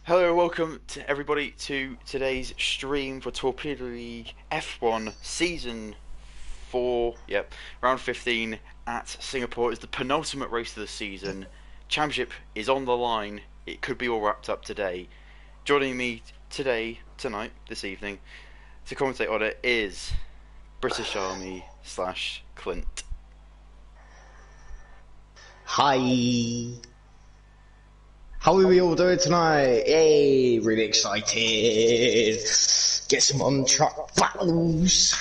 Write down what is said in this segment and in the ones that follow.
Hello, welcome to everybody to today's stream for Torpedo League F1 Season 4, round 15 at Singapore. It's the penultimate race of the season. Championship is on the line. It could be all wrapped up today. Joining me this evening, to commentate on it is British Army / Clint. Hi. How are we all doing tonight? Yay, really excited. Get some on-track battles.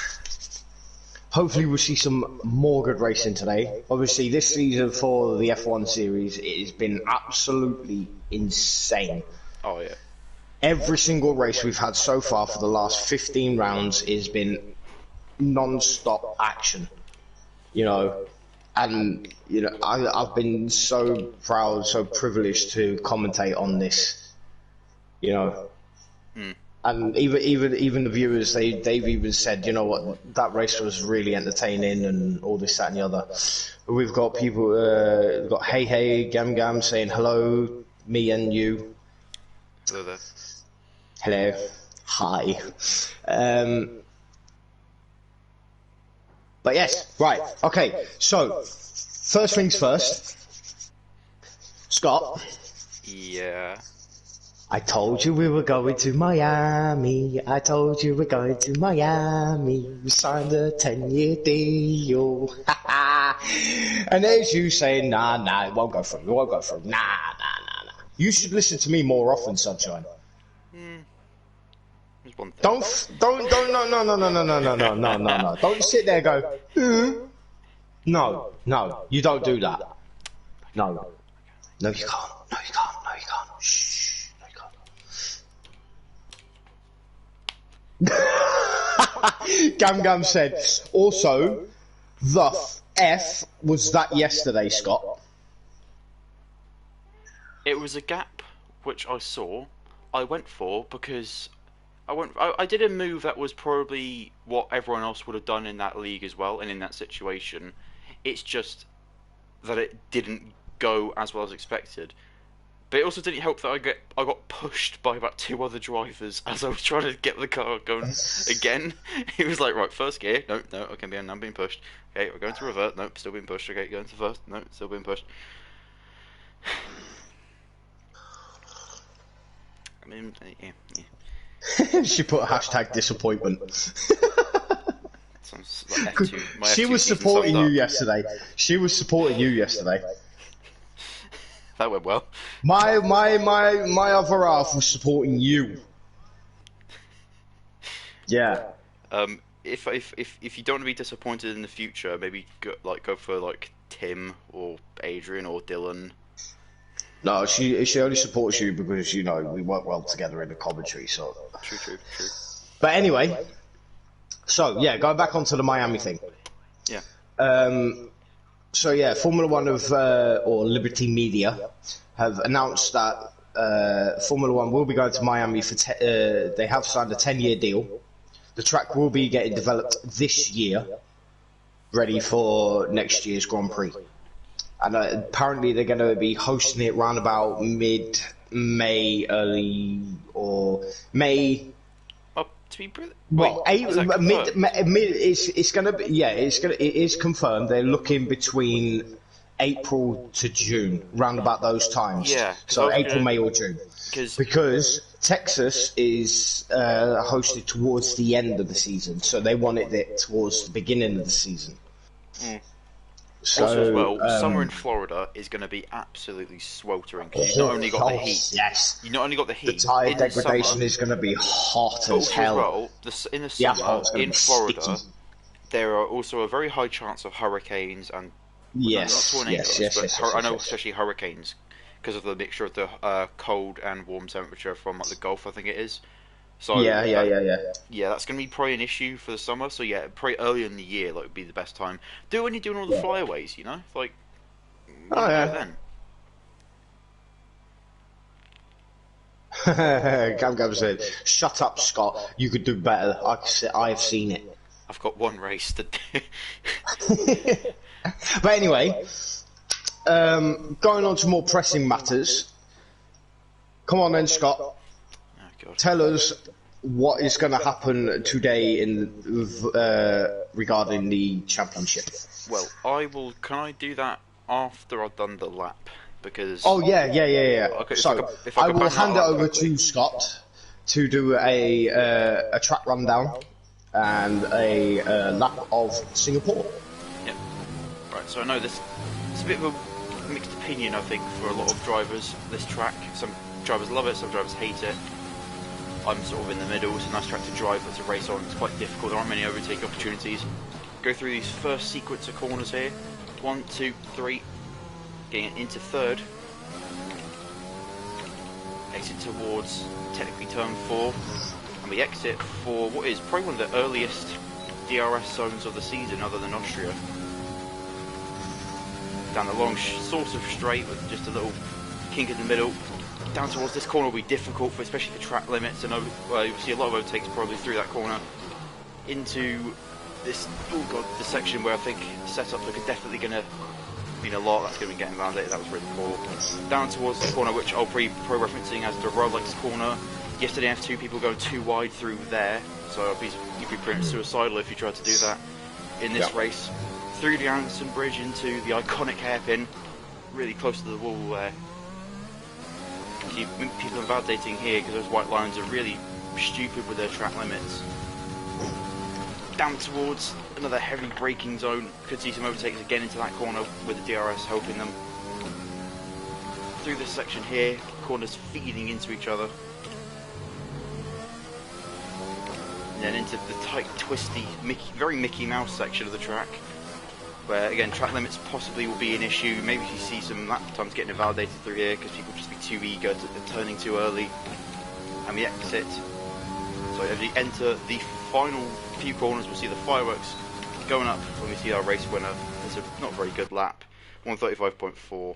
Hopefully we'll see some more good racing today. Obviously this season for the F1 series, it has been absolutely insane. Oh yeah. Every single race we've had so far for the last 15 rounds has been non-stop action. You know, and I've been so proud, so privileged to commentate on this. You know, and even the viewers, they've even said, you know what, that race was really entertaining and all this, that, and the other. We've got people, we've got Hey Gam Gam saying hello, me and you. Hello there. Hello. Hi. But yes, right, okay, so, first things first, Scott. Yeah. I told you we were going to Miami, I told you we're going to Miami, we signed a 10-year deal, and there's you saying, nah, it won't go through, nah. You should listen to me more often, Sunshine. Don't, no. Don't sit there and go, No, you don't do that. No, you can't. Shh, no, you can't. Gam said, also, the F was that yesterday, Scott? It was a gap which I saw. I went for because I did a move that was probably what everyone else would have done in that league as well, and in that situation. It's just that it didn't go as well as expected. But it also didn't help that I got pushed by about 2 other drivers as I was trying to get the car going again. It was like, right, first gear, no, okay, I'm being pushed. Okay, we're going to revert, nope, still being pushed. Okay, going to first, no, still being pushed. I mean, yeah. She put hashtag disappointment. Like F2, she was supporting you yesterday. That went well. My other half was supporting you. Yeah. If you don't want to be disappointed in the future, maybe go for Tim or Adrian or Dylan. No, she only supports you because we work well together in the commentary. So true. But anyway, so yeah, going back onto the Miami thing. Yeah. So yeah, Formula One or Liberty Media have announced that Formula One will be going to Miami for. They have signed a 10-year deal. The track will be getting developed this year, ready for next year's Grand Prix. And apparently they're going to be hosting it around about mid-May, early or May. To be brilliant. Well, it's going to be, it is confirmed. They're looking between April to June, round about those times. Yeah. So April, May or June. Because Texas is hosted towards the end of the season, so they wanted it towards the beginning of the season. So, also as well, summer in Florida is going to be absolutely sweltering because you've not only got the heat. Yes. You've not only got the heat. The tire degradation is going to be hot as hell. Well, in the summer in Florida, there are also a very high chance of hurricanes and not tornadoes, but I know especially hurricanes because of the mixture of the cold and warm temperature from the Gulf, I think it is. So yeah. Yeah, that's going to be probably an issue for the summer. So yeah, probably early in the year would be the best time. Do it when you're doing all the flyaways, then. Gam said, "Shut up, Scott. You could do better. I've seen it." I've got one race to do. But anyway, going on to more pressing matters. Come on then, Scott. Oh, God. Tell us what is going to happen today regarding the championship. Well, can I do that after I've done the lap? Because... Oh, yeah. Okay, So, if I could will bang hand that it up over quickly. to Scott to do a track rundown and a lap of Singapore. Yep. Right, so I know it's a bit of a mixed opinion, I think, for a lot of drivers, this track. Some drivers love it, some drivers hate it. I'm sort of in the middle. It's a nice track to drive, but to race on, it's quite difficult. There aren't many overtake opportunities. Go through these first sequence of corners here. 1, 2, 3. Getting into third. Exit towards technically turn 4. And we exit for what is probably one of the earliest DRS zones of the season, other than Austria. Down the long sort of straight with just a little kink in the middle. Down towards this corner will be difficult, especially for track limits, and you'll see a lot of overtakes probably through that corner into this this section where I think setups are definitely going to mean a lot. That's going to be getting validated. That was really cool. Down towards the corner, which I'll be pro-referencing as the Rolex corner. Yesterday, F2 people go too wide through there, so you'd be pretty suicidal if you tried to do that in this race. Through the Anderson Bridge into the iconic hairpin, really close to the wall there. People are validating here because those white lines are really stupid with their track limits. Down towards another heavy braking zone. Could see some overtakes again into that corner with the DRS helping them. Through this section here, corners feeding into each other. And then into the tight, twisty, very Mickey Mouse section of the track, where again track limits possibly will be an issue. Maybe you see some lap times getting invalidated through here because people just be too eager to turning too early. And we exit. So as we enter the final few corners, we'll see the fireworks going up when we see our race winner. It's a not very good lap, 1:35.4.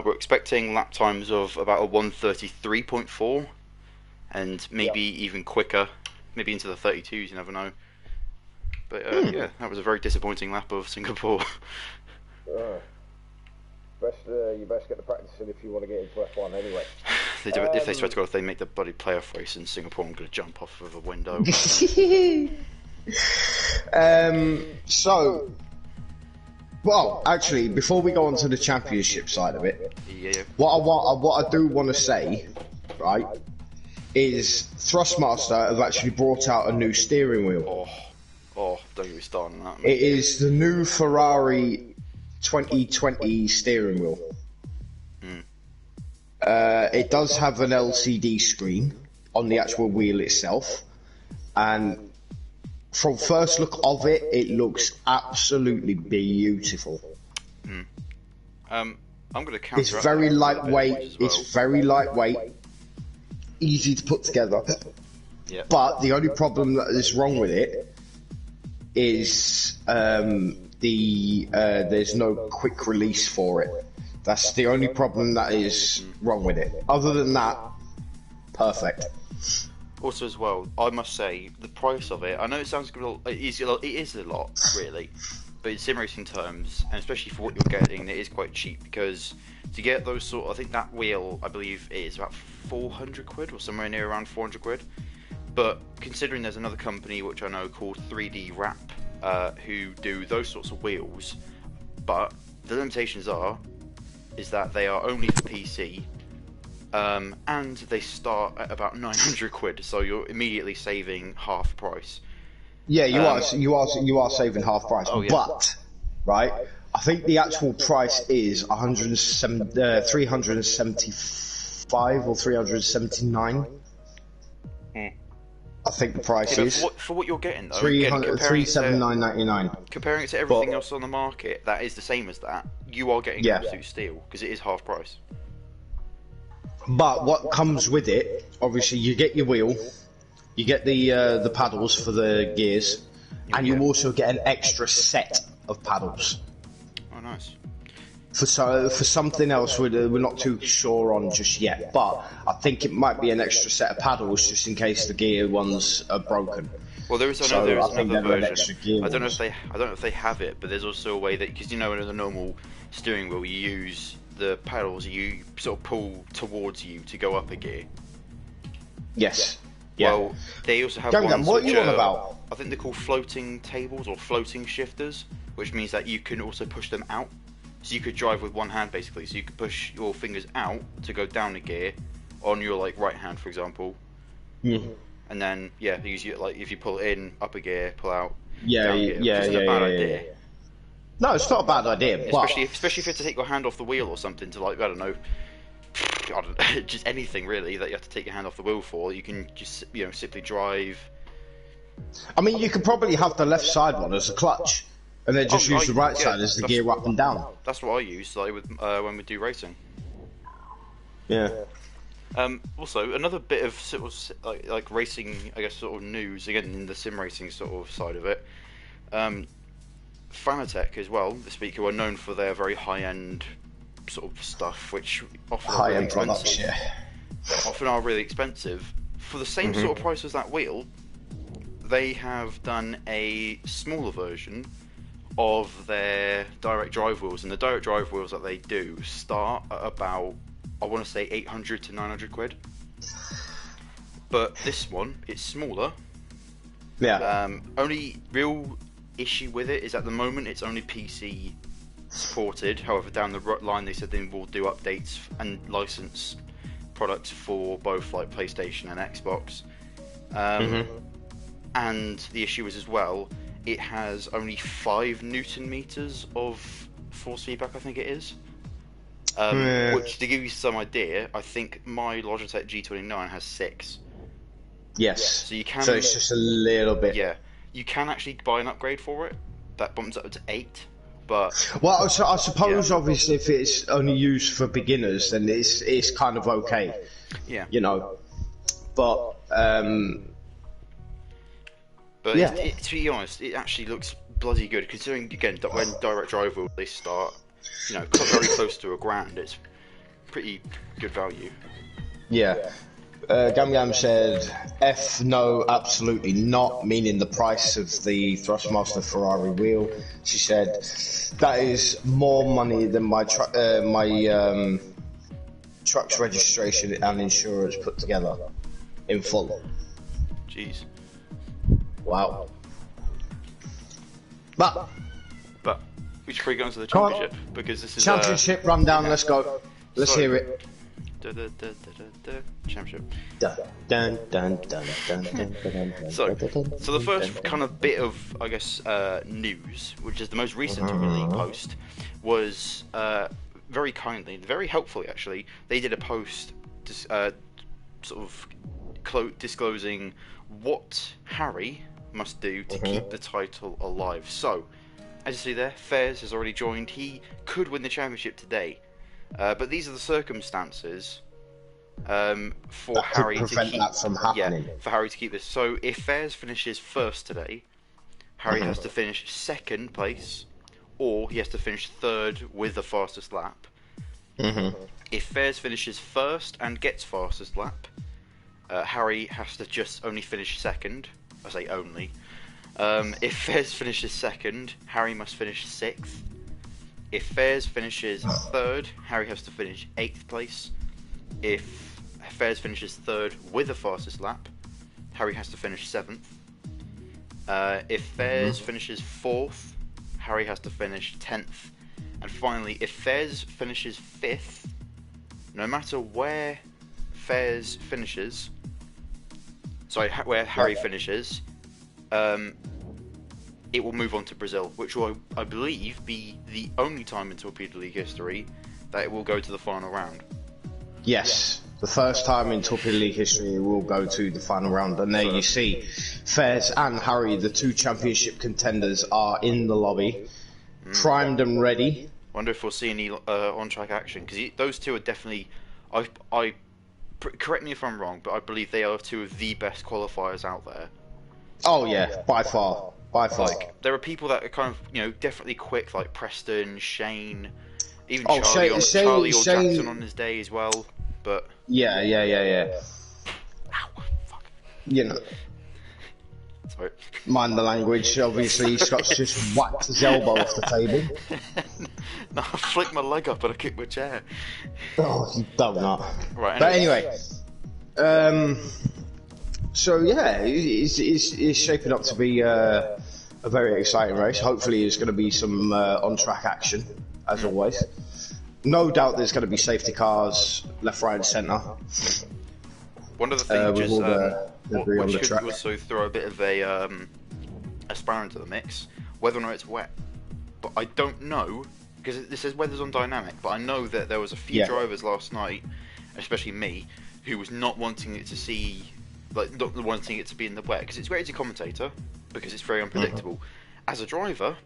We're expecting lap times of about a 1:33.4, and maybe even quicker, maybe into the 32s. You never know. But yeah, that was a very disappointing lap of Singapore. You best get the practice in if you want to get into F1 anyway. If they swear to God, if they make the bloody playoff race in Singapore, I'm going to jump off of a window. Well, actually, before we go on to the championship side of it, Yeah. what I do want to say, right, is Thrustmaster have actually brought out a new steering wheel. Oh, don't get me started on that. It is the new Ferrari 2020 steering wheel. It does have an LCD screen on the actual wheel itself, and from first look of it, it looks absolutely beautiful. I'm going to counter. It's very lightweight. It's very lightweight, easy to put together. Yeah. But the only problem that is wrong with it is there's no quick release for it. That's the only problem that is wrong with it. Other than that, perfect. Also, as well, I must say the price of it. I know it sounds it is a lot, really, but in sim racing terms, and especially for what you're getting, it is quite cheap because to get those sort, I think that wheel, I believe, it is about 400 quid or somewhere near around 400 quid. But considering there's another company which I know called 3D Wrap, who do those sorts of wheels, but the limitations is that they are only for PC, and they start at about 900 quid, so you're immediately saving half price. Yeah, you are saving half price. Oh, yeah. But right, I think the actual price is 375 or 379. I think the price is for what you're getting though, 379.99. Comparing it to everything else on the market, that is the same as that. You are getting absolute steal because it is half price. But what comes with it, obviously, you get your wheel, you get the paddles for the gears, and you also get an extra set of paddles. Oh, nice. For something else we're not too sure on just yet, but I think it might be an extra set of paddles just in case the gear ones are broken. Well, there is another version. I I don't know if they have it, but there's also a way that, because in the normal steering wheel, you use the pedals, you sort of pull towards you to go up a gear. Yes. Yeah. Well, they also have Gam, ones what which are you on are, about? I think they're called floating tables or floating shifters, which means that you can also push them out. So you could drive with one hand basically. So you could push your fingers out to go down a gear on your like right hand, for example. Mm. And then yeah, use your, like if you pull in up a gear, pull out Yeah, down a gear, which isn't a bad idea. No, it's not a bad idea, but Especially if you have to take your hand off the wheel or something to like I don't know, just anything really that you have to take your hand off the wheel for. You can just simply drive. I mean, you could probably have the left side one as a clutch, and then just use the right side as the gear up and down. That's what I use like with when we do racing. Yeah. Also, another bit of sort of like racing, I guess, sort of news again in the sim racing sort of side of it. Fanatec as well, this week, who are known for their very high-end sort of stuff, which often are really products, expensive. Often are really expensive. For the same sort of price as that wheel, they have done a smaller version of their direct drive wheels, and the direct drive wheels that they do start at about, I want to say 800 to 900 quid. But this one, it's smaller. Yeah. Only real issue with it is at the moment it's only PC supported. However, down the line they said they will do updates and license products for both like PlayStation and Xbox. And the issue is as well, it has only 5 Newton meters of force feedback, I think it is. Which, to give you some idea, I think my Logitech G29 has 6. Yes. So you can. So it's just a little bit. Yeah, you can actually buy an upgrade for it that bumps up to 8. But well, so I suppose obviously if it's only used for beginners, then it's kind of okay. Yeah. You know, but yeah. To be honest, it actually looks bloody good considering again when direct drive wheels they start, very close to £1,000. It's pretty good value. Yeah. Gam Gam said, F no, absolutely not, meaning the price of the Thrustmaster Ferrari wheel. She said, that is more money than my truck's registration and insurance put together in full. Jeez. Wow. But we should probably go into the championship because this is championship rundown. Let's go. Let's hear it. Championship. Dun, dun, dun, dun, dun, dun, dun, So the first kind of bit of, I guess, news, which is the most recent Torpedo League post, was very kindly, very helpfully actually, they did a post sort of disclosing what Harry must do to keep the title alive. So, as you see there, Fairs has already joined. He could win the championship today. But these are the circumstances for that Harry could prevent that from happening. Yeah, for Harry to keep this. So if Fairs finishes first today, Harry has to finish second place, or he has to finish third with the fastest lap. If Fairs finishes first and gets fastest lap, Harry has to just only finish second. I say only. If Fairs finishes second, Harry must finish 6th. If Fairs finishes third, Harry has to finish 8th place. If Fairs finishes third with the fastest lap, Harry has to finish 7th. If Fairs finishes 4th, Harry has to finish 10th. And finally, if Fairs finishes 5th, no matter where Fairs finishes, where Harry finishes, it will move on to Brazil, which will, I believe, be the only time in Torpedo League history that it will go to the final round. Yes, the first time in Torpedo League history it will go to the final round. And there you see, Fairs and Harry, the 2 championship contenders, are in the lobby, primed and ready. Wonder if we'll see any on-track action, because those 2 are definitely... correct me if I'm wrong, but I believe they are 2 of the best qualifiers out there. Oh yeah, by far. Like, there are people that are kind of, definitely quick, like Preston, Shane, even Charlie or Jackson on his day as well, but... Yeah. Ow, fuck. Sorry. Mind the language. Obviously, Scott's just whacked his elbow off the table. No, I flicked my leg up and I kicked my chair. Oh, you donut. Right. But anyway, so yeah, it's shaping up to be a very exciting race. Hopefully, there's going to be some on-track action, as always. No doubt there's going to be safety cars left, right, and centre. One of the things is on the could track. also throw a bit of a spanner into the mix, whether or not it's wet. But I don't know, because this says weather's on dynamic, but I know that there was a few drivers last night, especially me, who was not wanting it to see, like, not wanting it to be in the wet, because it's great as a commentator, because it's very unpredictable. As a driver,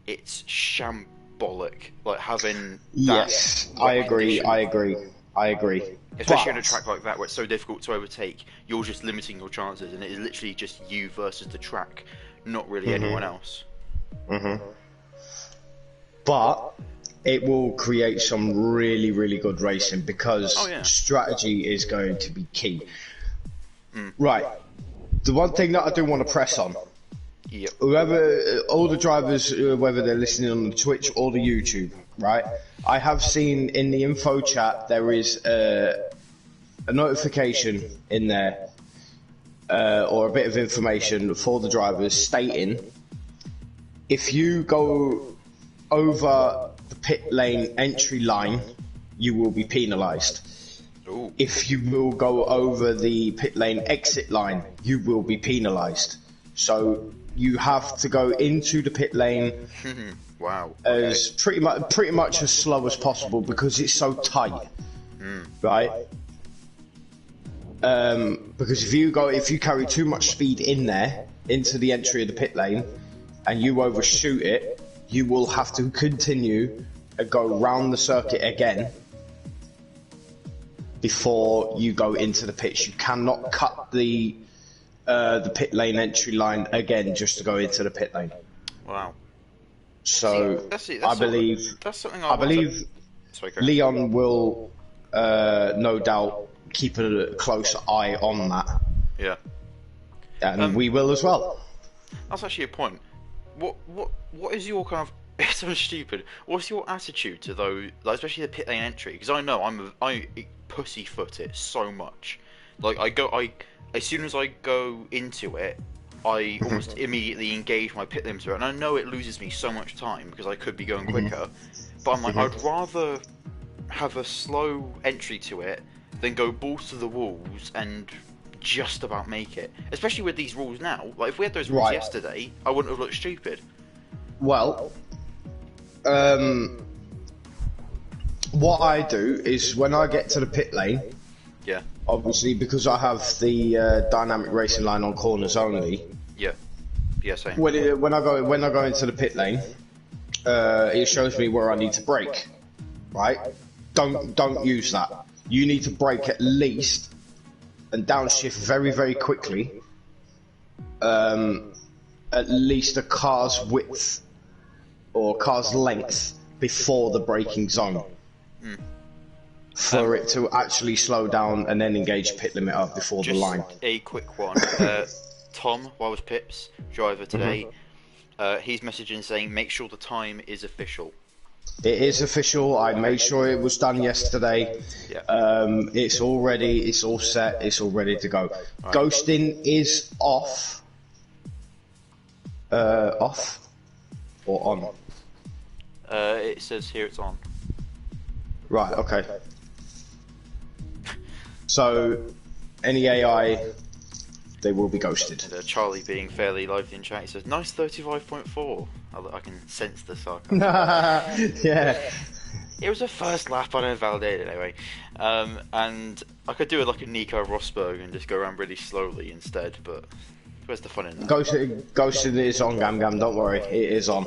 it's shambolic, like having Yes, I agree. Especially on a track like that where it's so difficult to overtake, you're just limiting your chances, and it is literally just you versus the track, not really anyone else. But it will create some really, really good racing because strategy is going to be key. Right. The one thing that I do want to press on, whoever, all the drivers, whether they're listening on the Twitch or the YouTube, right? I have seen in the info chat there is a notification in there, or a bit of information for the drivers stating if you go over the pit lane entry line, you will be penalised. If you will go over the pit lane exit line, you will be penalised. So you have to go into the pit lane as pretty much as slow as possible because it's so tight, right? Because if you carry too much speed in there into the entry of the pit lane and you overshoot it, you will have to continue and go round the circuit again before you go into the pits. You cannot cut the pit lane entry line again just to go into the pit lane. Wow. So I believe Sorry, Leon will no doubt keep a close eye on that. Yeah. And we will as well. That's actually a point. What is your kind of? It sounds stupid. What's your attitude to those, like, especially the pit lane entry? Because I know I pussyfoot it so much. Like as soon as I go into it, I almost immediately engage my pit limiter, and I know it loses me so much time because I could be going quicker. But I'm like, I'd rather have a slow entry to it than go balls to the walls and just about make it. Especially with these rules now. Like, if we had those rules yesterday, I wouldn't have looked stupid. Well, what I do is when I get to the pit lane, obviously because I have the dynamic racing line on corners only. Same. When I go into the pit lane, it shows me where I need to brake. Right? Don't use that. You need to brake at least and downshift very, very quickly. At least a car's width or car's length before the braking zone. For it to actually slow down and then engage pit limiter before the line. A quick one. Tom, Wild Pips, driver today, he's messaging saying make sure the time is official. It is official. I made sure it was done yesterday. It's all ready. It's all set. It's all ready to go. Right. Ghosting is off. Off or on? It says here it's on. Right. Okay. So, any AI, they will be ghosted. And, Charlie, being fairly lively in chat, he says, "Nice 35.4." I can sense the sarcasm. Yeah. It was a first lap. I don't validate it anyway. And I could do it like a Nico Rosberg and just go around really slowly instead. But where's the fun in that? Ghosted is on, Gam Gam. Don't worry, it is on.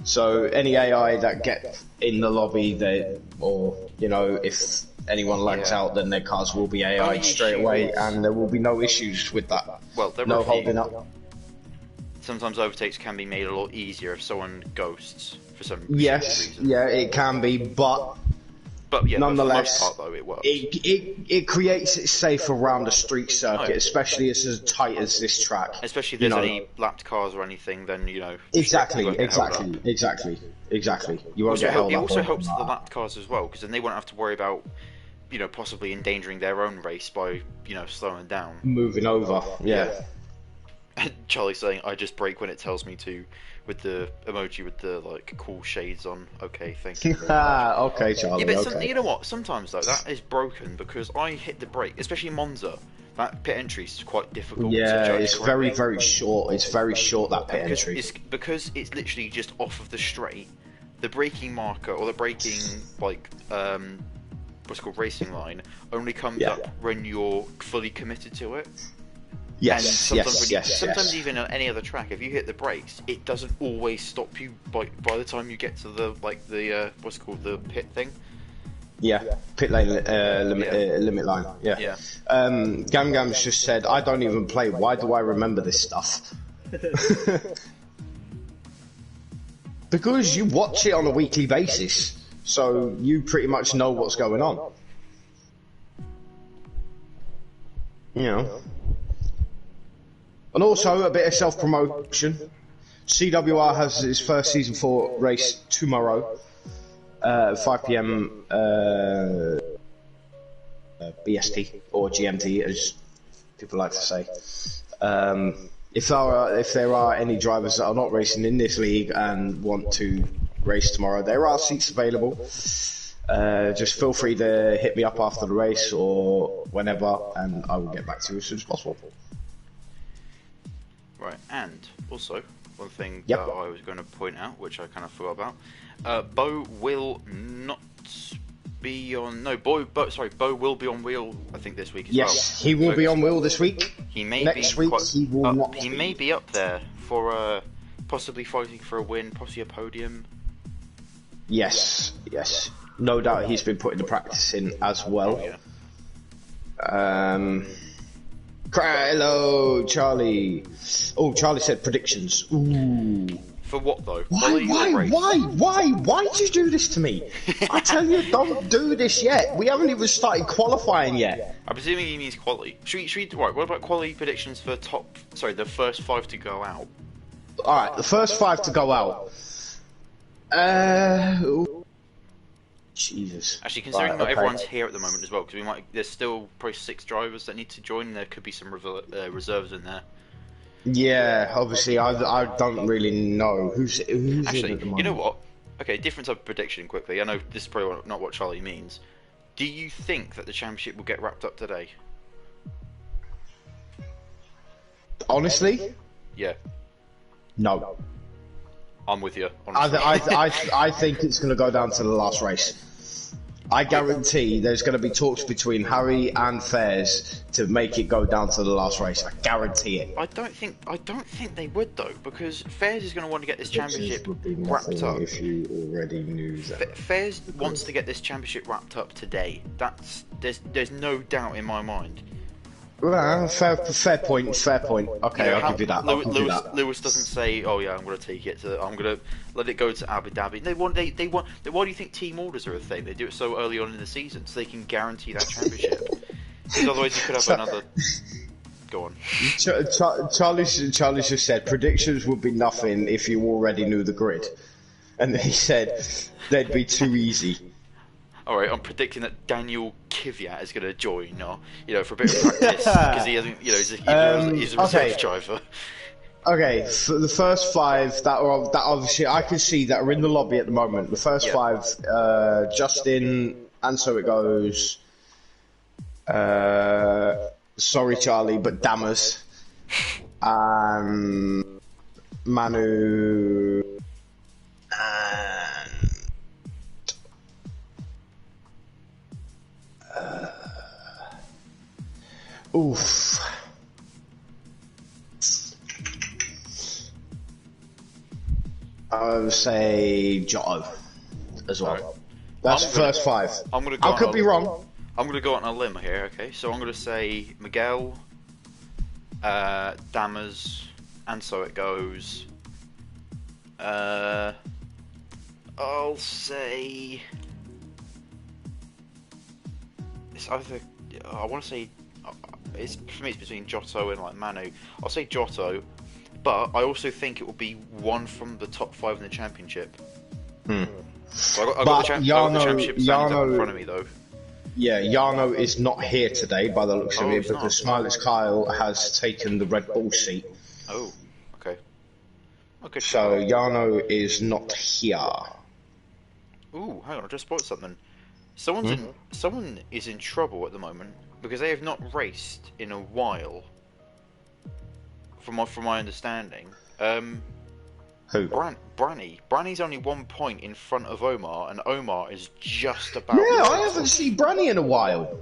So any AI that get in the lobby, if anyone lags out, then their cars will be AI straight away, and there will be no issues with that. Well, no holding up. Sometimes overtakes can be made a lot easier if someone ghosts for some reason. Yeah, it can be, but But yeah, but for the most nonetheless, part though, it works. it creates it safe around a street circuit, Oh, yeah. especially as tight as this track. Especially if there's any lapped cars or anything, then you won't get held up. Exactly. You won't get held up. It also helps the lapped cars as well, because then they won't have to worry about possibly endangering their own race by slowing down. Moving over, yeah. Charlie saying, "I just brake when it tells me to," with the emoji with the like cool shades on. Okay, thank you. Okay, Charlie. Yeah, but okay. you know what? Sometimes though that is broken because I hit the brake, especially in Monza. That pit entry is quite difficult. Yeah, to judge it's correctly. very short. It's very short, that pit entry. Because it's literally just off of the straight. The braking marker or the braking like what's called racing line only comes up when you're fully committed to it. Yes, Sometimes even on any other track, if you hit the brakes, it doesn't always stop you by the time you get to the what's called the pit thing. Yeah, pit lane limit line. Yeah. Gam Gam's just said, "I don't even play. Why do I remember this stuff?" Because you watch it on a weekly basis, so you pretty much know what's going on. You know. And also a bit of self-promotion. CWR has its first Season 4 race tomorrow, 5 PM BST, or GMT as people like to say. If there are any drivers that are not racing in this league and want to race tomorrow, there are seats available. Just feel free to hit me up after the race or whenever, and I will get back to you as soon as possible. Right, and also one thing Yep. that I was going to point out, which I kind of forgot about, Bo will not be on. No, Bo will be on wheel. I think this week as well. Yes, he will be on wheel this week. He may Next be week he will not. He may be up there for possibly fighting for a win, possibly a podium. Yes. No doubt he's been putting the practice in as well. Oh, yeah. Hello, Charlie. Oh, Charlie said predictions. Ooh. For what though? Why did you do this to me? I tell you, don't do this yet. We haven't even started qualifying yet. I'm presuming he means quali. Should we right? What about quali predictions for the first 5 to go out? All right, the first 5 to go out. Jesus. Actually, considering not everyone's here at the moment as well, because there's still probably 6 drivers that need to join, and there could be some reserves in there. Yeah, obviously, I don't really know who's Actually, in at the moment. you know what? Okay, different type of prediction quickly. I know this is probably not what Charlie means. Do you think that the championship will get wrapped up today? Honestly, Yeah, no. I'm with you. Honestly. I think it's going to go down to the last race. I guarantee there's going to be talks between Harry and Fairs to make it go down to the last race. I guarantee it. I don't think they would though, because Fairs is going to want to get this championship wrapped up. If you already knew that. Fairs wants to get this championship wrapped up today. There's no doubt in my mind. Well, fair point. Okay, I'll give you that. Lewis doesn't say, "Oh yeah, I'm going to take it. I'm going to let it go to Abu Dhabi." They want. Why do you think team orders are a thing? They do it so early on in the season, so they can guarantee that championship. Because otherwise, you could have another. Go on. Charlie just said predictions would be nothing if you already knew the grid, and he said they'd be too easy. Alright, I'm predicting that Daniel Kvyat is going to join, for a bit of practice, because he hasn't, he's a reserve driver. Okay, for the first 5 that obviously I can see that are in the lobby at the moment. The first 5, Justin, and so it goes. Sorry, Charlie, but Dammers, Manu, and oof. I would say Giotto as well. Right. That's the first 5. I could be wrong. I'm going to go out on a limb here, okay? So I'm going to say Miguel, Dammers, and so it goes. I'll say it's either I want to say it's for me. It's between Giotto and like Manu. I'll say Giotto, but I also think it will be one from the top 5 in the championship. So I got the championship standings up in front of me though. Yeah, Jarno is not here today by the looks of Oh, it he's because not. Smileys Kyle has taken the Red Bull seat. Oh, okay. Okay. So Jarno is not here. Ooh, hang on! I just spotted something. Someone is in trouble at the moment because they have not raced in a while. From my understanding, Who? Branny's only 1 point in front of Omar, and Omar is just about. Yeah, I haven't seen Branny in a while.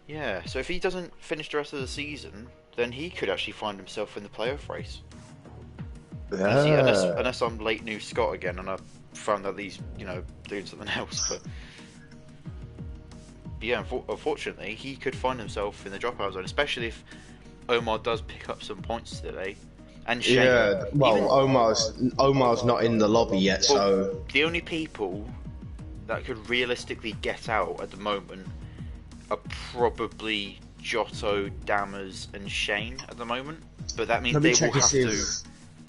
Yeah, so if he doesn't finish the rest of the season, then he could actually find himself in the playoff race. Unless I'm late new Scott again, and I found that he's doing something else. But yeah, unfortunately, he could find himself in the dropout zone, especially if Omar does pick up some points today. And Shane, Yeah, well, Omar's not in the lobby yet, so the only people that could realistically get out at the moment are probably Giotto, Dammers, and Shane at the moment. But that means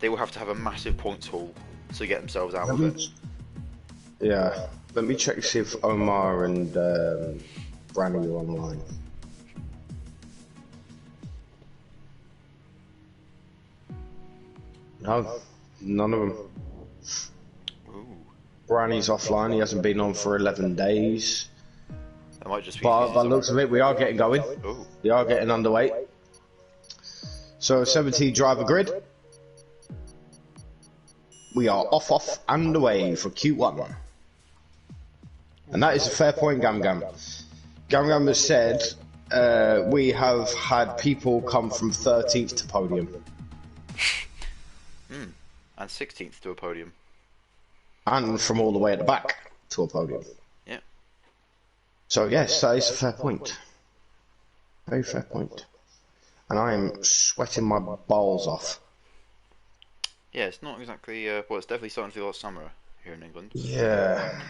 they will have to have a massive points haul to get themselves out of it. Yeah, let me check to see if Omar and Branny are online. No, none of them. Ooh, Branny's offline. He hasn't been on for 11 days. that might just be. But by the looks of it, we are getting going. Ooh. We are getting underway. So 17 driver grid. We are off and away for Q1. And that is a fair point, Gam Gam. Gam Gam has said we have had people come from 13th to podium. And 16th to a podium. And from all the way at the back to a podium. Yeah. So yes, that is a fair point. Very fair point. And I am sweating my balls off. Yeah, it's not exactly. Well, it's definitely starting to feel like summer here in England. Yeah.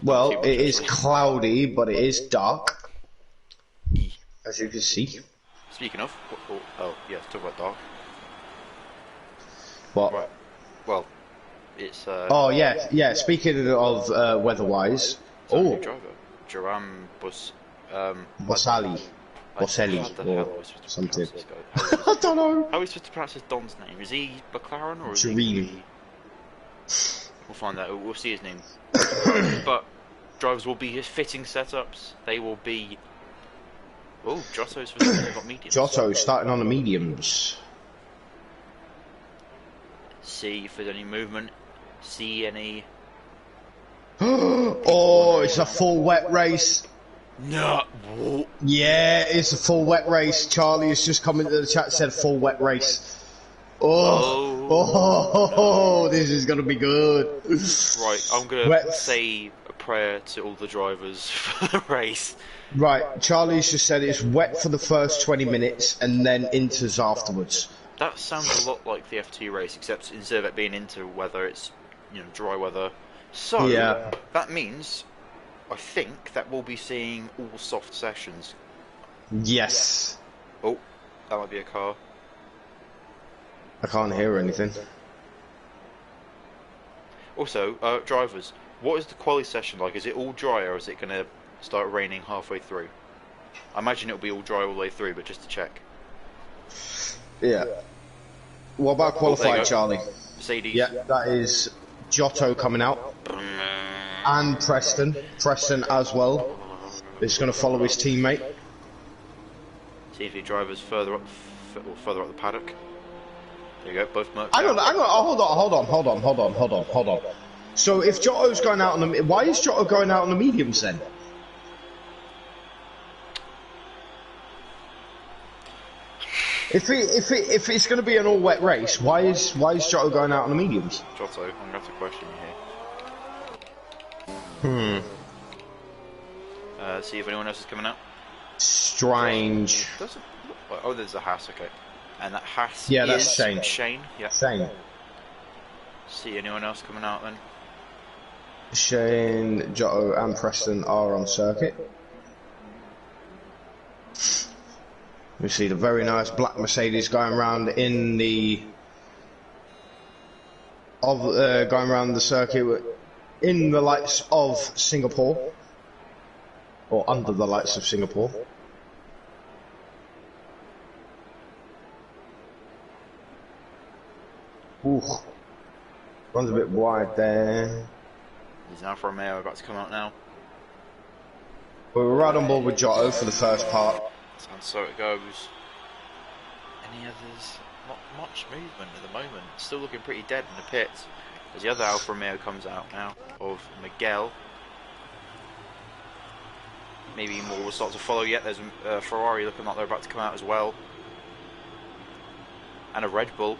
Well, it is cloudy, but it is dark. As you can see. Speaking of, yeah, let's talk about dark. What? Right. Well, it's. Oh yeah. Speaking of weather-wise, New driver, Joram Boselli, how the hell or are we supposed to something. pronounce this guy? I don't know. How are we supposed to pronounce his Don's name? Is he McLaren or is Jareen. he? We'll find that. We'll see his name. But drivers will be his fitting setups. They will be. Oh, Giotto's for some got mediums. Giotto starting on the mediums. See if there's any movement. See any. Oh, it's a full wet race. No. Yeah, it's a full wet race. Charlie has just come into the chat and said full wet race. Oh, this is going to be good. Right, I'm going to say a prayer to all the drivers for the race. Right, Charlie's just said it's wet for the first 20 minutes and then inters afterwards. That sounds a lot like the F2 race, except instead of it being into weather, it's dry weather. So yeah. That means, I think that we'll be seeing all soft sessions. Yes. Oh, that might be a car. I can't hear anything. Also, drivers, what is the quali session like? Is it all dry or is it going to start raining halfway through? I imagine it'll be all dry all the way through, but just to check. Yeah. What about qualified, Charlie? Mercedes. Yeah, that is Giotto coming out. And Preston. Preston as well. Is going to follow his teammate. See if he drivers further up the paddock. There you go, both Mercs. Hang on, hold on. So if Giotto's going out on the... Why is Giotto going out on the mediums then? If it's going to be an all wet race, why is Giotto going out on the mediums? Giotto, I'm going to have to question you here. See if anyone else is coming out. Strange. Oh, there's a Haas, okay. And that Haas that's is Shane. Shane, yeah. Shane. See anyone else coming out then? Shane, Giotto and Preston are on circuit. We see the very nice black Mercedes going around in the going around the circuit in the lights of Singapore, or under the lights of Singapore. Ooh, runs a bit wide there. He's Alfa Romeo about to come out now. We were right on board with Giotto for the first part. And so it goes. Any others? Not much movement at the moment. Still looking pretty dead in the pits. As the other Alfa Romeo comes out now, of Miguel. Maybe more will start to follow yet. There's a Ferrari looking like they're about to come out as well. And a Red Bull.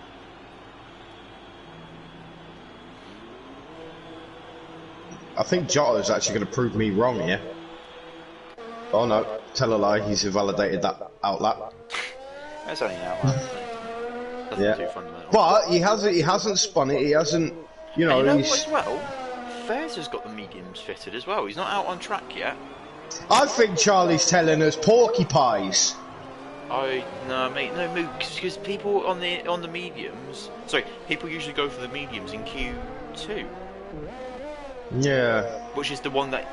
I think Giotto's actually going to prove me wrong here. Oh no, tell a lie, he's invalidated that outlap. That's only an outlap. Nothing Yeah. too fundamental. But he hasn't spun it, he hasn't, you know, And you know he's... what as well? Fairs has got the mediums fitted as well. He's not out on track yet. I think Charlie's telling us porky pies. No mate, no move, because people on the mediums, sorry, people usually go for the mediums in Q2. Yeah. Which is the one that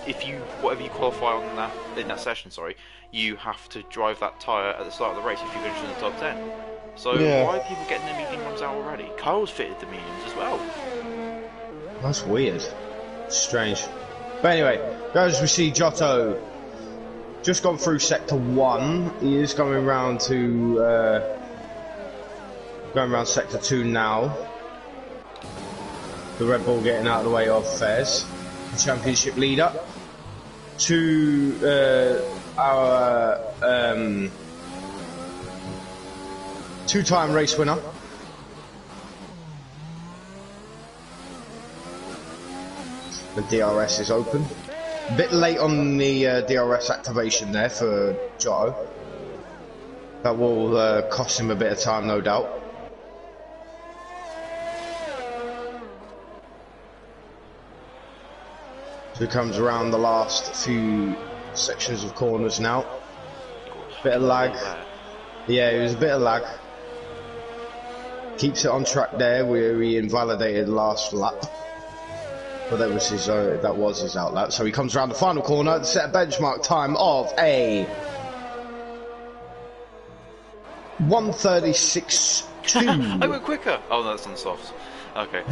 if you whatever you qualify on that in that session, sorry, you have to drive that tyre at the start of the race if you finish in the top 10. So Yeah. why are people getting the medium ones out already? Kyle's fitted the mediums as well. That's weird. Strange. But anyway, guys, we see Giotto just gone through sector 1. He is going round to going around sector 2 now. The Red Bull getting out of the way of Fez, the championship leader, to our two-time race winner. The DRS is open. A bit late on the DRS activation there for Giotto. That will cost him a bit of time, no doubt. So he comes around the last few sections of corners now. Bit of lag. Yeah, it was a bit of lag. Keeps it on track there where he invalidated last lap. But that was his outlap. So he comes around the final corner to set a benchmark time of a 1:36.2. I went quicker. Oh no, that's on the softs. Okay.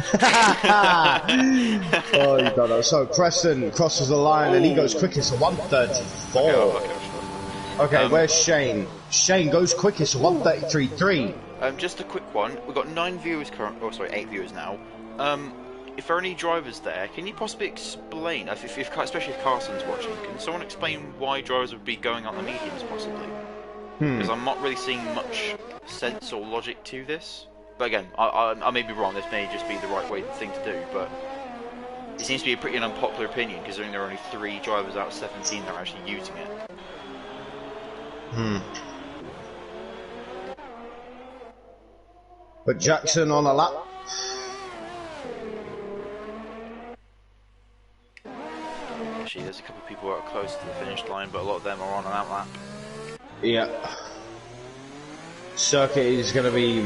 Oh, you got that. So Preston crosses the line and he goes quickest at 1:34. Okay, where's Shane? Shane goes quickest at 1:33.3. Just a quick one. We've got 9 viewers eight viewers now. If there are any drivers there, can you possibly explain, especially if Carson's watching, can someone explain why drivers would be going on the mediums possibly? Because I'm not really seeing much sense or logic to this. But again, I may be wrong, this may just be the right thing to do, but it seems to be a pretty unpopular opinion considering there are only 3 drivers out of 17 that are actually using it. But Jackson on a lap. Actually, there's a couple of people who are close to the finish line, but a lot of them are on an outlap. Yeah. Circuit is going to be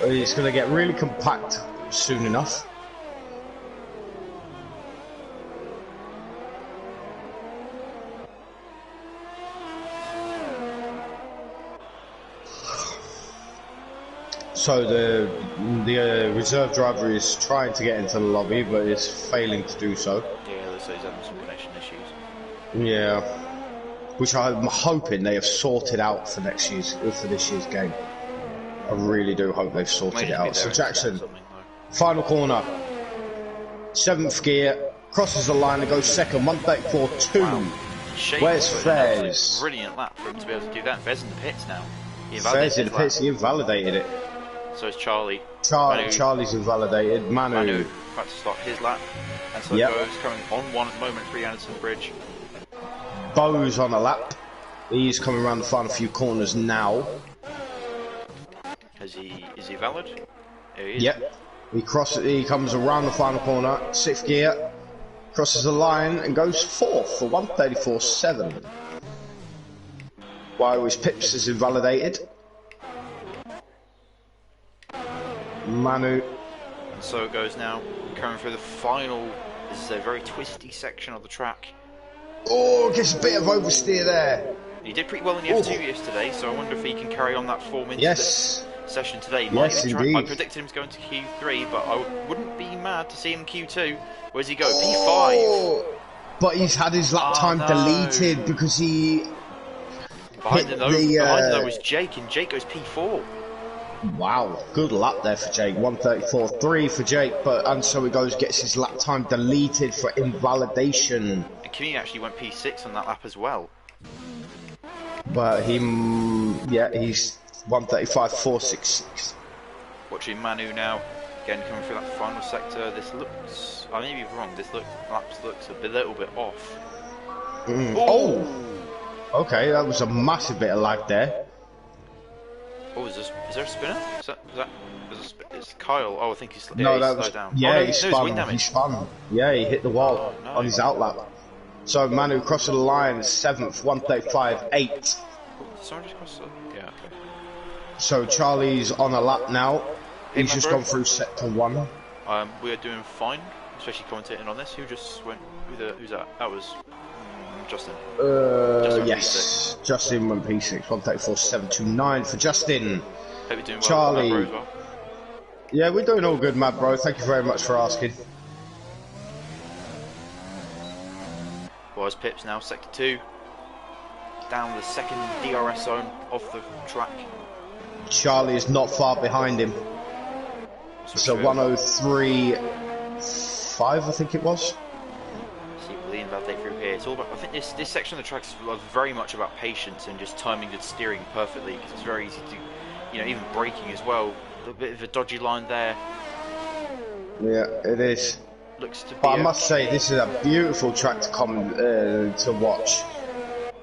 it's going to get really compact soon enough. So the reserve driver is trying to get into the lobby, but is failing to do so. Yeah, looks like he's having some connection issues. Yeah, which I'm hoping they have sorted out for this year's game. I really do hope they've sorted it out. So Jackson, final corner, 7th gear, crosses the line and goes second, 1:34.2. Wow. Where's Fez? Brilliant lap for him to be able to do that. Fez in the pits now. Fez in the pits, he invalidated it. So is Charlie. Charlie's invalidated. Manu about to start his lap. And so goes coming on one at the moment, 3 Anderson Bridge. Bo's on a lap. He's coming around the final few corners now. Is he valid? There he is. Yep. He comes around the final corner, 6th gear, crosses the line and goes 4th for 1:34.7. While his Pips is invalidated. Manu. And so it goes now. Coming through the final. This is a very twisty section of the track. Oh, gets a bit of oversteer there. He did pretty well in the F2 yesterday, so I wonder if he can carry on that form into this session today. Yes, indeed. I predicted him to go into Q3, but I wouldn't be mad to see him in Q2. Where's he go? P5. But he's had his lap time deleted because he... Behind him though was Jake, and Jake goes P4. Wow, good lap there for Jake. 1:34.3 for Jake, and so he goes, gets his lap time deleted for invalidation. And Kimi actually went P6 on that lap as well. But he's 1:35.466. Watching Manu now, again coming through that final sector. This looks, I may be wrong, lap looks a little bit off. Oh! Okay, that was a massive bit of lag there. Oh, is there a spinner? It's Kyle. Oh, I think he's no, that was, down. Yeah, oh, no, he spun. Yeah, he hit the wall on his outlap. So Manu crossing the line, 7th, 1:35.8. Did someone just cross? Yeah, okay. So Charlie's on a lap now. He's just gone through sector 1. We are doing fine, especially commentating on this. Who just went? Who's that? That was Justin. Yes. P6. Justin went P6, 1:34.729 for Justin. Hope you're doing well. Charlie. Bro as well. Yeah, we're doing all good, Mad Bro. Thank you very much for asking. Was Pips now sector 2, down the second DRS zone of the track. Charlie is not far behind him. So 1:03.5, I think it was. See what the invalidate through here. It's all about. I think this section of the track is very much about patience and just timing and steering perfectly, because it's very easy to, even braking as well. A bit of a dodgy line there. Yeah, it is. Looks to be. But I must say, this is a beautiful track to watch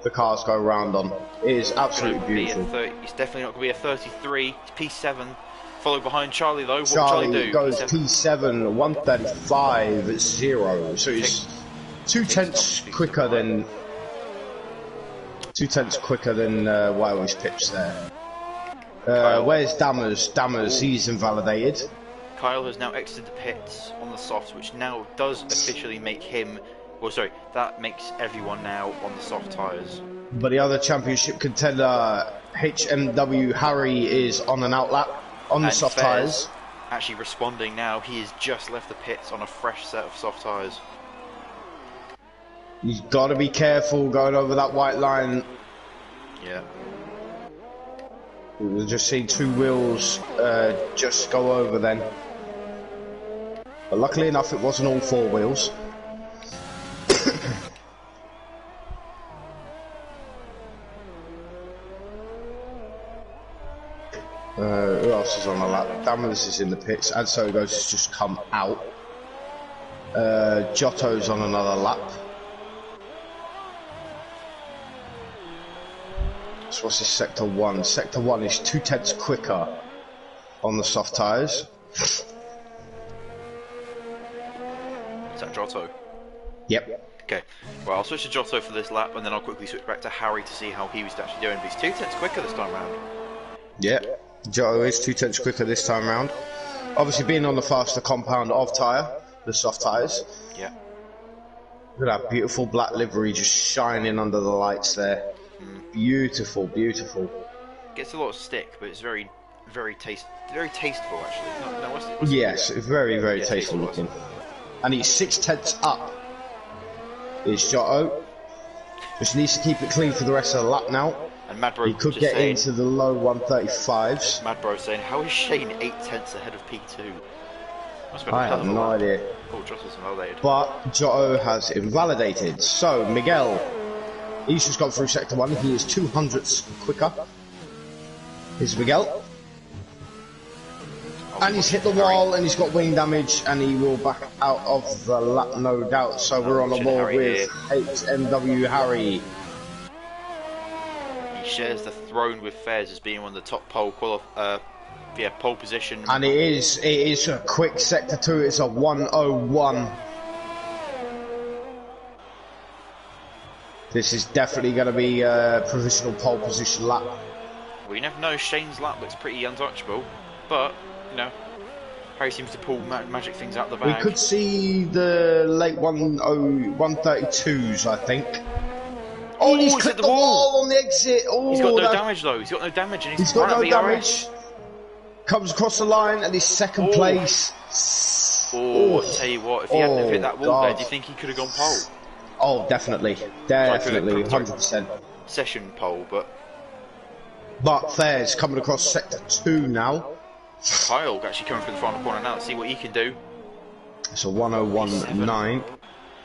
the cars go around on. It is absolutely beautiful. It's definitely not going to be a 33. It's P7. Followed behind Charlie though. What Charlie will Charlie do? Goes P7, 1:35.0. So it's 2/10 quicker than 2/10 quicker than Wiley's Pips there. Where's Dammers? Dammers, he's invalidated. Kyle has now exited the pits on the softs, which now does officially make him. Well, sorry, that makes everyone now on the soft tyres. But the other championship contender, HMW Harry, is on an outlap on the soft tyres. Actually responding now, he has just left the pits on a fresh set of soft tyres. You've got to be careful going over that white line. Yeah. We've just seen 2 wheels just go over then. But luckily enough, it wasn't all 4 wheels. Who else is on the lap? Dammers is in the pits, and so goes has just come out. Giotto's on another lap. So what's this sector 1? Sector 1 is 2/10 quicker on the soft tyres. Is that Giotto? Yep. Okay, well I'll switch to Giotto for this lap, and then I'll quickly switch back to Harry to see how he was actually doing. But he's 2/10 quicker this time round. Yep. Giotto is 2/10 quicker this time round. Obviously being on the faster compound of tyre, the soft tyres. Yeah. Look at that beautiful black livery just shining under the lights there. Beautiful, beautiful. Gets a lot of stick, but it's very tasteful actually. No, what's yes, very, very tasteful looking. And he's 6/10 up. Is Giotto. Just needs to keep it clean for the rest of the lap now. And Mad Bro he could get into the low 1:35s. Mad Bro saying, how is Shane 8/10 ahead of P2? I have no idea. Oh, Giotto's invalidated. But Giotto has invalidated. So Miguel, he's just gone through sector 1. He is 200ths quicker. Here's Miguel. And he's hit the wall and he's got wing damage and he will back out of the lap, no doubt. So we're on a wall with HMW Harry. He shares the throne with Fairs as being one of the top pole position. And it is a quick sector 2. It's a 1:01. This is definitely going to be a provisional pole position lap. Well, you never know. Shane's lap looks pretty untouchable, but you know, Harry seems to pull magic things out of the We bag. could see the late 132s, I think. Oh, and he's clipped the wall on the exit. Oh, he's got no damage though. He's got no damage, and he's got no damage. Comes across the line and he's second place. Oh, I tell you what, if he hadn't have hit that wall there, do you think he could have gone pole? Oh, definitely, 100%. Session pole, but Fair's coming across sector 2 now. Kyle actually coming from the final corner now. Let's see what he can do. It's a 101.9.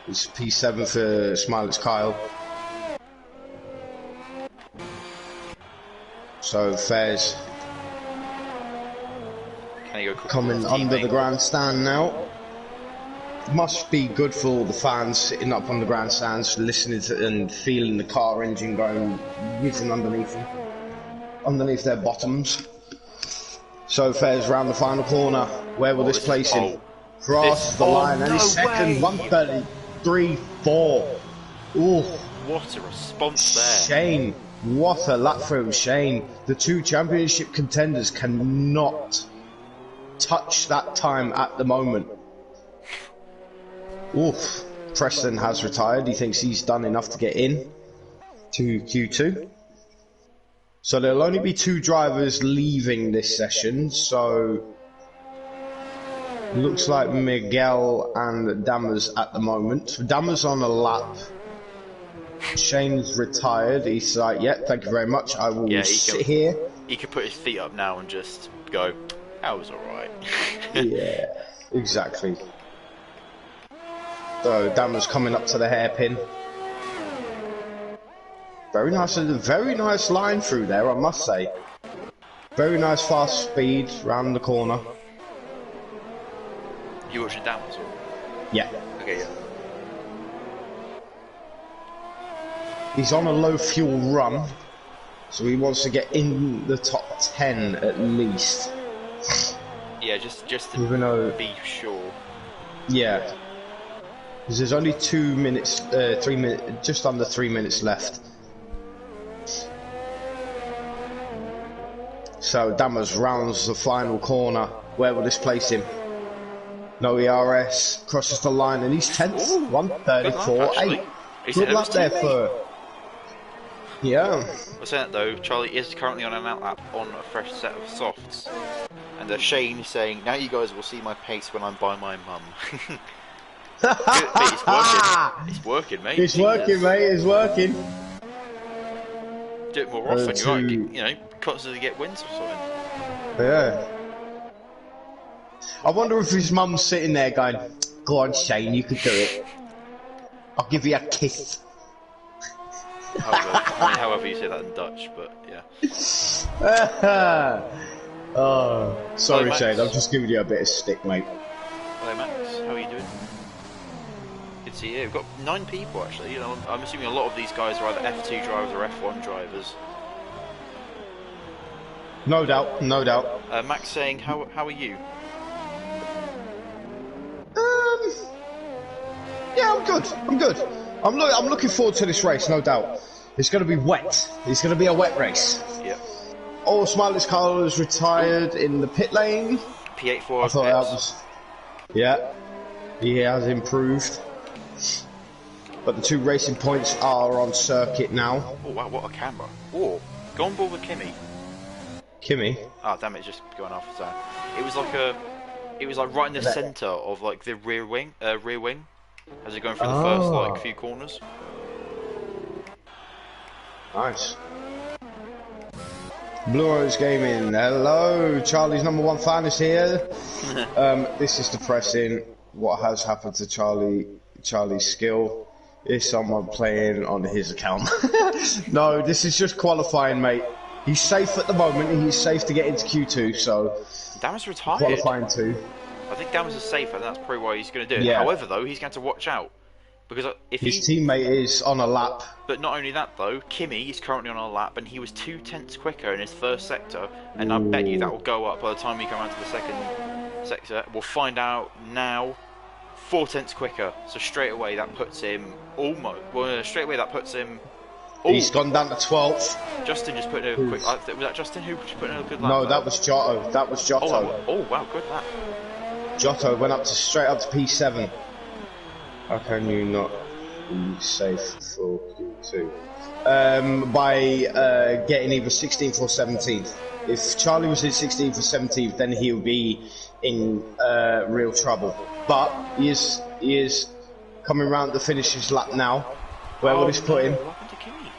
It's P7 for Smiley's Kyle. So Fair's coming under the grandstand now. Must be good for all the fans sitting up on the grandstands, listening to and feeling the car engine going, whizzing underneath them, underneath their bottoms. So Fair's round the final corner. Where will this place him? Cross the line, and he's second, 133.4. Ooh, what a response there! Shane, what a lap for him, Shane. The two championship contenders cannot touch that time at the moment. Oof. Preston has retired. He thinks he's done enough to get in to Q2. So there'll only be 2 drivers leaving this session. So looks like Miguel and Dammers at the moment. Dammers on a lap. Shane's retired. He's like, yeah, thank you very much. I will sit here. He could put his feet up now and just go, that was alright. Yeah, exactly. So Dammers coming up to the hairpin. Very nice line through there, I must say. Very nice fast speed round the corner. You watching Dammers? Yeah. Okay, yeah. He's on a low fuel run, so he wants to get in the top 10 at least. Yeah, just to be sure. Yeah. Because there's only 2 minutes, 3 minutes, just under 3 minutes left. So Dammers rounds the final corner. Where will this place him? No ERS, crosses the line, and he's 10th, 134.8. Good luck there for... Yeah. I'll say that though, Charlie is currently on an outlap on a fresh set of softs. And Shane is saying, now you guys will see my pace when I'm by my mum. Good, mate, it's working. It's working, mate. It's working, mate. It's working. Do it more often. You might, constantly get wins or something. Yeah. I wonder if his mum's sitting there going, "Go on, Shane, you can do it. I'll give you a kiss." However you say that in Dutch, but yeah. Oh, sorry, Hello, Shane. I'm just giving you a bit of stick, mate. Hello, Max. How are you doing? Good to see you. We've got 9 people actually. I'm assuming a lot of these guys are either F2 drivers or F1 drivers. No doubt, no doubt. Max saying, how are you? Yeah, I'm good. I'm looking forward to this race, no doubt. It's going to be wet. It's going to be a wet race. Yep. Oh, Smiley's car is retired in the pit lane. P8 for I thought that was... Yeah, he has improved. But the 2 racing points are on circuit now. Oh wow, what a camera. Oh, go on board with Kimmy. Kimmy? Oh damn it, it's just going off. So it was like right in the centre of like the rear wing, as you're going through the first few corners. Nice. Blue Rose Gaming, hello, Charlie's #1 fan is here. This is depressing. What has happened to Charlie's skill? Is someone playing on his account? No, this is just qualifying, mate. He's safe at the moment. He's safe to get into Q2, so... Dammers retired. Qualifying too. I think Dammers is safe, and that's probably why he's going to do it. Yeah. However, though, he's going to watch out. Because if his teammate is on a lap. But not only that, though, Kimmy is currently on a lap, and he was 2 tenths quicker in his first sector, and I bet you that will go up by the time we come around to the second sector. We'll find out now. 4 tenths quicker. So straight away that puts him almost. Well, straight away that puts him. He's gone down to 12th. Justin just put in a quick. Was that Justin who just put in a good lap? No, that was Giotto. That was Giotto. Oh wow, good lap. Giotto went up to straight up to P7. How can you not be safe for Q2? By getting either 16th or 17th. If Charlie was in 16th or 17th, then he'll be in real trouble. But he is coming round to finish his lap now. Where will this put him? What happened to Kimi?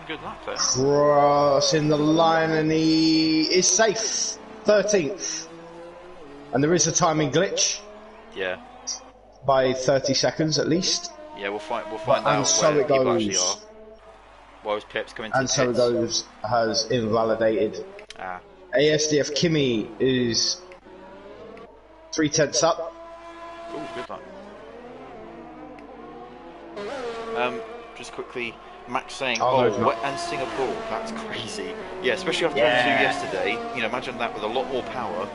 Good lap there. Crossing the line, and he is safe. 13th. And there is a timing glitch. Yeah. By 30 seconds at least. Yeah, we'll find out and so where it people actually are. goes. While Pips coming to And the so it pits. goes has invalidated. Ah. ASDF Kimi is 3 tenths up. Ooh, good luck. Just quickly, Max saying, wet and Singapore, that's crazy. Yeah, especially after F2 yesterday. You know, imagine that with a lot more power.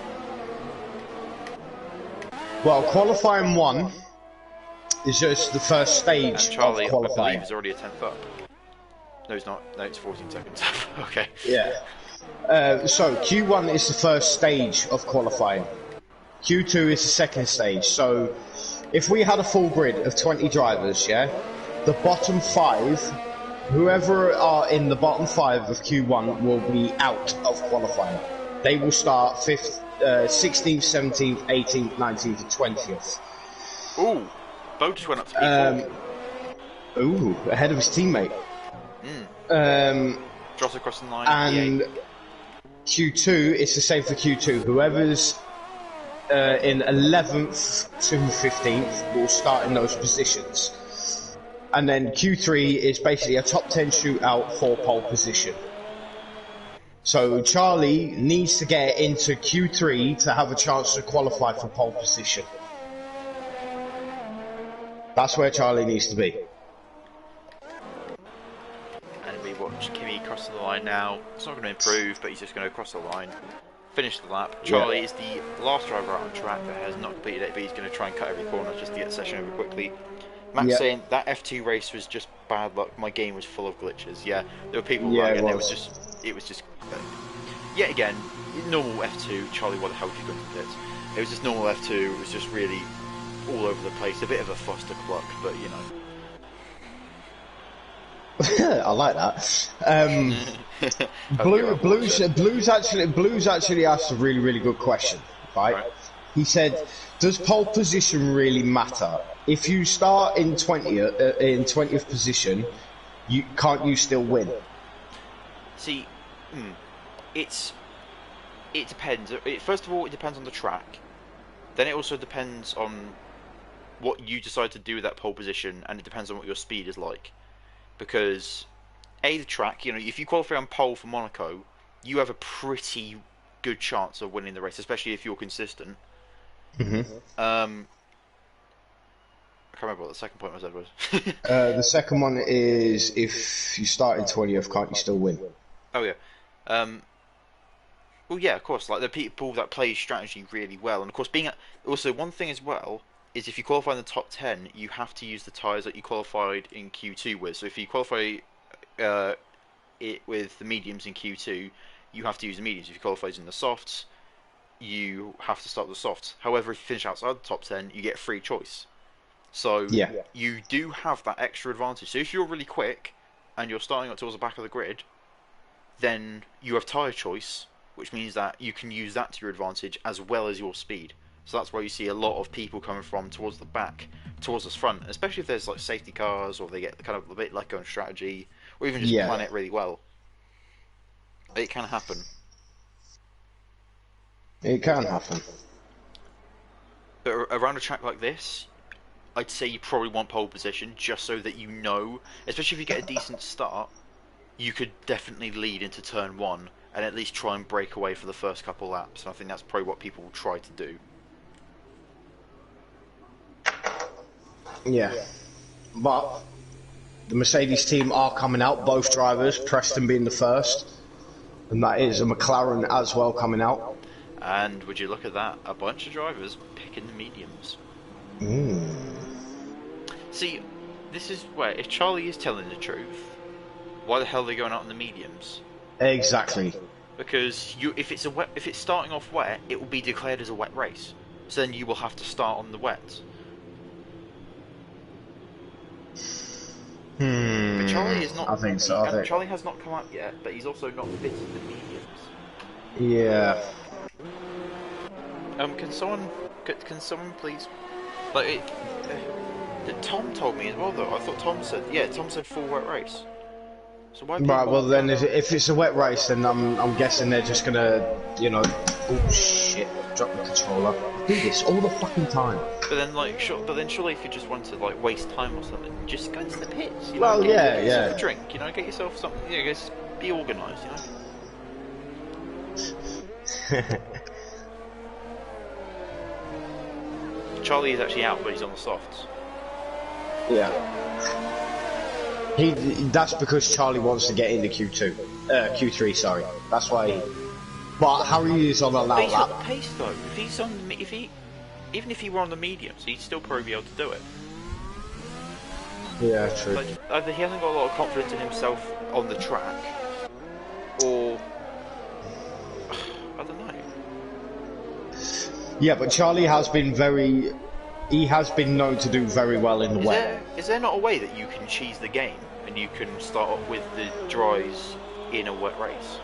Well, qualifying 1 is just the first stage And Charlie, of I qualifying. believe, is already a 10th up. No, he's not. No, it's 14 seconds. Okay. Yeah. So Q1 is the first stage of qualifying. Q2 is the second stage. So if we had a full grid of 20 drivers, yeah, the bottom 5, whoever are in the bottom 5 of Q1 will be out of qualifying. They will start 5th, 16th, 17th, 18th, 19th, and 20th. Ooh, Bo just went up to P4. Ooh, ahead of his teammate. Drops across the line. And Q2 is the same for Q2. Whoever's in 11th to 15th will start in those positions. And then Q3 is basically a top 10 shootout for pole position. So Charlie needs to get into Q3 to have a chance to qualify for pole position. That's where Charlie needs to be. And we watch Kimi crossing the line now. It's not going to improve, but he's just going to cross the line, finish the lap. Charlie is the last driver out on track that has not completed it, but he's going to try and cut every corner just to get the session over quickly. Matt's saying that F2 race was just bad luck. My game was full of glitches. Yeah, there were people lying, and it was just yet again normal F2. Charlie, what the hell did you go into this? It was just normal F2. It was just really all over the place. A bit of a Foster cluck, but you know. I like that. Blues actually asked a really good question, right? He said, "Does pole position really matter? If you start in 20th position, can't you still win?" See, it depends. First of all, it depends on the track. Then it also depends on what you decide to do with that pole position, and it depends on what your speed is like. Because the track, you know, if you qualify on pole for Monaco, you have a pretty good chance of winning the race, especially if you're consistent. I can't remember what the second point I said was. The second one is, if you start in 20th, can't you still win? Oh yeah. Well, yeah, of course. Like the people that play strategy really well, and of course, also one thing as well is if you qualify in the top 10, you have to use the tyres that you qualified in Q2 with. So if you qualify it with the mediums in Q2, you have to use the mediums. If you qualify in the softs, you have to start with the softs. However, if you finish outside the top 10, you get free choice. So you do have that extra advantage. So if you're really quick and you're starting up towards the back of the grid, then you have tyre choice, which means that you can use that to your advantage as well as your speed. So that's why you see a lot of people coming from towards the back, towards the front, especially if there's like safety cars or they get kind of a bit let go in strategy, or even just plan it really well. It can happen. It can happen. But around a track like this, I'd say you probably want pole position just so that you know, especially if you get a decent start, you could definitely lead into turn 1 and at least try and break away for the first couple laps. And I think that's probably what people will try to do. Yeah. But the Mercedes team are coming out, both drivers, Preston being the first, and that is a McLaren as well coming out. And would you look at that, a bunch of drivers picking the mediums. See, this is where if Charlie is telling the truth, why the hell are they going out on the mediums? Exactly. Because if it's starting off wet, it will be declared as a wet race. So then you will have to start on the wet. But Charlie is not. I think so. Charlie has not come up yet, but he's also not fitted the mediums. Yeah. Can someone please? Like Tom told me as well though. I thought Tom said full wet race. So why? Right. Well, then if it's a wet race, then I'm guessing they're just gonna, you know. Oh shit! Drop the controller. I do this all the fucking time. But then surely if you just want to like waste time or something, just go into the pits. You know, Well, get yourself a drink. You know, get yourself something. You know, just be organised. You know. Charlie is actually out, but he's on the softs. Yeah. That's because Charlie wants to get into Q3. Sorry. That's why. But Harry is on a lap. But he's got the pace though. Even if he were on the mediums, he'd still probably be able to do it. Yeah, true. Like, either he hasn't got a lot of confidence in himself on the track, or I don't know. Yeah, but Charlie has been he has been known to do very well in the wet. Is there not a way that you can cheese the game and you can start off with the dries in a wet race?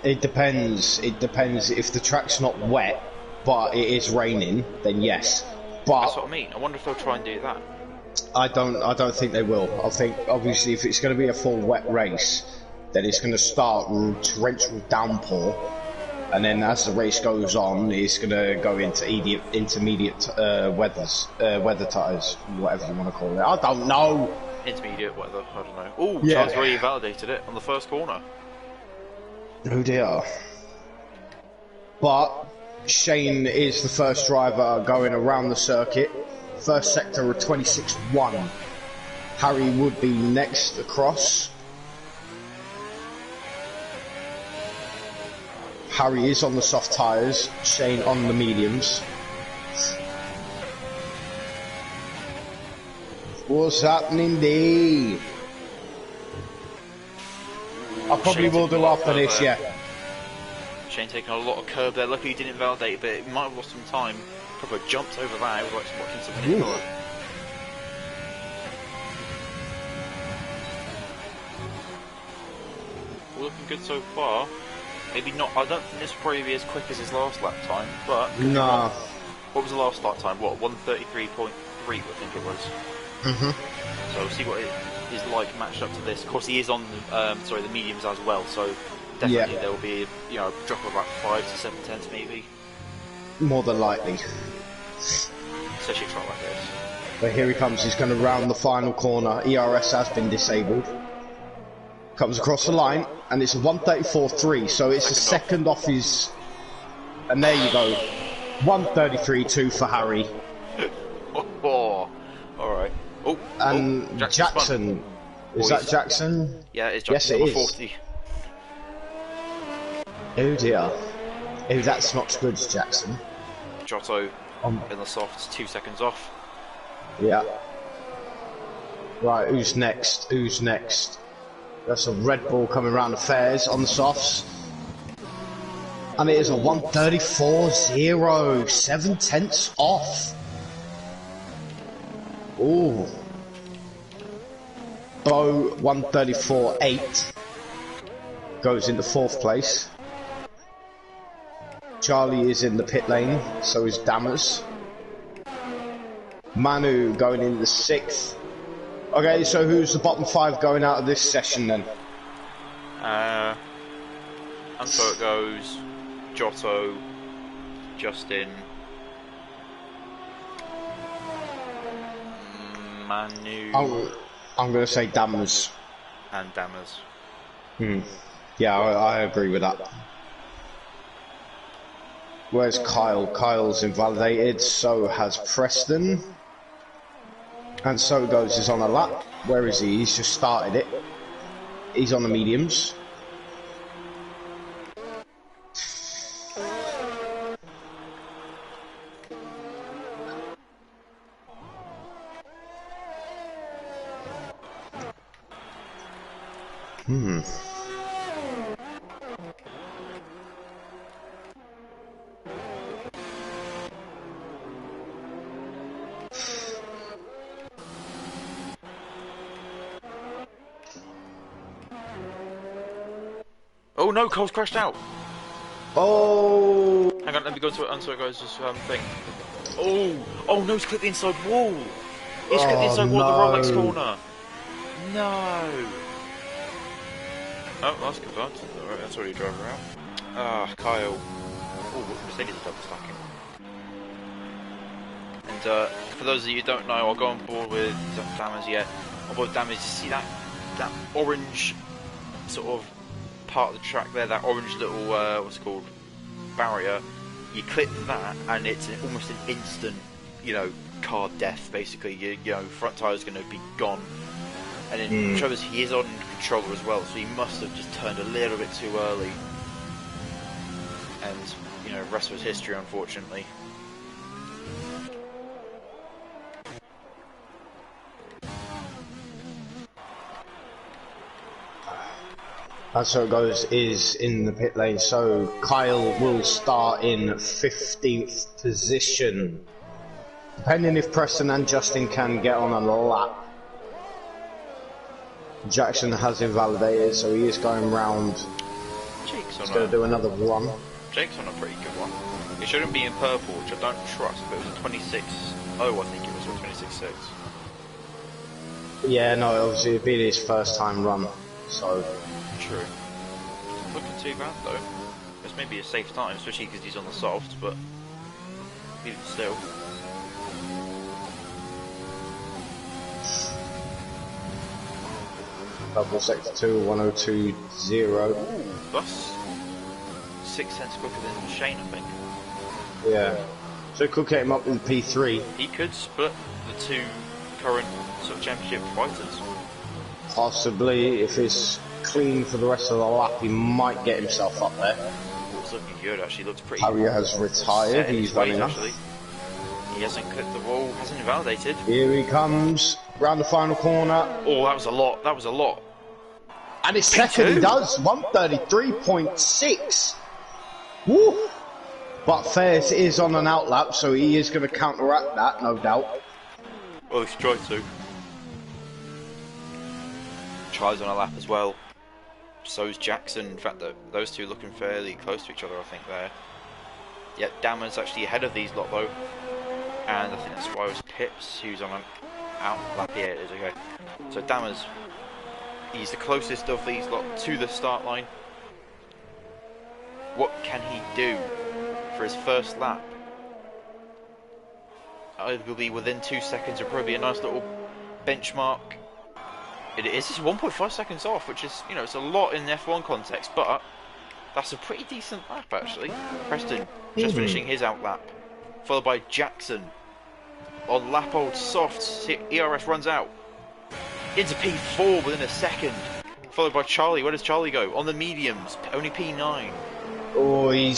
It depends. It depends. If the track's not wet, but it is raining, then yes. But that's what I mean. I wonder if they'll try and do that. I don't think they will. I think obviously if it's going to be a full wet race, then it's going to start torrential downpour, and then as the race goes on, it's going to go into intermediate weather tyres, whatever you want to call it. I don't know. Intermediate weather. I don't know. Oh, yeah. Charles already validated it on the first corner. Oh dear. But Shane is the first driver going around the circuit. First sector of 26.1. Harry would be next across. Harry is on the soft tyres, Shane on the mediums. What's happening there? I probably will do after this, yeah. Shane taking a lot of curb there. Luckily he didn't validate, but it might have lost some time. Probably jumped over that. I was like watching something in All looking good so far. Maybe not. I don't think this will probably be as quick as his last lap time, but nah. What was the last lap time? What 1:33.3? I think it was. So we'll see what it is like matched up to this. Of course, he is on the mediums as well. So definitely there will be a drop of about 5 to 7 tenths maybe. More than likely. Especially a track like this. But here he comes. He's going to round the final corner. ERS has been disabled. Comes across the line, and it's a 1:34.3, so it's a second off his. And there you go, 1:33.2 for Harry. Oh, all right. Oh, and Jackson. Is that Jackson? Yeah, it's Jackson. Yes, it is. 40. Oh dear. Oh, that's not good, Jackson. Giotto in the softs, 2 seconds off. Yeah. Right, who's next? Who's next? That's a Red Bull coming around the fairs on the softs. And it is a 1:34.0, 7 tenths off. Ooh. Bo 1:34.8 goes into 4th place. Charlie is in the pit lane, so is Dammers. Manu going in the 6th. Okay, so who's the bottom 5 going out of this session then? And so it goes Giotto, Justin, Manu. I'm going to say Dammers. And Dammers. Yeah, I agree with that. Where's Kyle? Kyle's invalidated, so has Preston. And so goes is on a lap. Where is he? He's just started it. He's on the mediums. Oh no, Cole's crashed out. Oh! Hang on, let me go to it. I'm sorry, guys. Just thing. Oh no, he's clipped the inside wall. He's clipped the inside wall of the Rolex corner. No. Oh, that's good. Alright, that's already drove around. Ah, Kyle. Oh, Mercedes are double stacking. And for those of you who don't know, I'll go on board with Dammers. Yeah, on board with Dammers. You see that orange sort of part of the track there, that orange little what's it called, barrier. You clip that, and it's almost an instant, you know, car death. Basically, you know, front tire's going to be gone. And then Trevor's, he is on controller as well, so he must have just turned a little bit too early. And you know, rest was history, unfortunately. That's how it goes, is in the pit lane. So Kyle will start in 15th position. Depending if Preston and Justin can get on a lap. Jackson has invalidated, so he is going round. He's going to do another run. Jake's on a pretty good one. It shouldn't be in purple, which I don't trust, but it was a 26. Oh, I think it was a 26.6. Yeah, no, obviously it'd be his first time run, so. True. Looking too bad though. It's maybe a safe time, especially because he's on the softs, but even still. Double sector 2, 102.0. Ooh, that's 6 cents quicker than Shane, I think. Yeah. So it could get him up in P3. He could split the two current sort of championship fighters. Possibly, if it's clean for the rest of the lap, he might get himself up there. It's looking good, actually. Looks pretty. Harrier has retired. He's running up. Actually. He hasn't clipped the wall, hasn't invalidated. Here he comes, round the final corner. Oh, that was a lot. That was a lot. And his second he does, 133.6. Woo! But Fairs is on an outlap, so he is going to counteract that, no doubt. Well, he's tried to. Tries on a lap as well. So's Jackson. In fact, those two looking fairly close to each other, I think, there. Yep, Dammer's actually ahead of these lot, though. And I think that's why it was Pips who's on an out lap. Yeah, it is, okay. So Dammer's, he's the closest of these lot to the start line. What can he do for his first lap? Arguably within 2 seconds would probably be a nice little benchmark. It is just 1.5 seconds off, which is, you know, it's a lot in the F1 context, but that's a pretty decent lap, actually. Preston just finishing his out lap, followed by Jackson on lap old softs. ERS runs out into P4 within a second, followed by Charlie. Where does Charlie go? On the mediums, only P9. Oh, he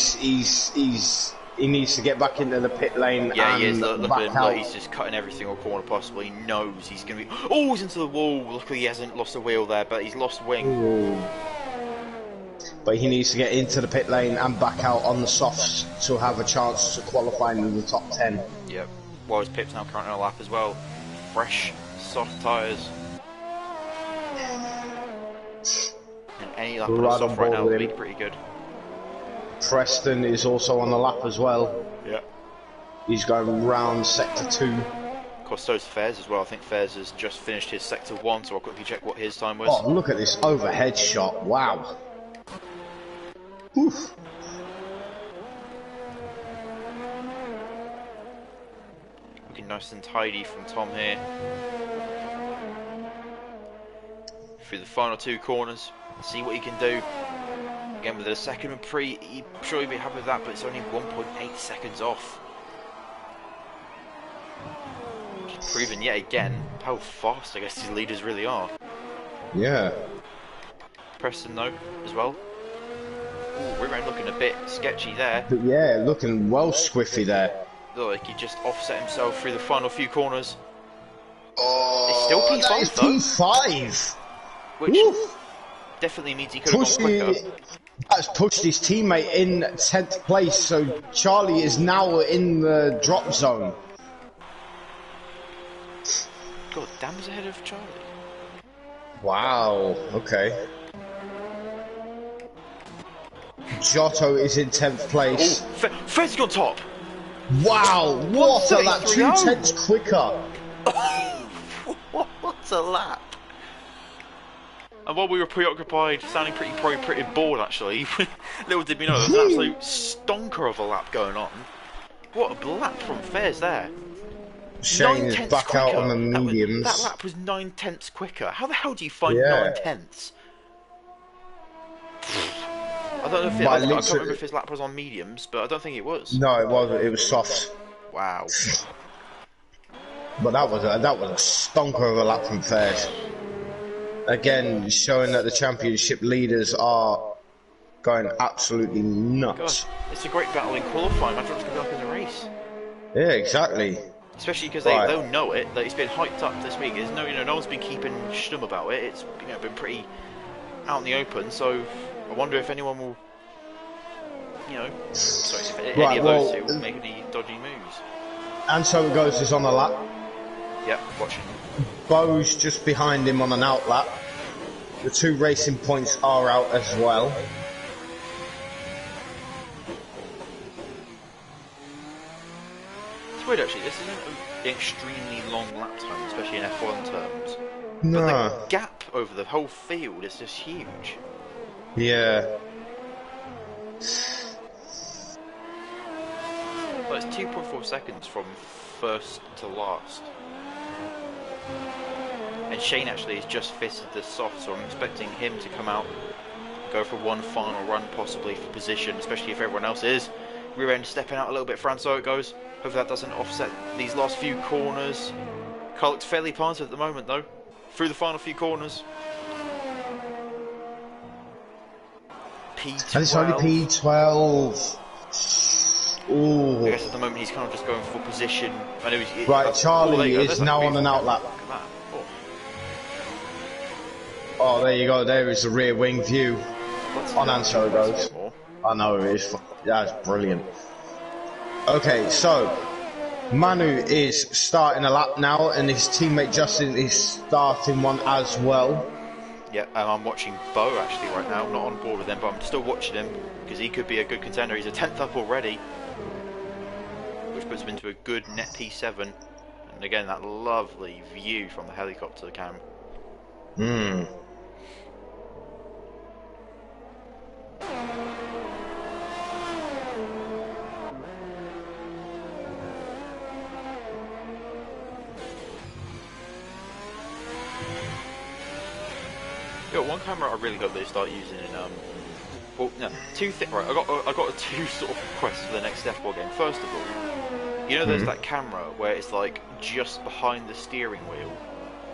needs to get back into the pit lane. Yeah, and he is. Look back at him. out. Look, he's just cutting every single corner possible. He knows he's going to be. Oh, he's into the wall. Luckily, he hasn't lost a wheel there, but he's lost wing. Ooh. But he needs to get into the pit lane and back out on the softs to have a chance to qualify in the top 10. Yep. Whereas Pip's now currently on a lap as well. Fresh, soft tyres. And any lap on a soft right now would be pretty good. Preston is also on the lap as well. Yeah. He's going round sector 2. Of course, so's Fairs as well. I think Fairs has just finished his sector 1, so I'll quickly check what his time was. Oh, look at this overhead shot. Wow. Oof. Looking nice and tidy from Tom here. Through the final 2 corners. See what he can do. Again, with a second and pre, I'm sure he'd be happy with that, but it's only 1.8 seconds off. Just proving yet again how fast, I guess, these leaders really are. Yeah. Preston, though, as well. Ooh, rear end looking a bit sketchy there. But yeah, looking well squiffy there. Look like he just offset himself through the final few corners. Oh, It's still P5, that is though. P5. Which, Oof. definitely means he could have gone quicker. Has pushed his teammate in 10th place, so Charlie is now in the drop zone. God, Dam's ahead of Charlie. Wow, okay. Giotto is in 10th place. Oh, Fed's got top! Wow, what a lap! 2 1:33.0. tenths quicker. What a lap! And while we were preoccupied, sounding pretty bored actually, little did we know there was an absolute stonker of a lap going on. What a lap from Fairs there. Shane is back out on the mediums. That lap was 9/10 quicker. How the hell do you find 9/10? I don't know if I can't remember if his lap was on mediums, but I don't think it was. No, it wasn't. It was soft. Wow. But that was a stonker of a lap from Fairs. Again, showing that the championship leaders are going absolutely nuts. God, it's a great battle in qualifying. Imagine what's going to be like in the race. Yeah, exactly. Especially because they'll know it. That it's been hyped up this week. There's no one's been keeping stum about it. It's been pretty out in the open. So I wonder if anyone will, if any of those two will make any dodgy moves. And so it goes. Is on the lap. Yep, watching. Bo's just behind him on an out lap. The 2 racing points are out as well. It's weird actually, this isn't an extremely long lap time, especially in F1 terms. No. But the gap over the whole field is just huge. Yeah. But it's 2.4 seconds from first to last. And Shane actually has just fitted the soft, so I'm expecting him to come out, go for one final run possibly for position, especially if everyone else is. Rear end stepping out a little bit for Anso it goes. Hopefully that doesn't offset these last few corners. Car looks fairly planted at the moment though, through the final few corners. P12. And it's only P12. Ooh. I guess at the moment he's kind of just going for position. I know he's, Right, Charlie is There's now on an out lap. Look at that. Oh, there you go. There is the rear wing view on Anso goes. I know it is. That's brilliant. Okay, so Manu is starting a lap now, and his teammate Justin is starting one as well. Yeah, and I'm watching Bo actually right now. I'm not on board with him, but I'm still watching him because he could be a good contender. He's a 10th up already, which puts him into a good net P7. And again, that lovely view from the helicopter cam. Hmm. Yo, one camera I really hope they start using in well, no, right. I got 2 sort of requests for the next F4 game. First of all, there's that camera where it's like just behind the steering wheel,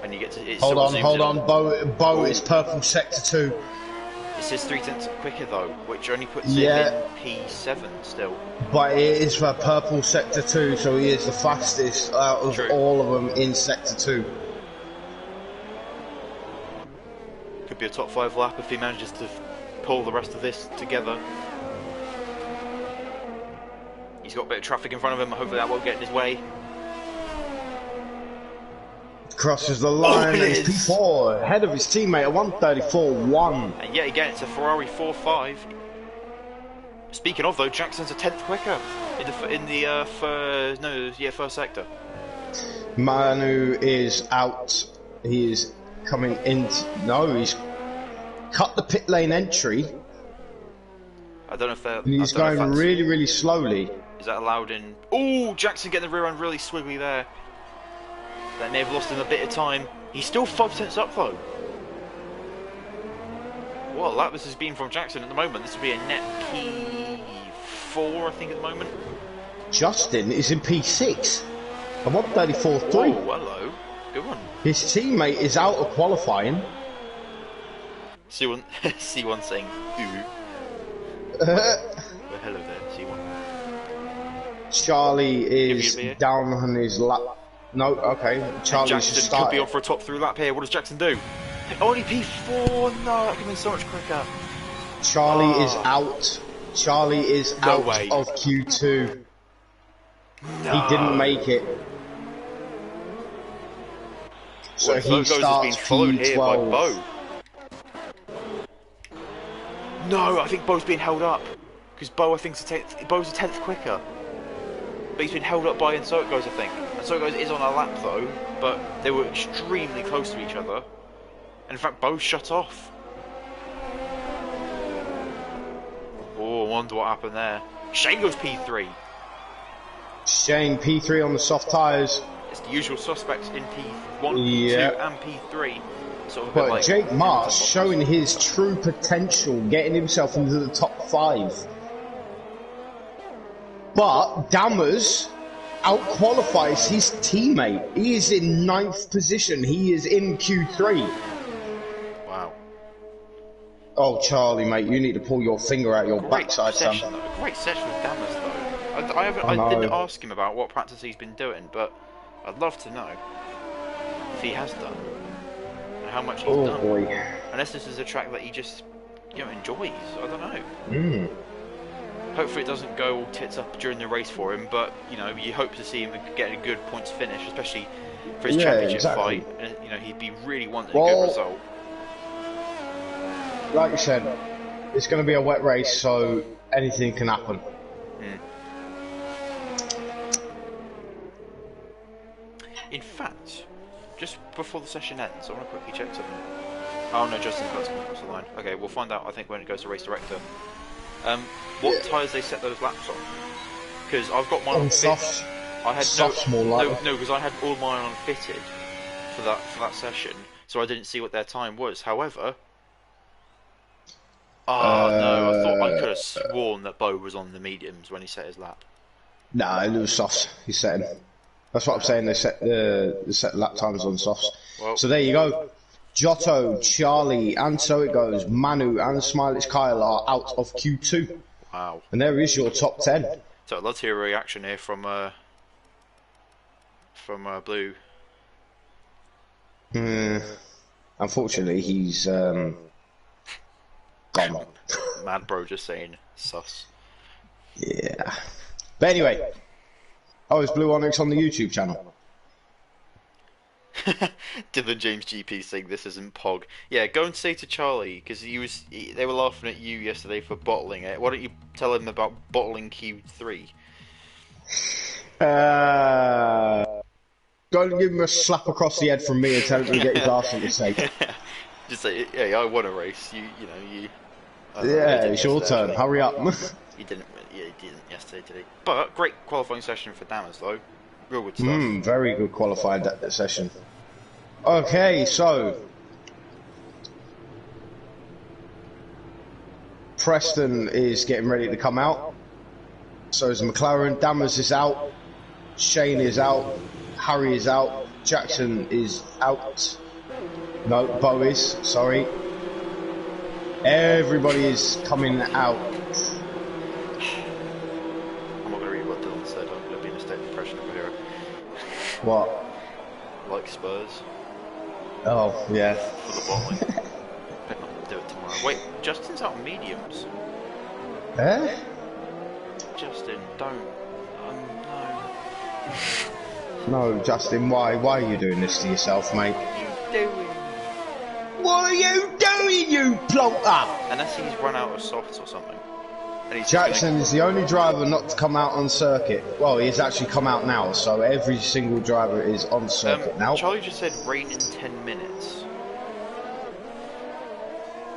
and you get to. Hold on. Bo is purple sector 2. It says 3/10 quicker though, which only puts him in P7 still. But it is for purple sector 2, so he is the fastest out of all of them in sector 2. Could be a top 5 lap if he manages to pull the rest of this together. He's got a bit of traffic in front of him. Hopefully that won't get in his way. Crosses the line. He's P4 ahead of his teammate at 1:34.1. And yet again, it's a Ferrari 4.5. Speaking of though, Jackson's a 10th quicker in the first sector. Manu is out. He is coming in. No, he's cut the pit lane entry. I don't know if they're. He's going really, really slowly. Is that allowed in? Oh, Jackson getting the rear end really swiggly there. That may have lost him a bit of time. He's still 5 up though. What a lap this has been from Jackson at the moment. This would be a net P4, I think, at the moment. Justin is in P6. I'm on 34.3. Oh, hello. Good one. His teammate is out of qualifying. C1 saying, ooh. Well, hello there, C1. Charlie is down on his lap. No, okay. Charlie's Jackson could be on for a top 3 lap here. What does Jackson do? Only P4. No, that could have been so much quicker. Charlie is out. Charlie is No out way. of Q2. No. He didn't make it. So Well, he Virgos has been starts followed here by P12. Bo. No, I think Bo's being held up. Because Bo, I think, Bo's a tenth quicker. But he's been held up by Untitled, I think. Untitled is on a lap though, but they were extremely close to each other. And in fact, Bo shut off. Oh, I wonder what happened there. Shane goes P3. Shane P3 on the soft tyres. It's the usual suspects in P1, Yeah. P2 and P3. Sort of a bit But like Jake Marsh showing his true potential, getting himself into the top 5. But Dammers out-qualifies his teammate. He is in 9th position. He is in Q3. Wow. Oh, Charlie, mate, you need to pull your finger out your Great backside, session, son. though. Great session with Dammers, though. I know. didn't ask him about what practice he's been doing, but I'd love to know if he has done and how much he's Oh, done. boy. Unless this is a track that he just, enjoys. I don't know. Mm. Hopefully it doesn't go all tits up during the race for him, but you hope to see him get a good points finish, especially for his championship exactly. fight. And he'd be really wanting a Well, good result. Like you said, it's going to be a wet race, so anything can happen. In fact, just before the session ends, I want to quickly check something. Oh no, Justin's about to come across the line. Okay, we'll find out, I think, when it goes to race director. What tyres they set those laps on? Because I've got mine on Softs. I had Softs more likely. no, because I had all mine on fitted for that session, so I didn't see what their time was. However, no, I thought I could have sworn that Bo was on the mediums when he set his lap. Nah, it was softs. He's setting. That's what I'm saying. They set lap times on softs. Well, So there you go. Giotto, Charlie, and so it goes. Manu and Smiley's Kyle are out of Q2, wow. and there is your top 10. So I'd love to hear a reaction here from Blue. Unfortunately, he's gone. Mad Bro just saying sus. Yeah. But anyway, is Blue Onyx on the YouTube channel? Dylan James GP saying this isn't Pog. Yeah, go and say to Charlie, because they were laughing at you yesterday for bottling it. Why don't you tell him about bottling Q3? Go and give him a slap across the head from me and tell him to get his arse in the sake. Just say, yeah, I won a race. You Yeah, it's your turn. Hurry up. He didn't yesterday, did he? But great qualifying session for Dammers, though. Real good stuff. Very good qualified that session. Okay, so Preston is getting ready to come out. So is McLaren. Dammers is out. Shane is out. Harry is out. Jackson is out. No, Bo is. Sorry. Everybody is coming out. I'm not going to read what Dylan said. I'm going to be in a state of depression over here. What? Like Spurs. Oh, yeah. For the bottling. Better not do it tomorrow. Wait, Justin's out on mediums. Eh? Justin, don't. No, Justin, why are you doing this to yourself, mate? What are you doing? What are you doing, you plonker? Unless he's run out of softs or something. And he's Jackson is the only driver not to come out on circuit. Well, he's actually come out now, so every single driver is on circuit now. Charlie just said rain in 10 minutes.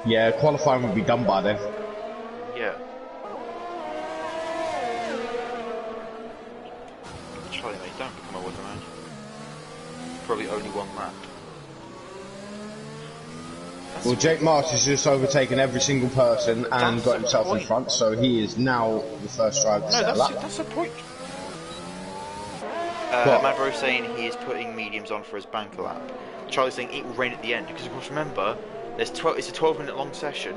Yeah, qualifying would be done by then. Yeah. Charlie, mate, don't become a weatherman. Probably only one lap. Well, Jake Marsh has just overtaken every single person and That's got the himself in point. front, so he is now the first driver to set a lap. That's the point. What? Madbro saying he is putting mediums on for his banker lap. Charlie's saying it will rain at the end, because of course remember, it's a 12-minute long session,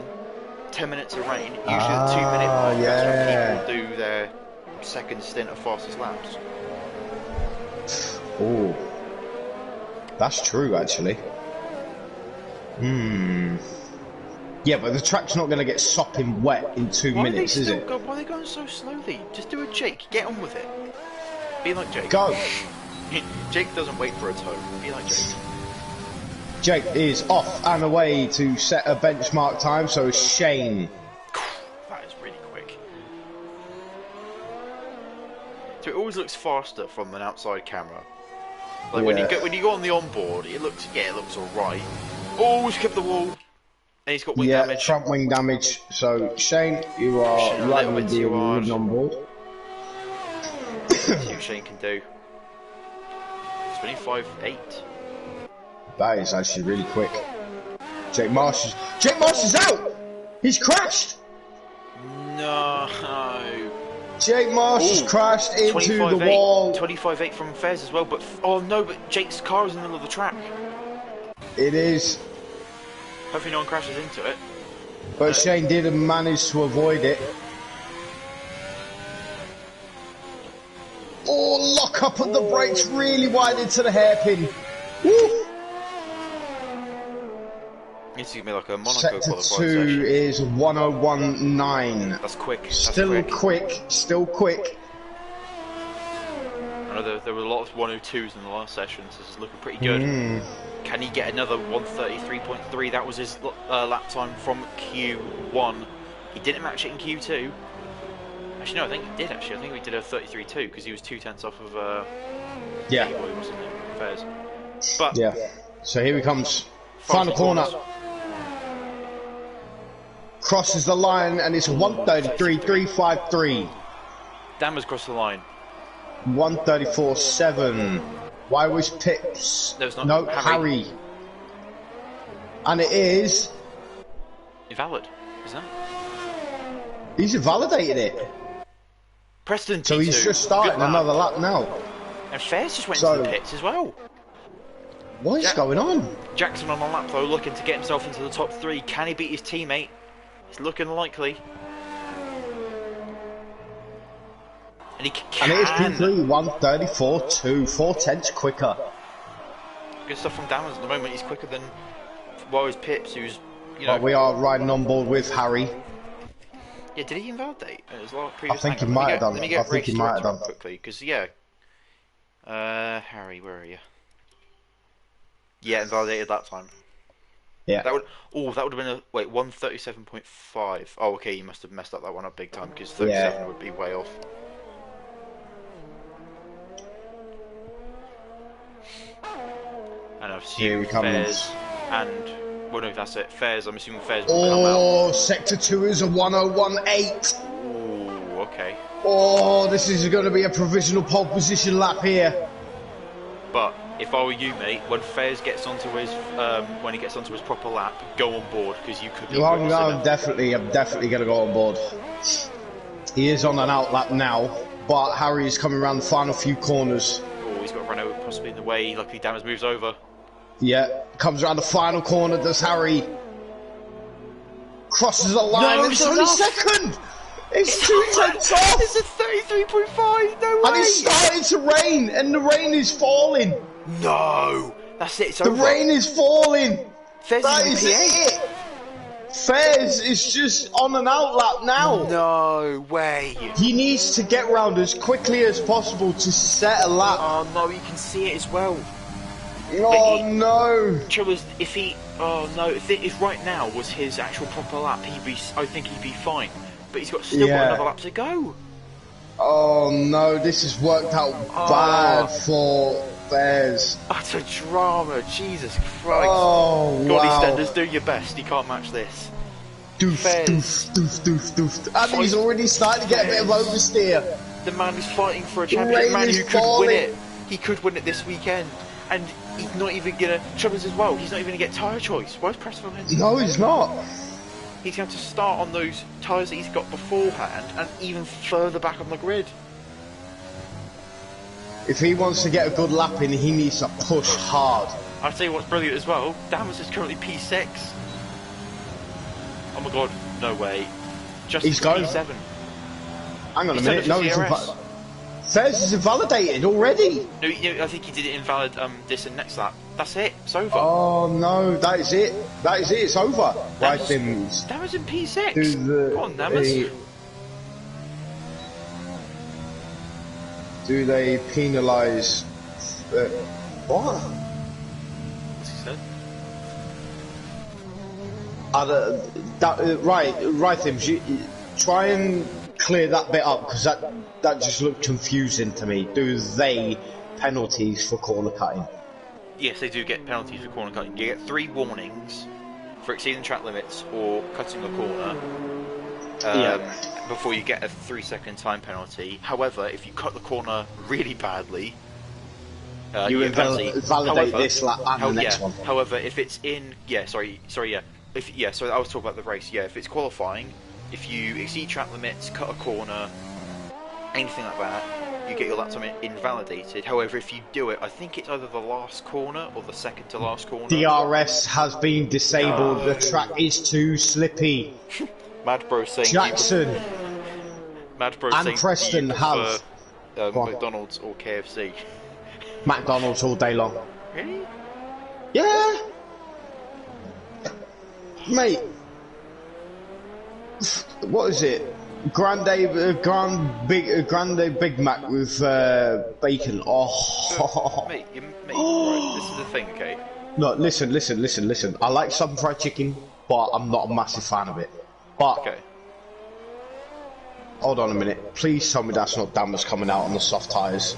10 minutes of rain, usually the 2-minute mark, that's when people do their second stint of fastest laps. Oh, that's true, actually. Yeah, but the track's not going to get sopping wet in 2 minutes, is it? Why are they going so slowly? Just do a Jake. Get on with it. Be like Jake. Go! Jake doesn't wait for a toe. Be like Jake. Jake is off and away to set a benchmark time, so is Shane. That is really quick. So it always looks faster from an outside camera. Like when you go on the onboard, it looks alright. Oh, he's kept the wall. And he's got wing damage. Front wing damage. So Shane, you are right with the wooden onboard. See what Shane can do. 25.8. That is actually really quick. Jake Marsh is out! He's crashed! No. Jake Marsh has crashed into the wall. 25.8 from Fez as well, but oh no, but Jake's car is in the middle of the track. It is. Hopefully no one crashes into it. But Shane did manage to avoid it. Oh, lock up at the brakes really wide into the hairpin. Woo! Needs to give me like a Monaco Sector qualifying 2 session. is 101.9. That's quick. That's Still quick. Still quick. I know there were a lot of 102s in the last session, so this is looking pretty good. Can he get another 133.3? That was his lap time from Q1. He didn't match it in Q2. Actually, no, I think he did. Actually, I think we did a 33.2 because he was 2/10 off of Yeah. wasn't it? Fairs. But Yeah. So here he comes. Final corner. Crosses the line and it's 133.353. Dan has crossed the line. 134.7. Why was Pips? No, it's not. No, Harry. And it is. Invalid, isn't it? He's invalidated it. Preston T2. So he's just starting another lap now. And Fairs just went to the pits as well. What is going on? Jackson on the lap though, looking to get himself into the top 3. Can he beat his teammate? It's looking likely. And he can. And it is P3, 134.2, 4/10 quicker. Good stuff from Dammers at the moment. He's quicker than Pips, who's, you know. But we are riding on board with Harry. Yeah, did he invalidate? It was like I previous think he angle. might have done. Let me I get think he might have done. quickly, because yeah. Harry, where are you? Yeah, invalidated that time. Yeah. That would have been a 137.5. Oh, okay, you must have messed up that one up big time because 37 would be way off. And I've assumed Fairs and no, that's it. Fairs. I'm assuming Fairs will come out. Oh, sector 2 is a 101.8. Ooh, okay. Oh, this is going to be a provisional pole position lap here. But if I were you, mate, when Fairs gets onto his proper lap, go on board because you could be. I'm definitely going to go on board. He is on an out lap now, but Harry is coming around the final few corners. Oh, he's got Renault possibly in the way. Luckily, Dammers moves over. Yeah, comes around the final corner. Does Harry? Crosses the line. No, it's only second. It's 2/10 off. It's a 33.5. No way. And it's starting to rain, and the rain is falling. No, that's it. It's the over. rain is falling. Fairs that is it. Fairs is just on an out lap now. No way. He needs to get round as quickly as possible to set a lap. Oh no, you can see it as well. Oh no. Trouble is, if right now was his actual proper lap, I think he'd be fine. But he's got still got another lap to go. Oh no, this has worked out bad for Fairs. Utter drama, Jesus Christ. Oh God, wow. EastEnders, do your best. You can't match this. Doof. And he's already starting to get a bit of oversteer. The man is fighting for a championship. Man who could win it. He could win it this weekend. And he's not even gonna. Trouble is as well. He's not even gonna get tyre choice. Where's Preston? No, he's not. He's going to start on those tyres that he's got beforehand, and even further back on the grid. If he wants to get a good lap in, he needs to push hard. I'll tell you what's brilliant as well. Dammers is currently P6. Oh my god, no way. Just he's going P7. Hang on a minute. No, he's Fairs is invalidated already. No, I think he did it invalid this and next lap. That's it. It's over. Oh no, that is it. That is it. It's over. Right, then. That was in P6. Come on, Namus. Do they penalise? What? What's he said? Right, Thims, you try and clear that bit up because that just looked confusing to me. Do they penalties for corner cutting? Yes, they do get penalties for corner cutting. You get 3 warnings for exceeding track limits or cutting a corner before you get a 3-second time penalty. However, if you cut the corner really badly, you invalidate this lap and the next one. However, if it's in so I was talking about the race. Yeah, if it's qualifying, if you exceed track limits, cut a corner, anything like that, you get your lap time invalidated. However, if you do it, I think it's either the last corner or the second to last corner. DRS has been disabled. No. The track is too slippy. Mad Bro saying Jackson Mad Bro and saying Preston have McDonald's or KFC. McDonald's all day long. Really? Yeah, mate. What is it? Grande Big Mac with bacon. Oh, mate, right, this is the thing, okay? No, listen. I like some fried chicken, but I'm not a massive fan of it. But okay. Hold on a minute. Please tell me that's not Dammers coming out on the soft tyres.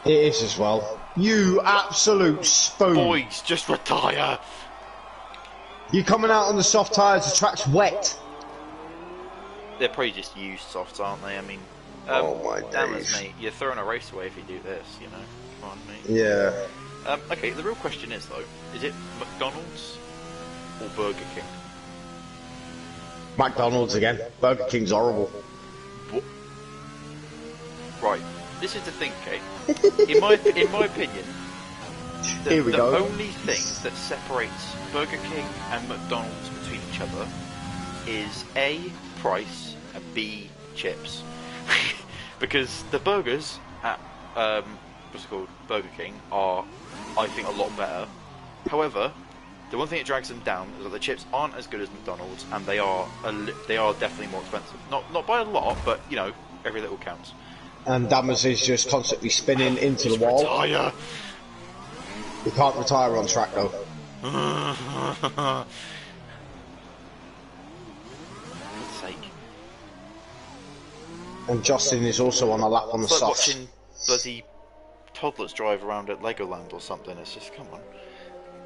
It is as well. You absolute spoon. Boys, just retire. You're coming out on the soft tyres, the track's wet. They're probably just used softs, aren't they? I mean, oh my days. Mate, you're throwing a race away if you do this, you know. Come on, mate. Yeah. Okay, the real question is, though, is it McDonald's or Burger King? McDonald's again. Burger King's horrible. What? Right, this is the thing, okay? In my opinion, the only thing that separates Burger King and McDonald's between each other is A, price, and B, chips. Because the burgers at what's it called, Burger King are, I think, a lot better. However, the one thing that drags them down is that the chips aren't as good as McDonald's, and they are definitely more expensive. Not by a lot, but you know, every little counts. And Dammers is just constantly spinning into the wall. Retire. You can't retire on track though. For sake. And Justin is also on a lap on the like soft. Watching bloody toddlers drive around at Legoland or something. It's just, come on,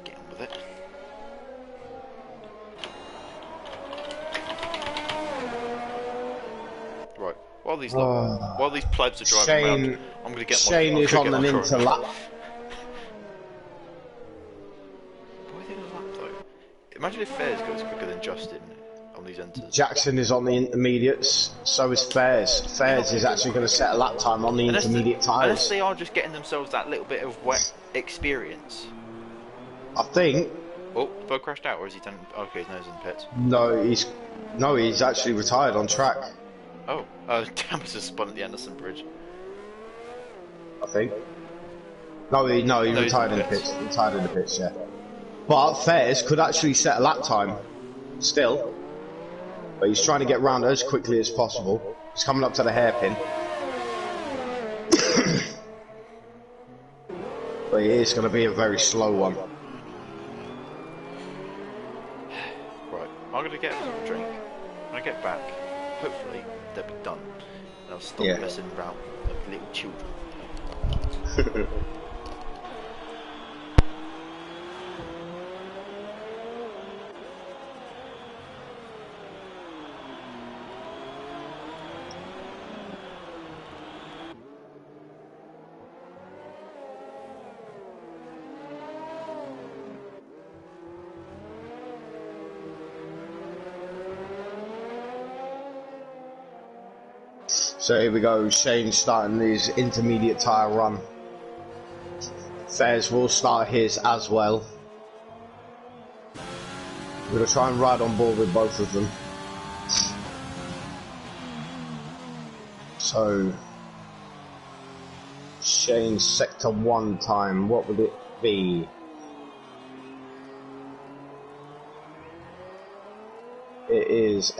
get on with it. Right. While these plebs are driving around, I'm going to get Shane is on an inter-lap. Why are they on a lap though? Imagine if Fairs goes quicker than Justin on these enters. Jackson is on the intermediates, so is Fairs. Fairs is actually going to set a lap time on the intermediate tyres. Unless they are just getting themselves that little bit of wet experience. I think. Oh, Bug crashed out, or is he done? Okay, his nose is in the pits. No, he's actually retired on track. Oh, Dammers has spun at the Anderson Bridge. I think. No, he retired in the pits. Retired in the pits, yeah. But Fairs could actually set a lap time, still. But he's trying to get round as quickly as possible. He's coming up to the hairpin. But it is going to be a very slow one. Right, I'm going to get a drink. When I get back, hopefully they'll be done. And I'll stop messing around like little children. So here we go, Shane starting his intermediate tyre run. Fairs will start his as well. We're going to try and ride on board with both of them. So, Shane's sector 1 time, what would it be? It is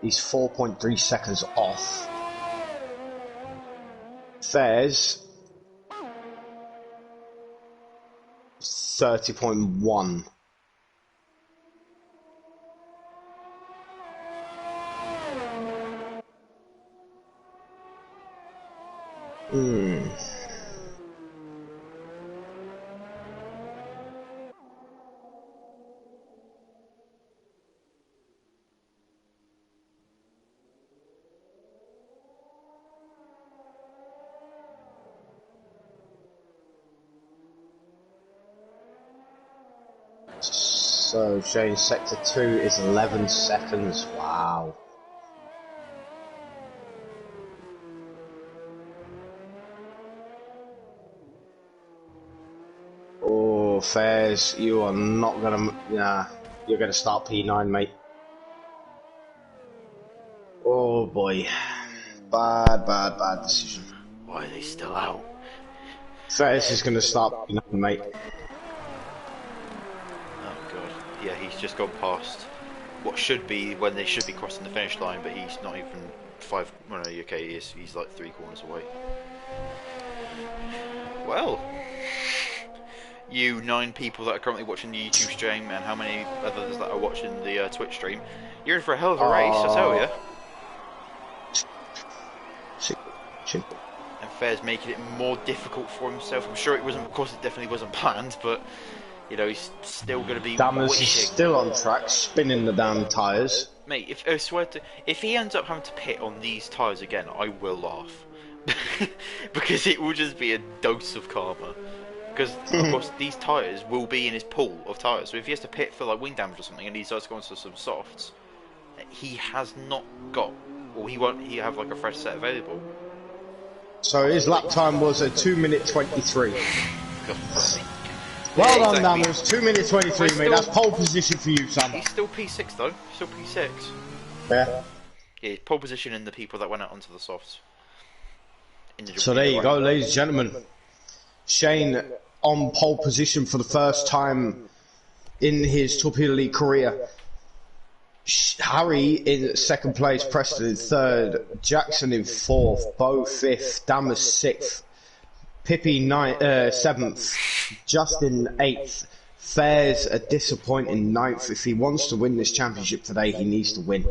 he's 4.3 seconds off. Fairs 30.1. So Shane's sector 2 is 11 seconds. Wow. Oh, Fairs, you are not gonna. Nah, you're gonna start P9, mate. Oh boy, bad decision. Why are they still out? Fairs is gonna start P9, mate. Oh god. Yeah, he's just gone past what should be when they should be crossing the finish line, but he's not even 5. Well, no, okay, he's like 3 corners away. Well, you 9 people that are currently watching the YouTube stream, and how many others that are watching the Twitch stream, you're in for a hell of a race, I tell you. And Fair's making it more difficult for himself. I'm sure it wasn't, of course, it definitely wasn't planned, but you know he's still going to be Dammers is wishing. still on track, spinning the damn tyres. Mate, if I swear to, if he ends up having to pit on these tyres again, I will laugh. Because it will just be a dose of karma. Because, of course, these tyres will be in his pool of tyres. So if he has to pit for like wing damage or something and he starts going to some softs, he has not got, or he won't, he have like a fresh set available. So his lap time was a 2:23. Well done, Dammers. 2:23, mate. That's pole position for you, son. He's still P6 though. Still P6. Yeah. Yeah, pole position in the people that went out onto the softs. So there you go, ladies and gentlemen. Shane on pole position for the first time in his Torpedo League career. Harry in second place, Preston in third, Jackson in fourth, Bo fifth, Dammers sixth, Pippi seventh, Justin eighth. Fairs a disappointing ninth. If he wants to win this championship today, he needs to win.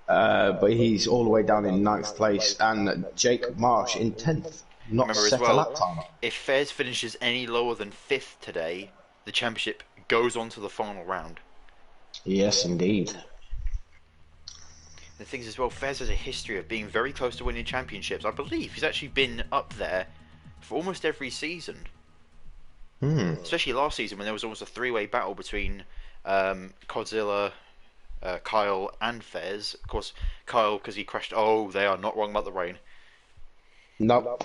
But he's all the way down in ninth place, and Jake Marsh in 10th. Not remember set as well, a lap time. if Fairs finishes any lower than 5th today, the championship goes on to the final round. Yes, indeed. The thing is as well, Fairs has a history of being very close to winning championships. I believe he's actually been up there for almost every season. Especially last season when there was almost a 3-way battle between Godzilla, Kyle and Fairs. Of course, Kyle, because he crashed. Oh, they are not wrong about the rain. Nope.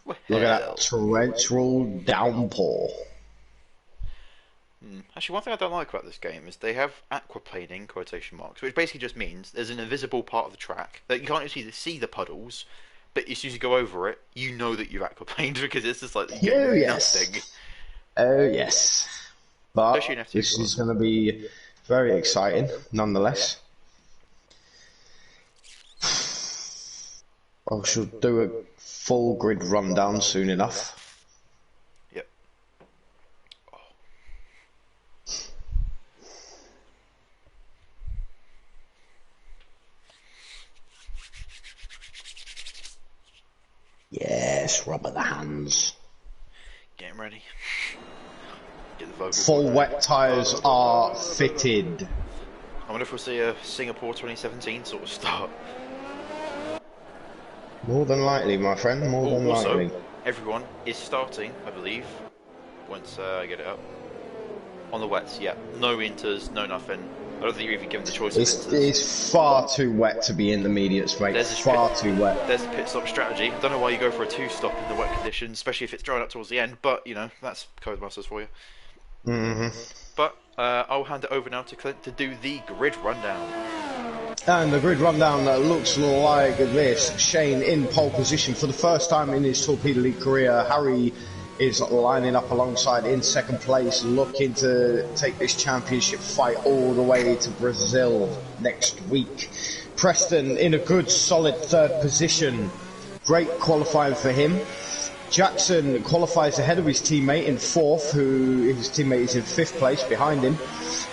Well, Look at that torrential downpour. Actually, one thing I don't like about this game is they have aquaplaning quotation marks, which basically just means there's an invisible part of the track that you can't actually see the puddles, but as soon as you go over it, you know that you've aquaplaned because it's just like you get nothing. Oh yes. But Especially in F2 this is going to be very exciting, nonetheless. I should do a full grid rundown soon enough. Yep. Yes, rubber the hands. Getting ready. Get the vocal Full wet tyres are fitted. I wonder if we'll see a Singapore 2017 sort of start. More than likely, my friend, more than Also, likely. everyone is starting, I believe, once I get it up. On the wets, yeah. No inters, no nothing. I don't think you're even given the choice of inters. It's far too wet to be intermediates, mate. There's Far too wet. There's the pit stop strategy. I don't know why you go for a 2-stop in the wet conditions, especially if it's drying up towards the end, but, you know, that's Codemasters for you. Mm-hmm. But I'll hand it over now to Clint to do the grid rundown. And the grid rundown looks like this. Shane in pole position for the first time in his Torpedo League career. Harry is lining up alongside in second place, looking to take this championship fight all the way to Brazil next week. Preston in a good solid third position. Great qualifying for him. Jackson qualifies ahead of his teammate in fourth, who his teammate is in fifth place behind him.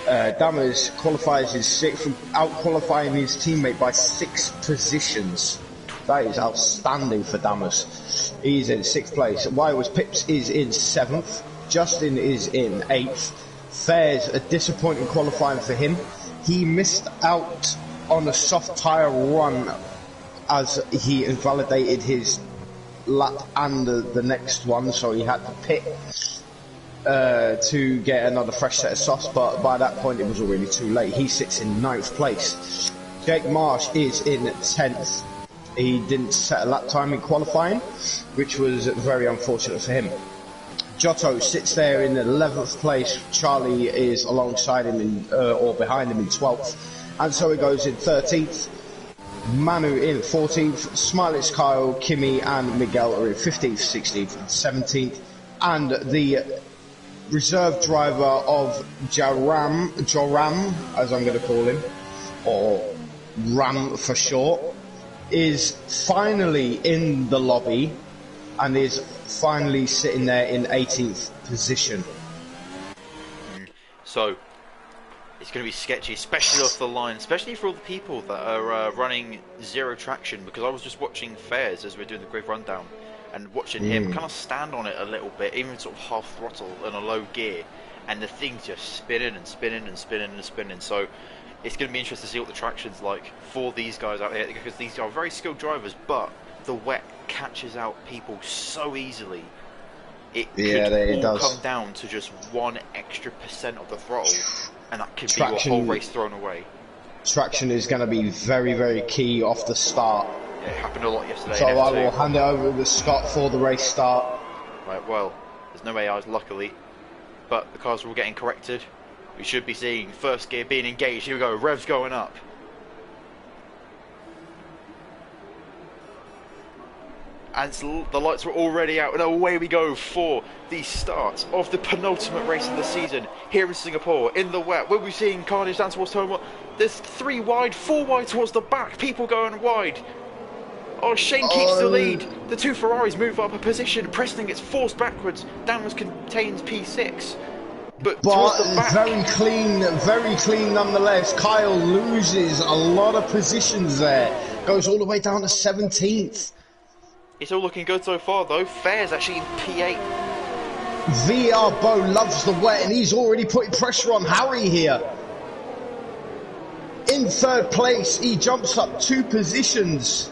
Dammers qualifies in sixth, out-qualifying his teammate by 6 positions. That is outstanding for Dammers. He's in sixth place. Wires Pips is in seventh. Justin is in eighth. Fairs, a disappointing qualifying for him. He missed out on a soft tyre run as he invalidated his lap and the next one, so he had to pit to get another fresh set of softs, but by that point it was already too late. He sits in ninth place. Jake Marsh is in 10th. He didn't set a lap time in qualifying, which was very unfortunate for him. Giotto sits there in 11th place. Charlie is alongside him or behind him in 12th, and so he goes in 13th. Manu in 14th, Smiley's Kyle, Kimmy and Miguel are in 15th, 16th and 17th, and the reserve driver of Joram, as I'm going to call him, or Ram for short, is finally in the lobby and is finally sitting there in 18th position. So it's going to be sketchy, especially off the line, especially for all the people that are running zero traction, because I was just watching Fairs as we were doing the grid rundown and watching him kind of stand on it a little bit, even sort of half throttle in a low gear, and the thing's just spinning and spinning and spinning and spinning. So it's going to be interesting to see what the traction's like for these guys out here, because these are very skilled drivers, but the wet catches out people so easily. It could all come down to just 1 extra % of the throttle, and that could be your whole race thrown away. Traction is going to be very, very key off the start. Yeah, it happened a lot yesterday. So I will hand it over to Scott for the race start. Right, well, there's no AIs, luckily, but the cars are all getting corrected. We should be seeing first gear being engaged. Here we go, revs going up. And the lights were already out, and away we go for the start of the penultimate race of the season here in Singapore in the wet. We'll be seeing carnage down towards turn 1. There's 3 wide, 4 wide towards the back, people going wide. Oh, Shane keeps the lead. The 2 Ferraris move up a position. Preston gets forced backwards. Danvers contains P6. But towards the back, very clean nonetheless. Kyle loses a lot of positions there. Goes all the way down to 17th. It's all looking good so far, though. Fair's actually in P8. VR Bo loves the wet, and he's already putting pressure on Harry here. In 3rd place, he jumps up 2 positions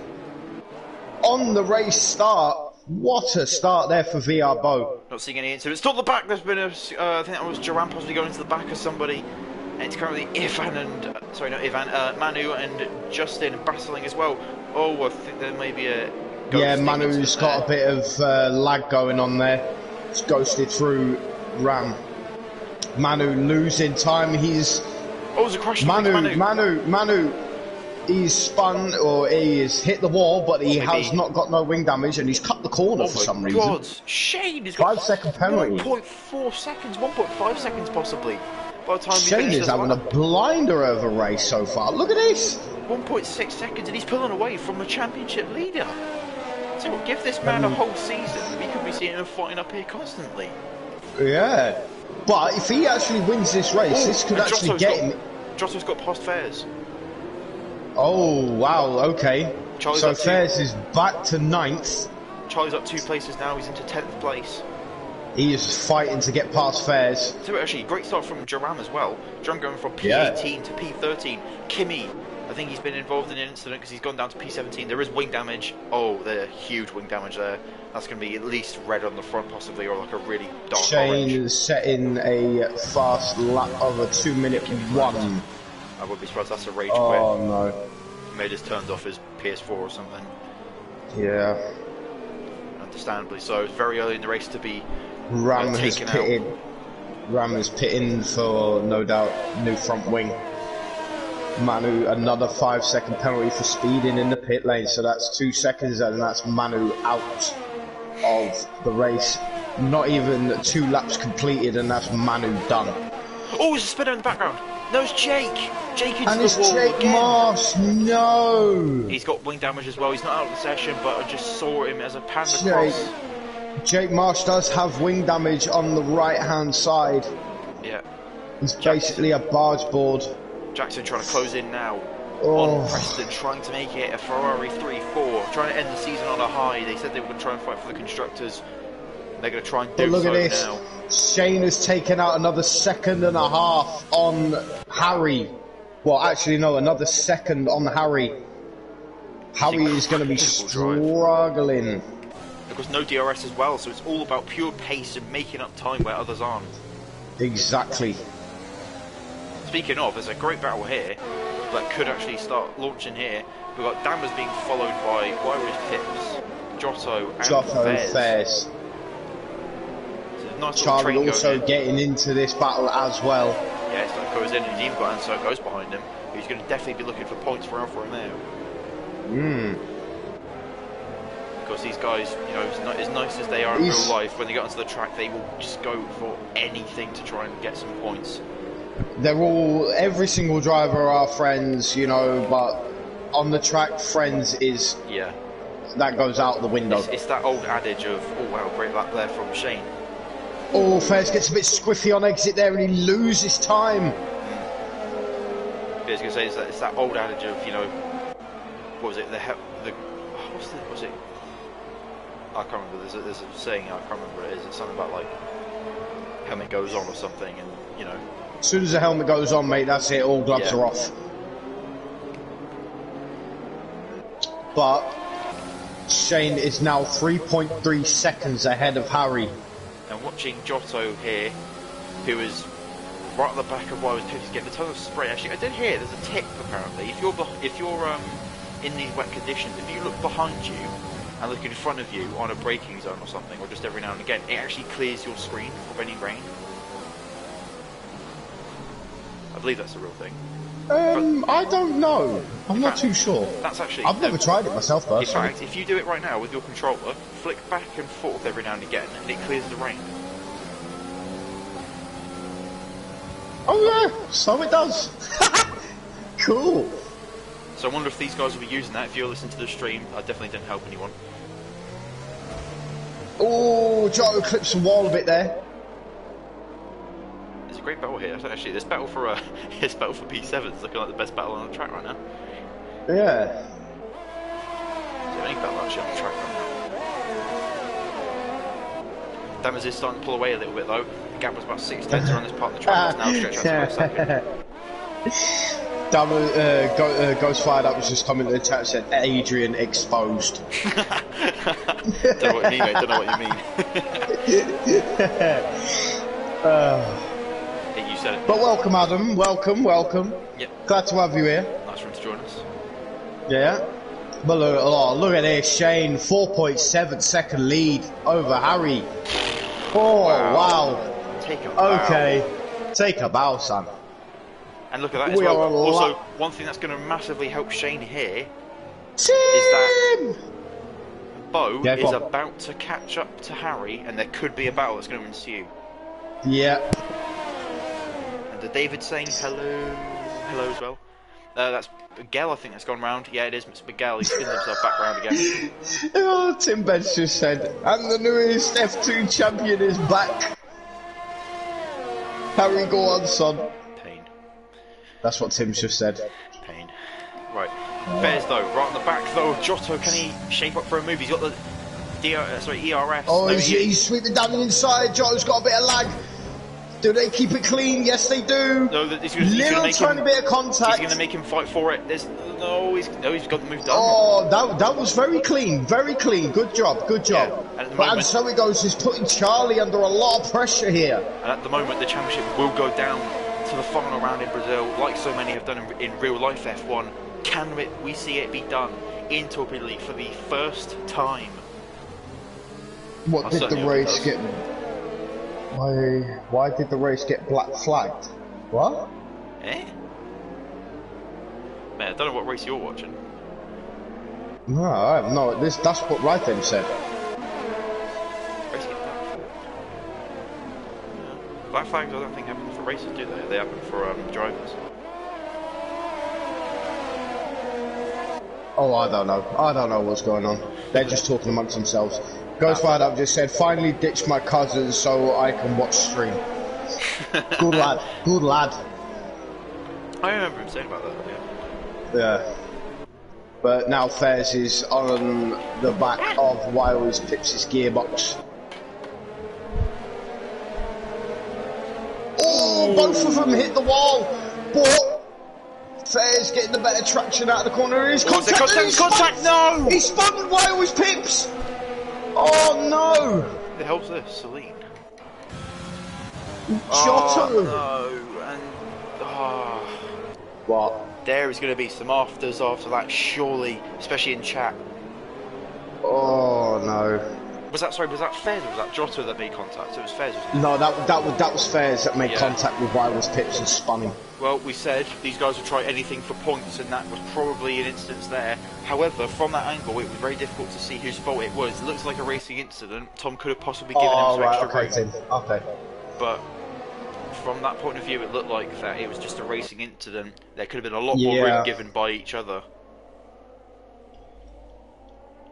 on the race start. What a start there for VR Bo. Not seeing any incidents. Still the back, there's been a, I think that was Duran possibly going into the back of somebody. And it's currently Ivan and, Manu and Justin battling as well. Oh, I think there may be a... Yeah, Manu's got a bit of lag going on there. It's ghosted through Ram. Manu losing time. He's... Oh, there's a crash. Manu. He's spun, or he's hit the wall, but he has not got no wing damage, and he's cut the corner for some reason. Shane has got 5-second penalty. 1.4 seconds, 1.5 seconds possibly. By the time Shane is having a blinder of a race so far. Look at this. 1.6 seconds, and he's pulling away from the championship leader. So we'll give this man a whole season. We could be seeing him fighting up here constantly. Yeah, but if he actually wins this race, this could actually get him. Giotto's got past Fairs. Oh, wow, okay. Charlie's so Fairs is back to 9th. Charlie's up 2 places now, he's into 10th place. He is fighting to get past Fairs. So actually, great start from Joram as well. Joram going from P18 to P13. Kimmy, I think he's been involved in an incident because he's gone down to P17. There is wing damage. Oh, there's huge wing damage there. That's going to be at least red on the front possibly, or like a really dark orange. Shane is setting a fast lap of a 2-minute-1. I would be surprised that's a rage quit. Oh no. He may have just turned off his PS4 or something. Yeah. Understandably so. It's very early in the race to be Ram has taken pitted. out. Ram is pitting for, no doubt, new front wing. Manu, another 5-second penalty for speeding in the pit lane. So that's 2 seconds and that's Manu out of the race. Not even 2 laps completed and that's Manu done. Oh, there's a spinner in the background. No, it's Jake. Jake into And the it's wall Jake again. Marsh, no! He's got wing damage as well. He's not out of the session, but I just saw him as a panda cross. Jake Marsh does have wing damage on the right-hand side. Yeah. He's basically a barge board. Jackson trying to close in now. Oh. On Preston, trying to make it a Ferrari 3-4. Trying to end the season on a high. They said they were going to try and fight for the constructors. They're going to try and do Look so at this. now. Shane has taken out another 1.5 seconds on Harry. Well, actually, no, another second on Harry. Harry is going to be struggling. Because no DRS as well, so it's all about pure pace and making up time where others aren't. Exactly. Speaking of, there's a great battle here that could actually start launching here. We've got Dammers being followed by Wyrus Pips, Giotto, and Fairs. Nice Charlie also getting into this battle as well. Yeah, so it goes in and he's even got Anso goes behind him. He's going to definitely be looking for points for Alfa Romeo. Because these guys, you know, as nice as they are in real life, when they get onto the track, they will just go for anything to try and get some points. They're all, every single driver are friends, you know, but on the track, friends is, yeah, that goes out the window. It's that old adage of, oh wow, great lap there from Shane. Oh, Fairs gets a bit squiffy on exit there and he loses time. Yeah, I was going to say, it's that old adage of, you know, what was it, what's it? I can't remember, there's a saying, I can't remember what it is, it's something about like, helmet goes on or something, and, you know. As soon as the helmet goes on, mate, that's it, all gloves are off. But Shane is now 3.3 seconds ahead of Harry. And watching Giotto here, who is right at the back of Wyrus Pips, getting a ton of spray. Actually, I did hear there's a tip apparently. If you're in these wet conditions, if you look behind you and look in front of you on a braking zone or something, or just every now and again, it actually clears your screen of any rain. I believe that's a real thing. I don't know. I'm not too sure. That's actually. I've never tried it myself, personally. In fact, if you do it right now with your controller, flick back and forth every now and again, and it clears the rain. Oh yeah, so it does. Cool. So I wonder if these guys will be using that. If you're listening to the stream, I definitely didn't help anyone. Oh, Giotto clips the wall a bit there. There's a great battle here. Actually, this battle for this battle for P7 is looking like the best battle on the track right now. Yeah. Is there any battle actually on the track right now? Dammers is starting to pull away a little bit though. The gap was about 6 tenths around this part of the track. It's now stretched out to about a second. Ghost Fired Up was just coming to the chat and said Adrian exposed. Don't know what you mean, mate. Don't know what you mean. You said it. But welcome, Adam. Welcome. Yep. Glad to have you here. Nice for him to join us. Yeah. But look at this, Shane. 4.7 second lead over Harry. Oh, wow. Take a bow. Okay. Take a bow, son. And look at that as well. Also, one thing that's going to massively help Shane here is that Bo is about to catch up to Harry, and there could be a battle that's going to ensue. Yeah. And David saying hello as well. That's Miguel, I think that's gone round. Yeah, it is. It's Miguel. He spins himself back round again. Oh, Tim Bench just said, and the newest F2 champion is back. Harry, go on, son. Pain. That's what Tim's just said. Pain. Right. Fairs though, right on the back though. Giotto, can he shape up for a move? He's got the ERS. Oh, no, he's sweeping down the inside. Giotto's got a bit of lag. Do they keep it clean? Yes, they do. No, he's going Little tiny bit of contact. He's going to make him fight for it. He's got the move done. Oh, that was very clean. Very clean. Good job. Yeah, and so it goes. He's putting Charlie under a lot of pressure here. And at the moment, the championship will go down to the final round in Brazil, like so many have done in real life F1. Can we see it be done in Torpedo League for the first time? What did the race get? Why did the race get black flagged? What? Eh? Man, I don't know what race you're watching. No, no, that's what Rytham said. Racing Black. Yeah. Black flags I don't think happen for races, do they? They happen for drivers. Oh, I don't know. I don't know what's going on. They're just talking amongst themselves. Ghost Fired Up just said, finally ditched my cousins so I can watch stream. Good lad. Good lad. I remember him saying about that, yeah. Yeah. But now Fairs is on the back of Wiles Pips' gearbox. Oh, both of them hit the wall. But Fairs getting the better traction out of the corner. He's contact! No! He spun Wiles Pips. Oh no! What the hell's this? Celine. Giotto. Oh, no. And What? there is going to be some afters after that, surely, especially in chat. Oh no! Was that Fez or was that Giotto that made contact? It was Fez, wasn't it? No, that was Fairs that made Yeah. contact with Wiles Pips and spun him. Well, we said these guys would try anything for points, and that was probably an instance there. However, from that angle, it was very difficult to see whose fault it was. It looks like a racing incident. Tom could have possibly given him some extra room. Tim. Okay. But from that point of view, it looked like that it was just a racing incident. There could have been a lot more room given by each other.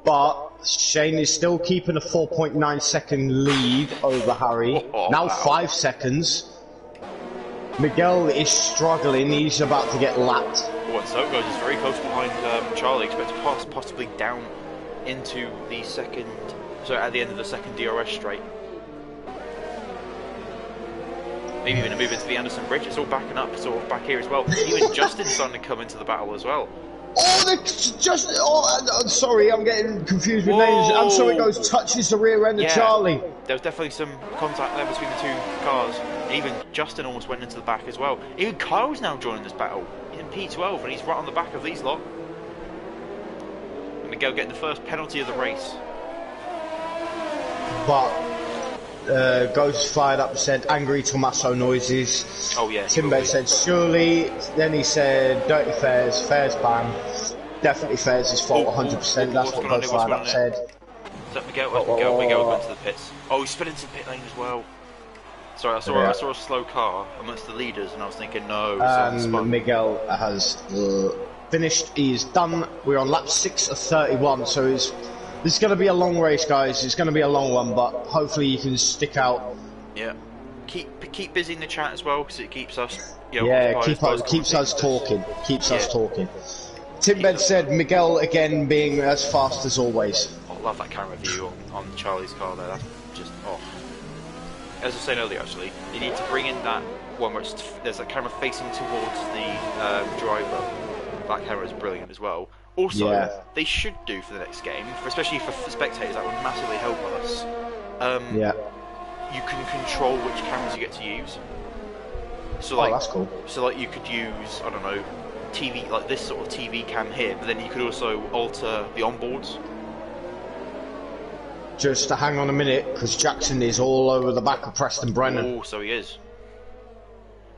But Shane is still keeping a 4.9 second lead over Harry. Oh, now wow. 5 seconds. Miguel is struggling. He's about to get lapped. Oh, and so goes is very close behind Charlie. Expect to pass possibly down into the second. So at the end of the second DRS straight. Maybe even a move into the Anderson Bridge. It's all backing up, sort of back here as well. Even Justin's starting to come into the battle as well. Oh, I'm sorry, I'm getting confused with names. And so it goes, touches the rear end of Charlie. There was definitely some contact there between the two cars. Even Justin almost went into the back as well. Even Kyle's now joining this battle. He's in P12 and he's right on the back of these lot. And Miguel getting the first penalty of the race. But Ghost Fired Up said angry Tommaso noises. Oh yeah. Timber said surely. Then he said dirty Fairs, Fairs ban. Definitely Fairs' fault, 100%. That's what Ghost Fired Up said. Is that Miguel? Miguel went to the pits. Oh, he's sped into the pit lane as well. Sorry, I saw a slow car amongst the leaders, and I was thinking, no. And Miguel has finished. He's done. We're on lap 6 of 31, so this is going to be a long race, guys. It's going to be a long one, but hopefully you can stick out. Yeah. Keep busy in the chat as well, because it keeps us. Keeps us talking. Keeps us talking. Timbed said Miguel again being as fast as always. I love that camera view on Charlie's car there. That's just off. As I was saying earlier, actually, you need to bring in that one where there's a camera facing towards the driver. That camera is brilliant as well. Also, they should do for the next game, especially for spectators, that would massively help us. You can control which cameras you get to use. So like, that's cool. So like you could use, I don't know, TV, like this sort of TV cam here, but then you could also alter the onboards. Just to hang on a minute, because Jackson is all over the back of Preston Brennan. Oh, so he is.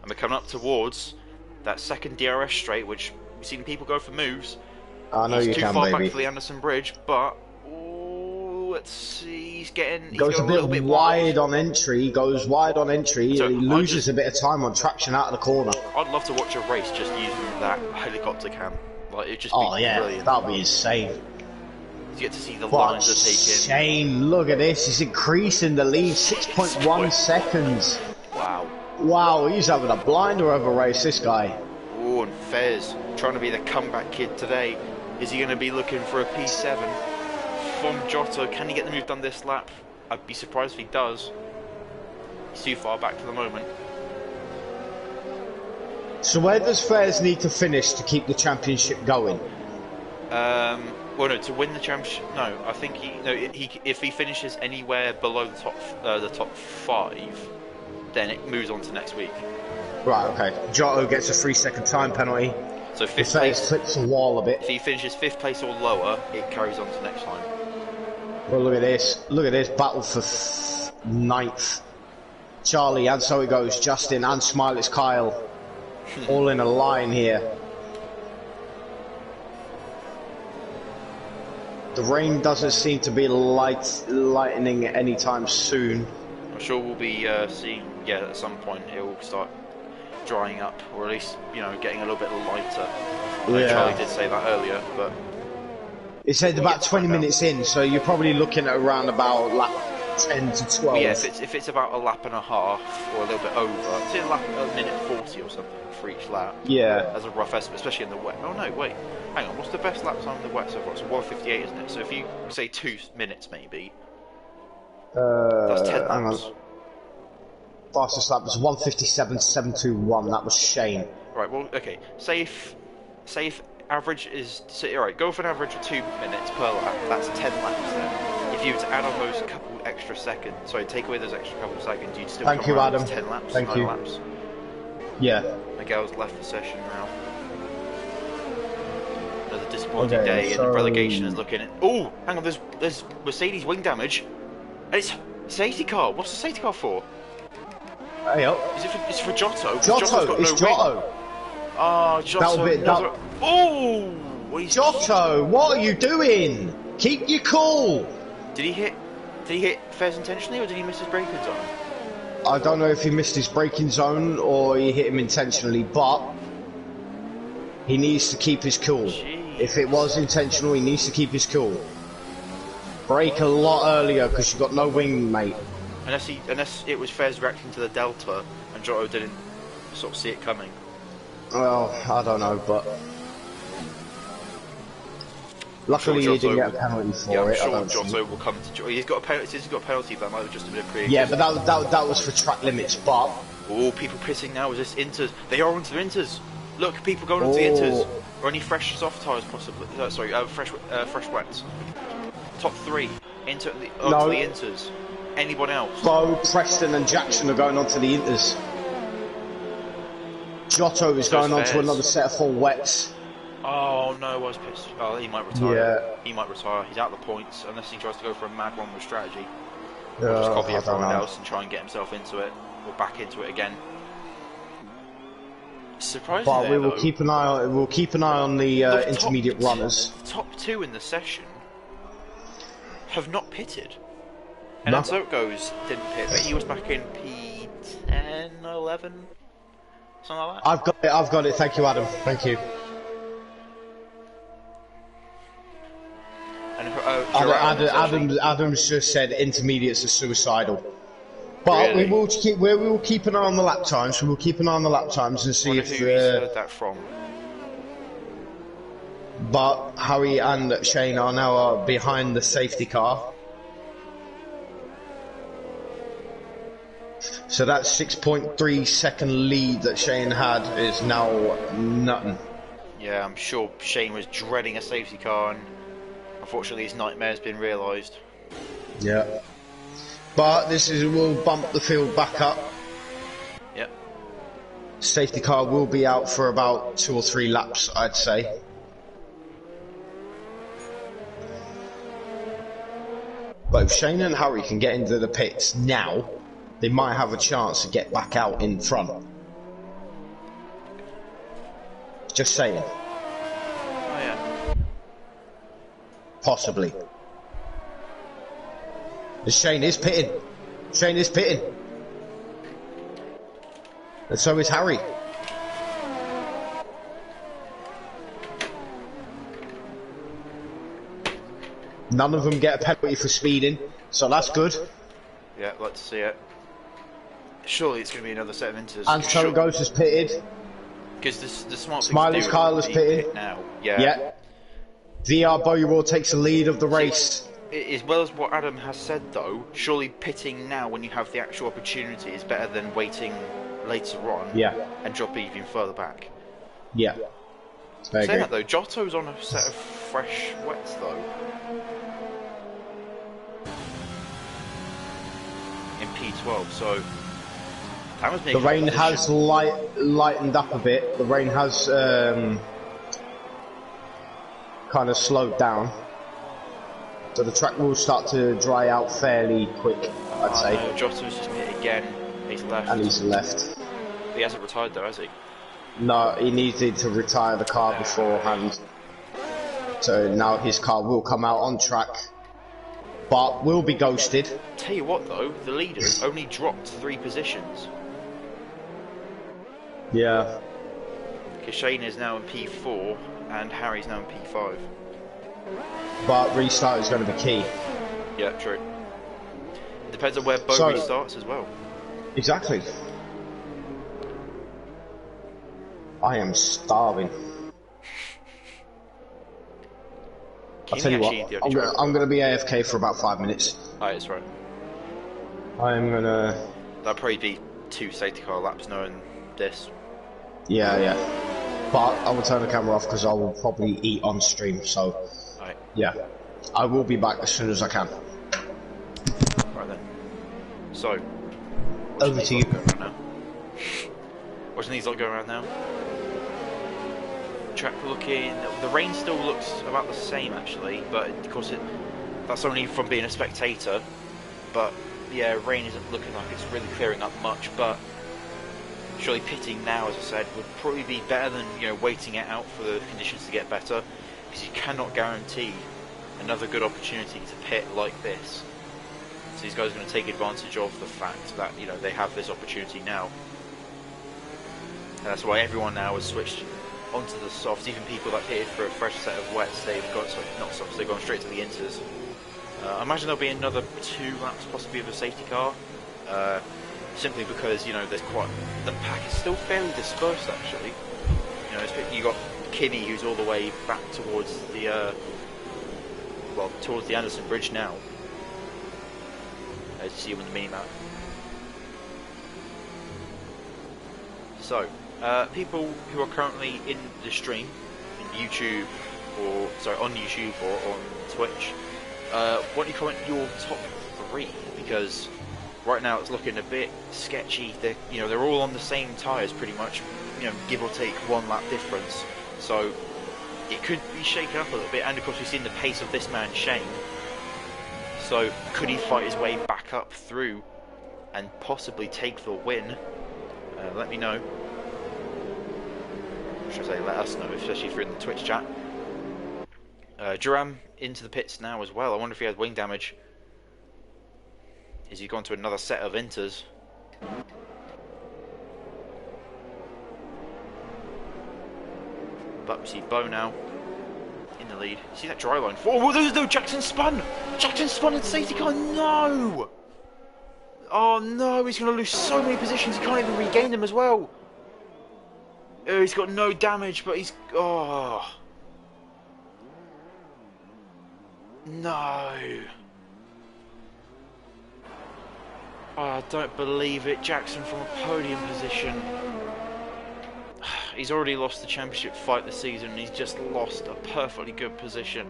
And we're coming up towards that second DRS straight, which we've seen people go for moves. I know he's you too can, far baby. back for the Anderson Bridge, but let's see, he's goes a bit wide on entry. Goes wide on entry. So he loses a bit of time on traction out of the corner. I'd love to watch a race just using that helicopter cam. Like it'd just be brilliant. That'd be insane. You get to see the lines they're taking. Shane, look at this. He's increasing the lead, 6.1 seconds. Wow. Wow, he's having a blinder of a race, this guy. Oh, and Fez trying to be the comeback kid today. Is he going to be looking for a P7 from Giotto? Can he get the move done this lap? I'd be surprised if he does. He's too far back for the moment. So where does Fairs need to finish to keep the championship going? Well, no, to win the championship. No, I think if he finishes anywhere below the top 5, then it moves on to next week. Right. Okay. Giotto gets a 3-second time penalty. So fifth place clips the wall a bit. If he finishes 5th place or lower, it carries on to next time. Well, look at this. Look at this battle for 9th. Charlie, and so it goes. Justin and Smiley's Kyle, all in a line here. The rain doesn't seem to be lightening anytime soon. I'm sure we'll be seeing, at some point it will start drying up, or at least, getting a little bit lighter. I know Charlie did say that earlier, but... It said about 20 minutes in, so you're probably looking at around about lap 10 to 12. But yeah, if it's about a lap and a half, or a little bit over, say a lap, a minute 40 or something for each lap. Yeah. As a rough estimate, especially in the wet. Oh no, wait. Hang on, what's the best lap time in the wet so far? It's 1:58, isn't it? So if you say 2 minutes maybe, that's 10 laps. Hang on. Fastest lap was 1:57.721. That was Shane. Right. Well, okay. Say if average is alright. Go for an average of 2 minutes per lap. That's 10 laps then. If you were to add on those couple extra seconds, sorry, take away those extra couple of seconds, you'd still Thank come you, around Adam. to 10 laps. Thank 9 you. laps. Yeah. Miguel's left the session now. Another disappointing Okay, day, so... and the relegation is looking at. Oh, hang on. There's Mercedes wing damage, and it's safety car. What's the safety car for? Hey up. It's for Giotto. Giotto. It's Giotto. Ah, Giotto. Oh, Giotto, what are you doing? Keep your cool. Did he hit Fez intentionally, or did he miss his braking zone? I don't know if he missed his braking zone or he hit him intentionally, but he needs to keep his cool. Jeez. If it was intentional, he needs to keep his cool. Brake a lot earlier because you've got no wing, mate. Unless it was Fez reacting to the Delta and Giotto didn't sort of see it coming. Well, I don't know, but luckily he didn't get a penalty for it. I'm sure Giotto will come to. He's got a penalty. He's got a penalty, but that might have just been a pre. Yeah, but that was for track limits. But oh, people pitting now. Is this Inters? They are onto the Inters. Look, people going onto the Inters. Or any fresh soft tyres, possibly. Fresh wets. Top 3 onto the Inters. Anyone else? Bo, Preston, and Jackson are going onto the Inters. Giotto is going on to another set of full wets. Oh no, I was pissed. Oh, he might retire. Yeah. He might retire. He's out of the points unless he tries to go for a mad one with strategy. Or just copy everyone else and try and get himself into it, or back into it again. Surprisingly, but we will keep an eye on. We'll keep an eye on the intermediate runners. The top 2 in the session have not pitted. And Ansoko's didn't pit, but he was back in P10, 11, something like that. I've got it. Thank you, Adam. Thank you. And Adam's just said intermediates are suicidal. But really? we will keep an eye on the lap times. We will keep an eye on the lap times and see if. Who he's heard that from? But Harry and Shane are now behind the safety car. So that 6.3 second lead that Shane had is now nothing. Yeah, I'm sure Shane was dreading a safety car, and unfortunately his nightmare's been realised. Yeah. But will bump the field back up. Yep. Safety car will be out for about 2 or 3 laps, I'd say. But if Shane and Harry can get into the pits now, they might have a chance to get back out in front. Just saying. Oh yeah. Possibly. Shane is pitting. Shane is pitting. And so is Harry. None of them get a penalty for speeding, so that's good. Yeah, I'd like to see it. Surely it's going to be another set of inters. And so goes has pitted. Because the smart thing Smiley's to do Kyle is has pitted. pit now. Yeah. Yeah. VR Bowyer takes the lead of the race. As well as what Adam has said, though, surely pitting now when you have the actual opportunity is better than waiting later on. Yeah. And dropping even further back. Yeah. Saying that though, Giotto's on a set of fresh wets though. In P12, so that was the rain has lightened up a bit. The rain has kind of slowed down, so the track will start to dry out fairly quick, I'd say. No, Giotto's just hit again. He's left. And he's left. He hasn't retired though, has he? No, he needed to retire the car beforehand. So now his car will come out on track, but will be ghosted. Tell you what though, the leaders only dropped 3 positions. Yeah. Because Shane is now in P4 and Harry's now in P5. But restart is going to be key. Yeah, true. Depends on where Bo restarts as well. Exactly. I am starving. I'll tell you what, I'm gonna be AFK for about 5 minutes. Oh, that's right. I'm gonna... That'll probably be 2 safety car laps knowing this. Yeah. But I will turn the camera off because I will probably eat on stream, so... Right. Yeah. I will be back as soon as I can. Right then. So... Over to you. Watching these lot go around now. Track looking... The rain still looks about the same actually, but of course that's only from being a spectator. But yeah, rain isn't looking like it's really clearing up much, but surely pitting now, as I said, would probably be better than, you know, waiting it out for the conditions to get better, because you cannot guarantee another good opportunity to pit like this. So these guys are going to take advantage of the fact that, you know, they have this opportunity now. And that's why everyone now has switched onto the softs. Even people that pitted for a fresh set of wets, they've got, sorry, not softs, they've gone straight to the inters. I imagine there'll be another 2 laps possibly of a safety car, simply because, you know, there's quite, the pack is still fairly dispersed actually. You know, you got Kimmy who's all the way back towards the well, towards the Anderson Bridge now. As you see him on the mini-map. So, people who are currently in the stream, in YouTube, or sorry, on YouTube or on Twitch, why don't you comment your top 3? Because right now it's looking a bit sketchy. They're all on the same tyres pretty much. You know, give or take 1 lap difference. So it could be shaken up a little bit. And of course we've seen the pace of this man Shane. So could he fight his way back up through and possibly take the win? Let me know. Should I say let us know, especially if you're in the Twitch chat. Duram into the pits now as well. I wonder if he has wing damage. Is he gone to another set of inters? But we see Bo now in the lead. You see that dry line? Oh, there's no Jackson spun! Jackson spun in safety car. No! Oh no, he's going to lose so many positions. He can't even regain them as well. Oh, he's got no damage, but he's... Oh. No. Oh, I don't believe it. Jackson from a podium position. He's already lost the championship fight this season, and he's just lost a perfectly good position.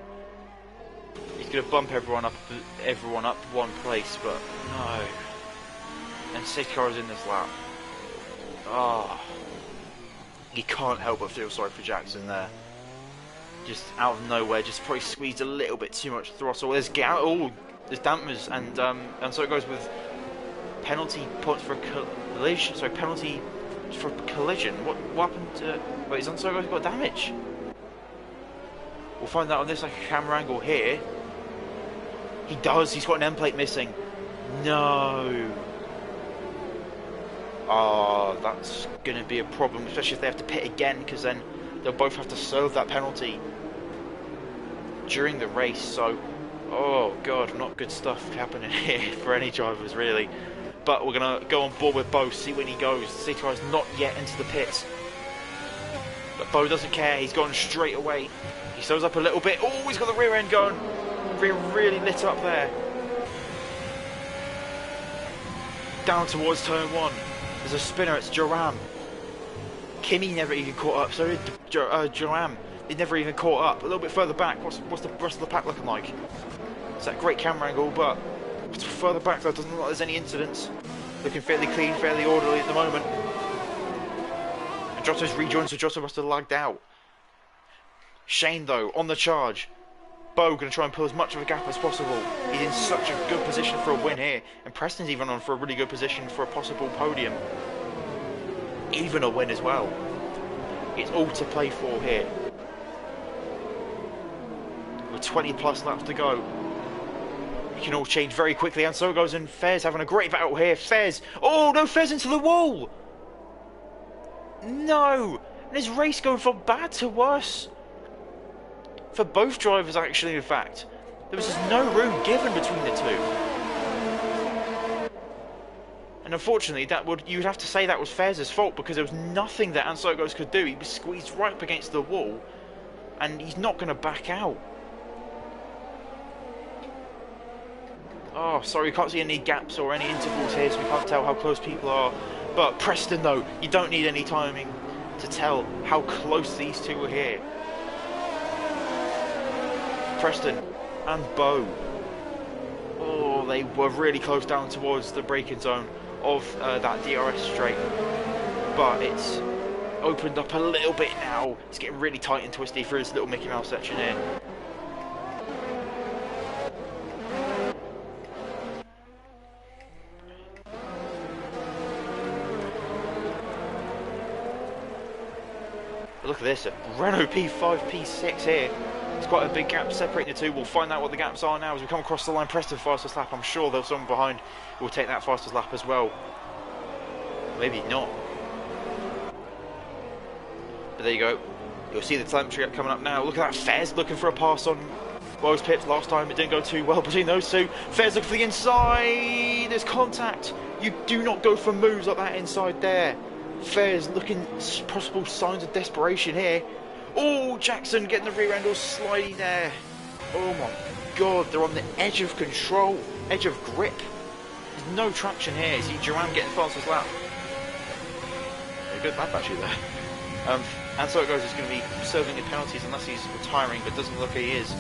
He's going to bump everyone up 1 place, but no. And safety car is in this lap. Oh. You can't help but feel sorry for Jackson there. Just out of nowhere, just probably squeezed a little bit too much throttle. There's there's dampers, and so it goes with penalty points for collision. Sorry, penalty for collision. What happened to? Wait, is Untitled got damage? We'll find out on this like a camera angle here. He does. He's got an end plate missing. No. Oh, that's going to be a problem, especially if they have to pit again, because then they'll both have to serve that penalty during the race. So, oh god, not good stuff happening here for any drivers really. But we're going to go on board with Bo, see when he goes. The safety car is not yet into the pits, but Bo doesn't care. He's gone straight away. He slows up a little bit. Oh, he's got the rear end going. Really lit up there. Down towards turn 1. There's a spinner, it's Joram. Kimmy never even caught up, so did Joram. He never even caught up. A little bit further back, what's the rest of the pack looking like? It's that great camera angle, but further back though, doesn't look like there's any incidents. Looking fairly clean, fairly orderly at the moment. And Jotto's rejoined, so Jotto must have lagged out. Shane though, on the charge. Bo going to try and pull as much of a gap as possible. He's in such a good position for a win here. And Preston's even on for a really good position for a possible podium. Even a win as well. It's all to play for here. with 20 plus laps to go. It can all change very quickly, and so goes. And Fairs having a great battle here. Fairs, oh no, Fairs into the wall. No, this race going from bad to worse for both drivers. Actually, in fact, there was just no room given between the two. And unfortunately, you'd have to say that was Fairs' fault, because there was nothing that Ansogos could do. He was squeezed right up against the wall, and he's not going to back out. Oh, sorry, we can't see any gaps or any intervals here, so we can't tell how close people are. But Preston, though, you don't need any timing to tell how close these two are here. Preston and Bo. Oh, they were really close down towards the braking zone of that DRS straight, but it's opened up a little bit now. It's getting really tight and twisty through this little Mickey Mouse section here. But look at this, a Renault P5, P6 here. It's quite a big gap separating the two. We'll find out what the gaps are now as we come across the line. Preston fastest lap. I'm sure there's someone behind who will take that fastest lap as well. Maybe not. But there you go. You'll see the telemetry coming up now. Look at that. Fairs looking for a pass on Woes Pips. Last time it didn't go too well between those two. Fairs looking for the inside. There's contact. You do not go for moves like that inside there. Fairs looking possible signs of desperation here. Oh, Jackson getting the rear end all sliding there. Oh my god, they're on the edge of control, edge of grip. There's no traction here. See Duran getting fastest lap. A good lap actually there. And so it goes, he's going to be serving the penalties unless he's retiring, but doesn't look like he is.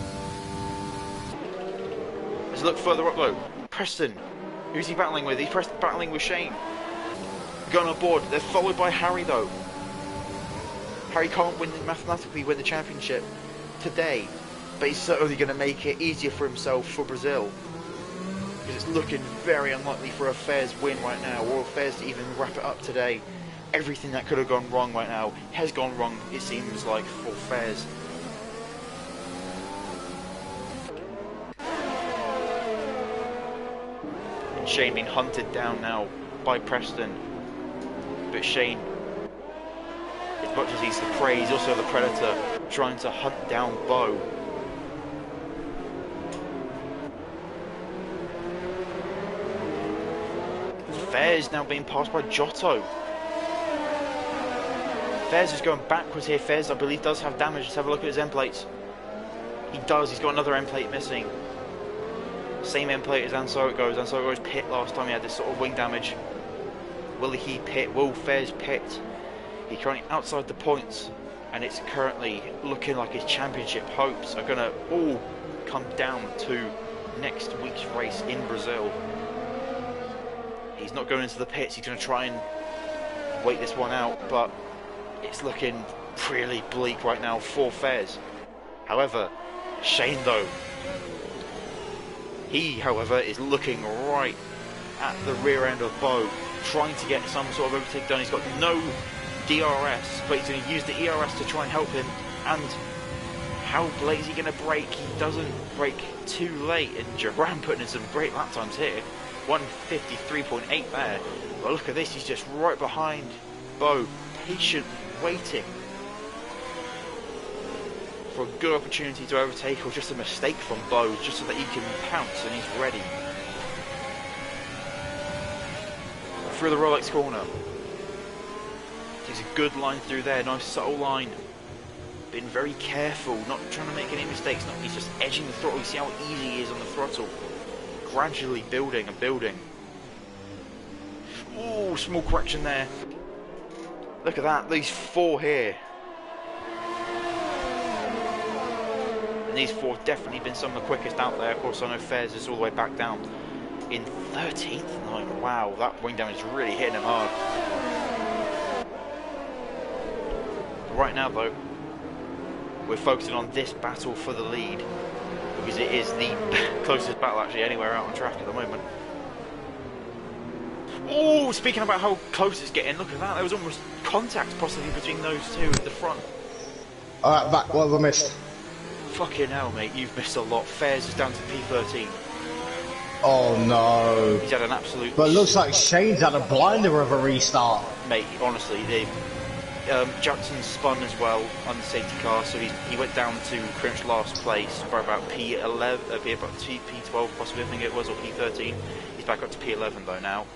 Let's look further up though. Preston, who's he battling with? He's battling with Shane. Going on board. They're followed by Harry though. Harry can't mathematically win the championship today, but he's certainly going to make it easier for himself for Brazil, because it's looking very unlikely for a Fairs win right now, or a Fairs to even wrap it up today. Everything that could have gone wrong right now has gone wrong, it seems like, for Fairs. And Shane being hunted down now by Preston, but Shane, as much as he's the prey, he's also the predator, trying to hunt down Bo. Fairs now being passed by Giotto. Fairs is going backwards here. Fairs, I believe, does have damage. Let's have a look at his end plates. He does. He's got another end plate missing. Same end plate as Ansoro goes. Ansoro goes pit last time he had this sort of wing damage. Will he pit? Will Fairs pit? He's currently outside the points, and it's currently looking like his championship hopes are going to all come down to next week's race in Brazil. He's not going into the pits. He's going to try and wait this one out, but it's looking really bleak right now for Fairs. However, Shane though, he however is looking right at the rear end of Bo, trying to get some sort of overtake done. He's got no DRS, but he's going to use the ERS to try and help him. And how late is he going to brake? He doesn't brake too late, and Duran putting in some great lap times here. 153.8 there. But look at this, he's just right behind Bo, patiently waiting for a good opportunity to overtake, or just a mistake from Bo, just so that he can pounce and he's ready. Through the Rolex corner. Takes a good line through there, nice subtle line. Been very careful, not trying to make any mistakes. He's just edging the throttle. You see how easy he is on the throttle. Gradually building and building. Ooh, small correction there. Look at that, these four here. And these four have definitely been some of the quickest out there. Of course, I know Fairs is all the way back down in 13th line. Wow, that wing damage is really hitting him hard. Right now though, we're focusing on this battle for the lead, because it is the closest battle actually anywhere out on track at the moment. Oh, speaking about how close it's getting, look at that, there was almost contact possibly between those two at the front. Alright, back, what have I missed? Fucking hell, mate, you've missed a lot. Fairs is down to P13. Oh no. He's had an absolute... But it looks like Shane's had a blinder of a restart. Mate, honestly, Jackson spun as well on the safety car, so he went down to pretty much last place by about P11, about P12 possibly, I think it was, or P13. He's back up to P11 though now.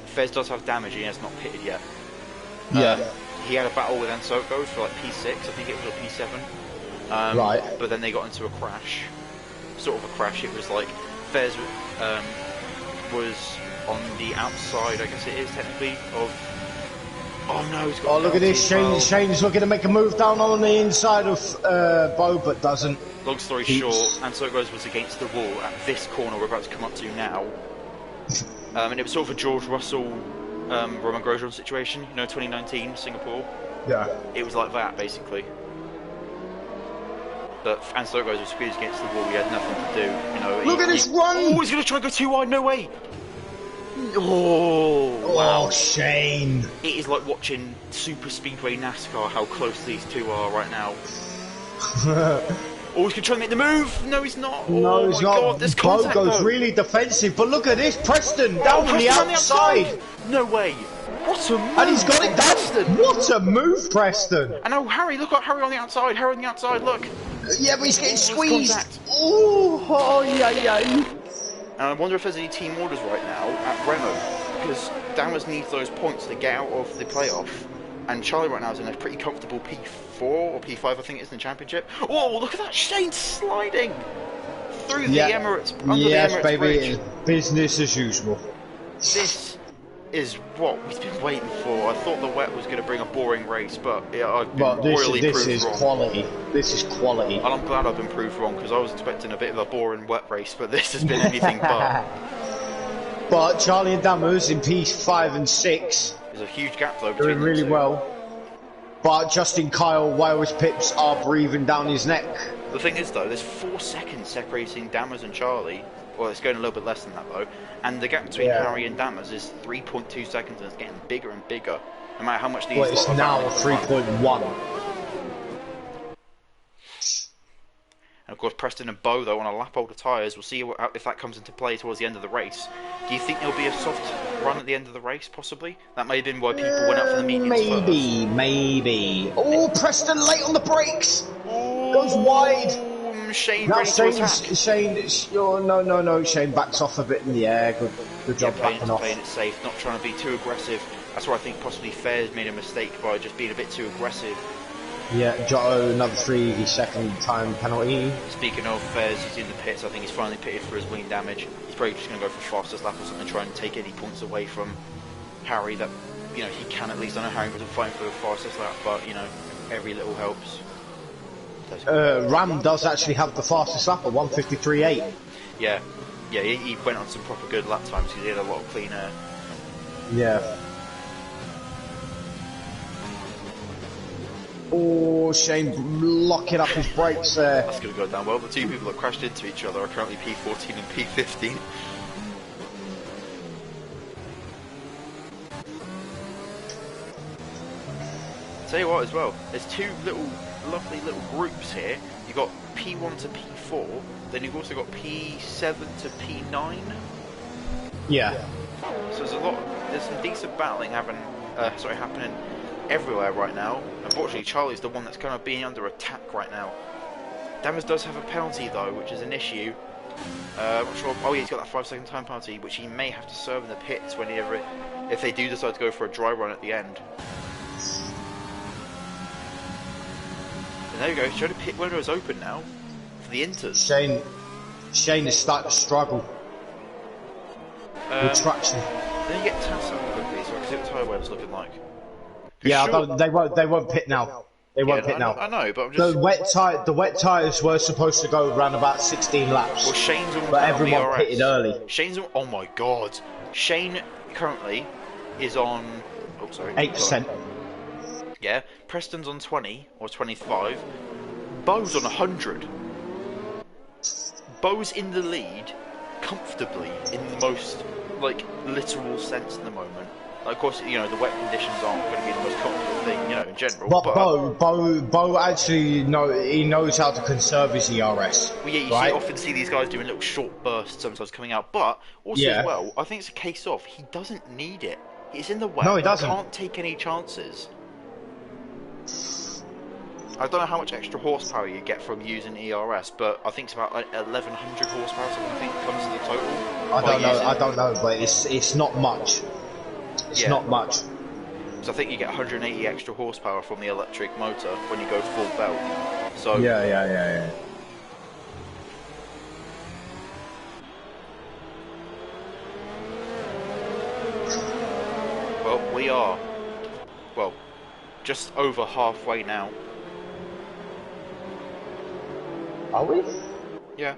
Fez does have damage, he has not pitted yet. Yeah. He had a battle with Ansoko for like P6, I think it was, or P7. Right. But then they got into a crash. Sort of a crash. It was like Fez was on the outside, I guess it is technically, of... Oh no, he's got... Oh, look at this. Shane's looking to make a move down on the inside of Bo, but doesn't. Long story short, Ansoko was against the wall at this corner we're about to come up to now. And it was sort of a George Russell, Roman Grosjean situation, you know, 2019, Singapore. Yeah. It was like that, basically. But Ansoko was squeezed against the wall, he had nothing to do, you know. Look at this run! Oh, he's going to try and go too wide, no way! Oh, wow. Oh, Shane. It is like watching Super Speedway NASCAR, how close these two are right now. Oh, he's going to try and make the move! No, he's not! No, oh he's my not. God, this Bo contact goes though. really defensive, but look at this. Preston down on the Preston outside. No way! What a move! And he's got it Preston. down. What a move, Preston. And oh, Harry, look at Harry on the outside, Harry on the outside, look! Yeah, but he's getting squeezed. Contact. Oh, yeah, yeah. And I wonder if there's any team orders right now at Renault, because Dammers needs those points to get out of the playoff, and Charlie right now is in a pretty comfortable P4 or P5, I think it is in the championship. Oh, look at that, Shane sliding through the Emirates, under the Emirates baby, bridge. business as usual. This is what we've been waiting for. I thought the wet was going to bring a boring race, but yeah, I've been royally this proved is wrong. quality. This is quality. And I'm glad I've been proved wrong, because I was expecting a bit of a boring wet race, but this has been anything but. But Charlie and Dammers in P5 and 6 There's a huge gap though between doing really them two. well. But Justin Kyle, Wales Pips are breathing down his neck. The thing is though, there's 4 seconds separating Dammers and Charlie. Well, it's going a little bit less than that though. And the gap between Harry and Dammers is 3.2 seconds, and it's getting bigger and bigger. No matter how much these... Well, it's now 3.1. And of course, Preston and Bo though on a lap older tyres. We'll see if that comes into play towards the end of the race. Do you think there'll be a soft run at the end of the race? Possibly. That may have been why people went out for the mediums Maybe. Oh, Preston late on the brakes. Goes wide. Shane Now ready to attack. No. Shane backs off a bit in the air. Good job backing off. Playing it safe, not trying to be too aggressive. That's where I think possibly Fairs made a mistake by just being a bit too aggressive. Yeah, Jotto, another 3-second time penalty. Speaking of Fairs, he's in the pits. I think he's finally pitted for his wing damage. He's probably just going to go for fastest lap or something, try and take any points away from Harry that, you know, he can at least. I know Harry wasn't fighting for the fastest lap, but, you know, every little helps. Ram does actually have the fastest lap at 1:53.8. Yeah, he went on some proper good lap times because he had a lot of clean air. Yeah. Oh, Shane locking up his brakes there. That's going to go down well. The two people that crashed into each other are currently P14 and P15. Tell you what as well, there's two lovely little groups here. You've got P1 to P4, then you've also got P7 to P9. Yeah. So there's some decent battling happening everywhere right now. Unfortunately, Charlie's the one that's kind of being under attack right now. Dammers does have a penalty though, which is an issue. I'm not sure. Oh yeah, he's got that 5-second time penalty, which he may have to serve in the pits if they do decide to go for a dry run at the end. And there you go. Show the pit window is open now for the Inters. Shane is starting to struggle with traction. Then you get Tass up quickly, so I can see what tyre wear's looking like. Yeah, sure. they won't pit now. They won't pit now. I know, but I'm just... The wet tyres were supposed to go around about 16 laps. Well, Shane's almost but on everyone DRS. pitted early. Oh my god. Shane currently is on... Oh, sorry. 8%. Yeah. Preston's on 20 or 25. Bo's on 100. Bo's in the lead comfortably in the most, like, literal sense at the moment. Like, of course, you know, the wet conditions aren't going to be the most comfortable thing, you know, in general. But But Bo actually he knows how to conserve his ERS, well, yeah, you right? often see these guys doing little short bursts sometimes coming out. But also as Yeah. well, I think it's a case of he doesn't need it. It's in the wet. No, he He doesn't. can't take any chances. I don't know how much extra horsepower you get from using ERS, but I think it's about like 1100 horsepower. Something I think comes to the total. I don't know, but it's not much. It's not much. So I think you get 180 extra horsepower from the electric motor when you go full belt. So Yeah. well, we are just over halfway now. Are we? Yeah.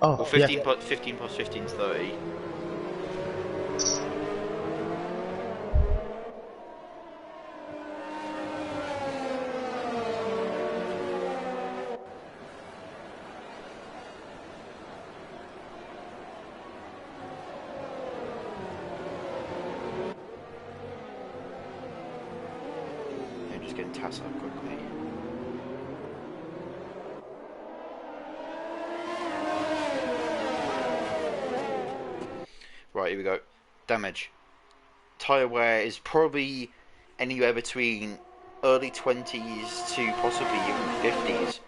Oh, Well, 15 plus 15 is 30. I'm just getting tassed up quickly. Right, here we go. Damage. Tyre wear is probably anywhere between early 20s to possibly even 50s.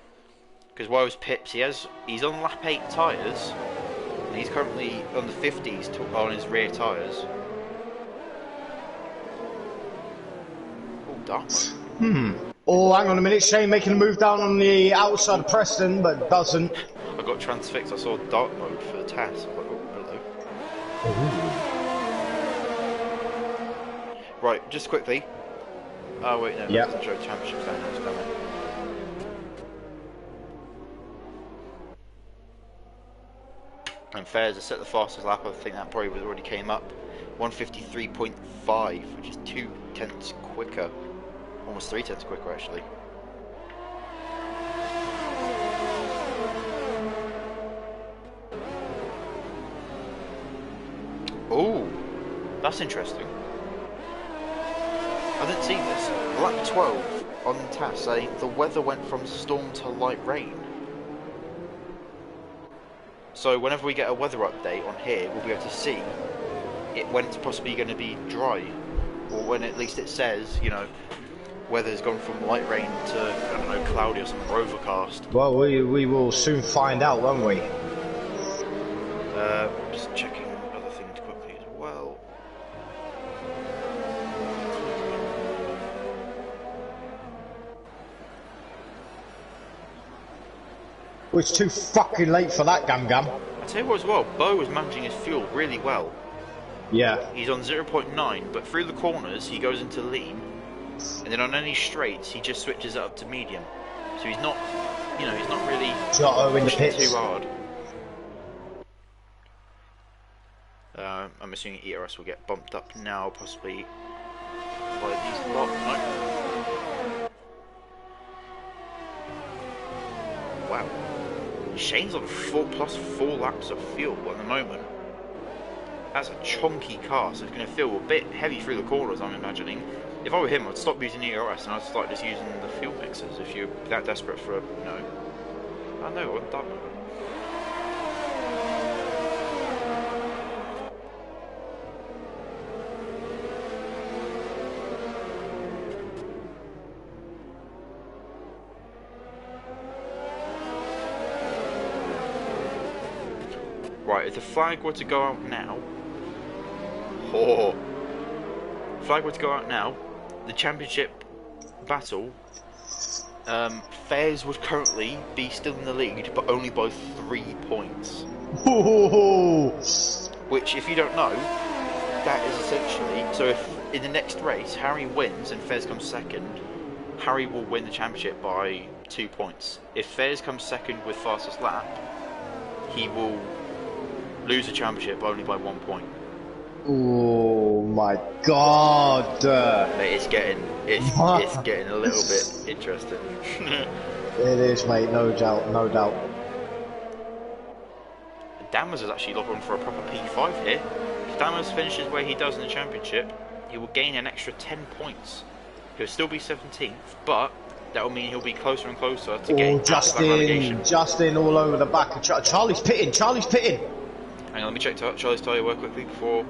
Because while Pips, he's on lap 8 tyres, and he's currently on the 50s on his rear tyres. Oh, dark mode. Oh, hang on a minute. Shane making a move down on the outside of Preston, but doesn't. I got transfixed. I saw dark mode for the TAS. I was like, oh, hello. Right, just quickly. Oh wait, no, Yeah. that's the Joe Championship down there, it's coming. And Fairs has set the fastest lap. I think that probably already came up. 153.5, which is 2/10 quicker. Almost 3/10 quicker, actually. Oh, that's interesting. I didn't see this. Lap 12 on TAS saying the weather went from storm to light rain. So whenever we get a weather update on here, we'll be able to see when it's possibly going to be dry, or when at least it says, you know, weather's gone from light rain to, I don't know, cloudy or something, or overcast. Well, we will soon find out, won't we? Just checking other things quickly as well. Well, it's too fucking late for that, Gam Gam. I tell you what as well, Bo was managing his fuel really well. Yeah. He's on 0.9, but through the corners he goes into lean, and then on any straights he just switches it up to medium. So he's not, you know, he's not really Giotto in the pushing pits. too hard. I'm assuming ERS will get bumped up now, possibly by these lot. No. Wow. Shane's on 4+4 laps of fuel at the moment. That's a chunky car, so it's going to feel a bit heavy through the corners, I'm imagining. If I were him, I'd stop using ERS and I'd start just using the fuel mixers if you're that desperate for a, you know... I know, I'm done with it. Right, if the flag were to go out now... Oh! Flag were to go out now, the championship battle, Fairs would currently be still in the lead, but only by 3 points. Ooh. Which, if you don't know, that is essentially... So if in the next race Harry wins and Fairs comes second, Harry will win the championship by 2 points. If Fairs comes second with fastest lap, he will lose the championship only by 1 point. Oh my god! Mate, it's getting a little bit interesting. It is, mate. No doubt, no doubt. Dammers is actually looking for a proper P5 here. If Dammers finishes where he does in the championship, he will gain an extra 10 points. He'll still be 17th, but that will mean he'll be closer and closer to getting out of that relegation. Justin all over the back of Charlie's pitting. Charlie's pitting. Hang on, let me check Charlie's tyre work quickly before.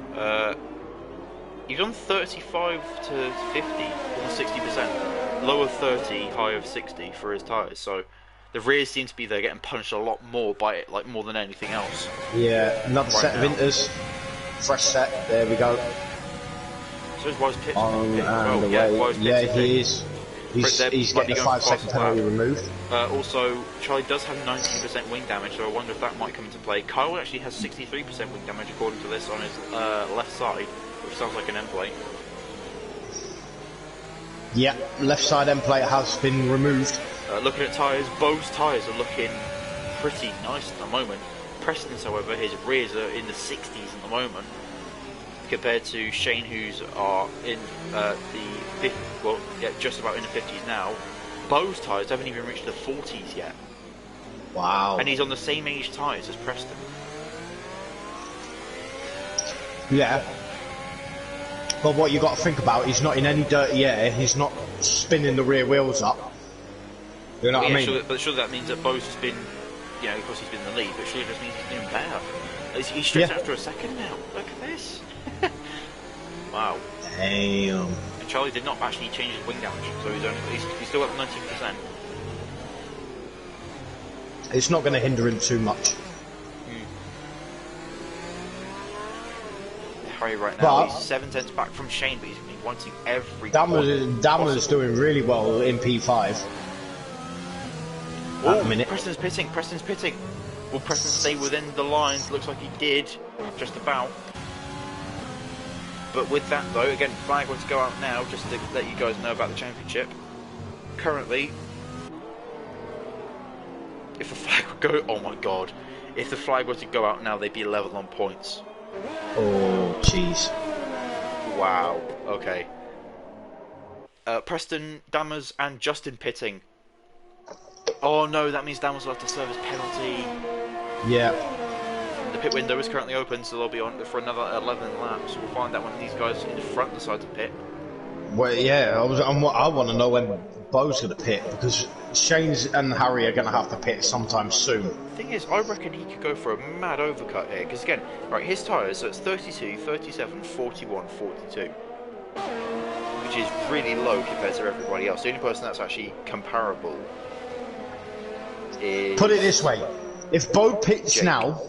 He's on 35 to 50, almost 60%. Lower 30, high of 60 for his tyres. So the rears seem to be there getting punished a lot more by it, like more than anything else. Yeah, another set of inters. Fresh set. There we go. So is Wise Pitts. Yeah, he is. He's getting a 5-second penalty removed. Also, Charlie does have 19% wing damage, so I wonder if that might come into play. Kyle actually has 63% wing damage according to this on his left side, which sounds like an end plate. Yeah, left side end plate has been removed. Looking at tyres, Bo's tyres are looking pretty nice at the moment. Preston's, however, his rears are in the 60s at the moment, compared to Shane, who's are in the 50s, well, yeah, just about in the 50s now. Bo's tyres haven't even reached the 40s yet. Wow. And he's on the same age tyres as Preston. Yeah. But what you got to think about, he's not in any dirty air, he's not spinning the rear wheels up. You know what I mean? But surely that means that Bo's has been, you know, of course he's been in the lead, but surely it just means he's doing better. He's straight after a second now. Look at this. Wow. Damn. And Charlie did not actually change his wing damage, so he's still at 19%. It's not going to hinder him too much. Harry right now, he's 7 tenths back from Shane, but he's been wanting every Dama's doing really well in P5. At the minute. Preston's pitting. Will Preston stay within the lines? Looks like he did, just about. But with that though, again, flag were to go out now, just to let you guys know about the championship. Currently, if the flag would go, oh my god, if the flag were to go out now, they'd be level on points. Oh, jeez. Wow. Okay. Preston, Dammers, and Justin pitting. Oh no, that means Dammers will have to serve his penalty. Yeah. The pit window is currently open, so they'll be on for another 11 laps. We'll find out when these guys in the front decide to pit. Well, yeah, I want to know when Bo's going to pit, because Shane's and Harry are going to have to pit sometime soon. The thing is, I reckon he could go for a mad overcut here, because again, right, his tyres, so it's 32, 37, 41, 42. Which is really low compared to everybody else. The only person that's actually comparable is... Put it this way, if Bo pits Jake. now,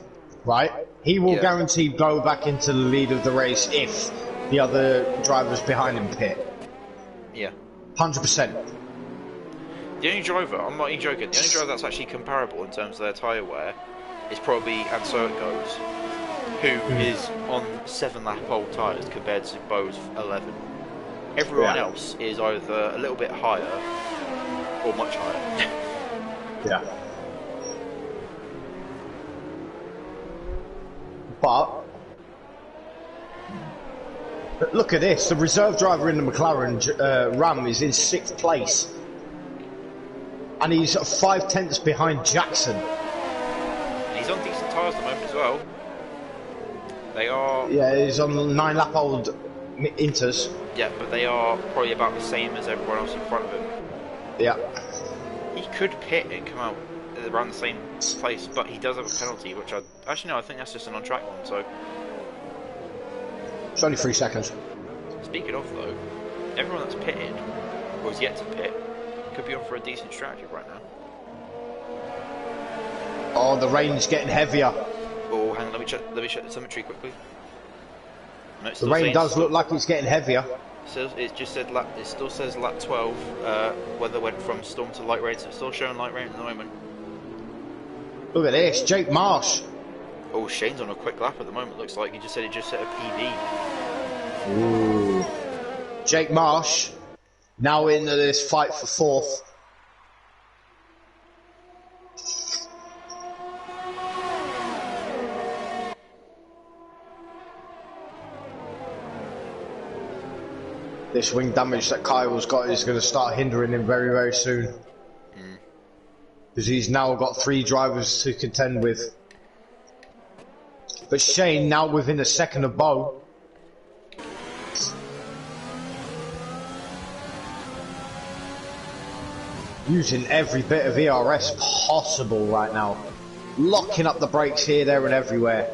right, he will guarantee go back into the lead of the race if the other drivers behind him pit. Yeah. 100%. The only driver, I'm not even joking, the only driver that's actually comparable in terms of their tyre wear is probably, and so it goes, who is on 7 lap old tyres compared to Bo's 11. Everyone else is either a little bit higher or much higher. Yeah. But look at this, the reserve driver in the McLaren Ram is in 6th place. And he's 5 tenths behind Jackson. And he's on decent tyres at the moment as well. They are... Yeah, he's on 9 lap old Inters. Yeah, but they are probably about the same as everyone else in front of him. Yeah. He could pit and come out around the same place, but he does have a penalty, which I... Actually, no, I think that's just an on-track one, so... It's only 3 seconds. Speaking of, though, everyone that's pitted, or is yet to pit, could be on for a decent strategy right now. Oh, the rain's getting heavier. Oh, hang on, let me check the symmetry quickly. No, The rain does look like it's getting heavier. So it just said lap. It still says lap 12. Weather went from storm to light rain, so it's still showing light rain at the moment. Look at this, Jake Marsh. Oh, Shane's on a quick lap at the moment. Looks like he just said he just set a PB. Ooh. Jake Marsh now into this fight for 4th. This wing damage that Kyle's got is going to start hindering him very, very soon. Because he's now got 3 drivers to contend with. But Shane now within a second of Bo. Using every bit of ERS possible right now. Locking up the brakes here, there and everywhere.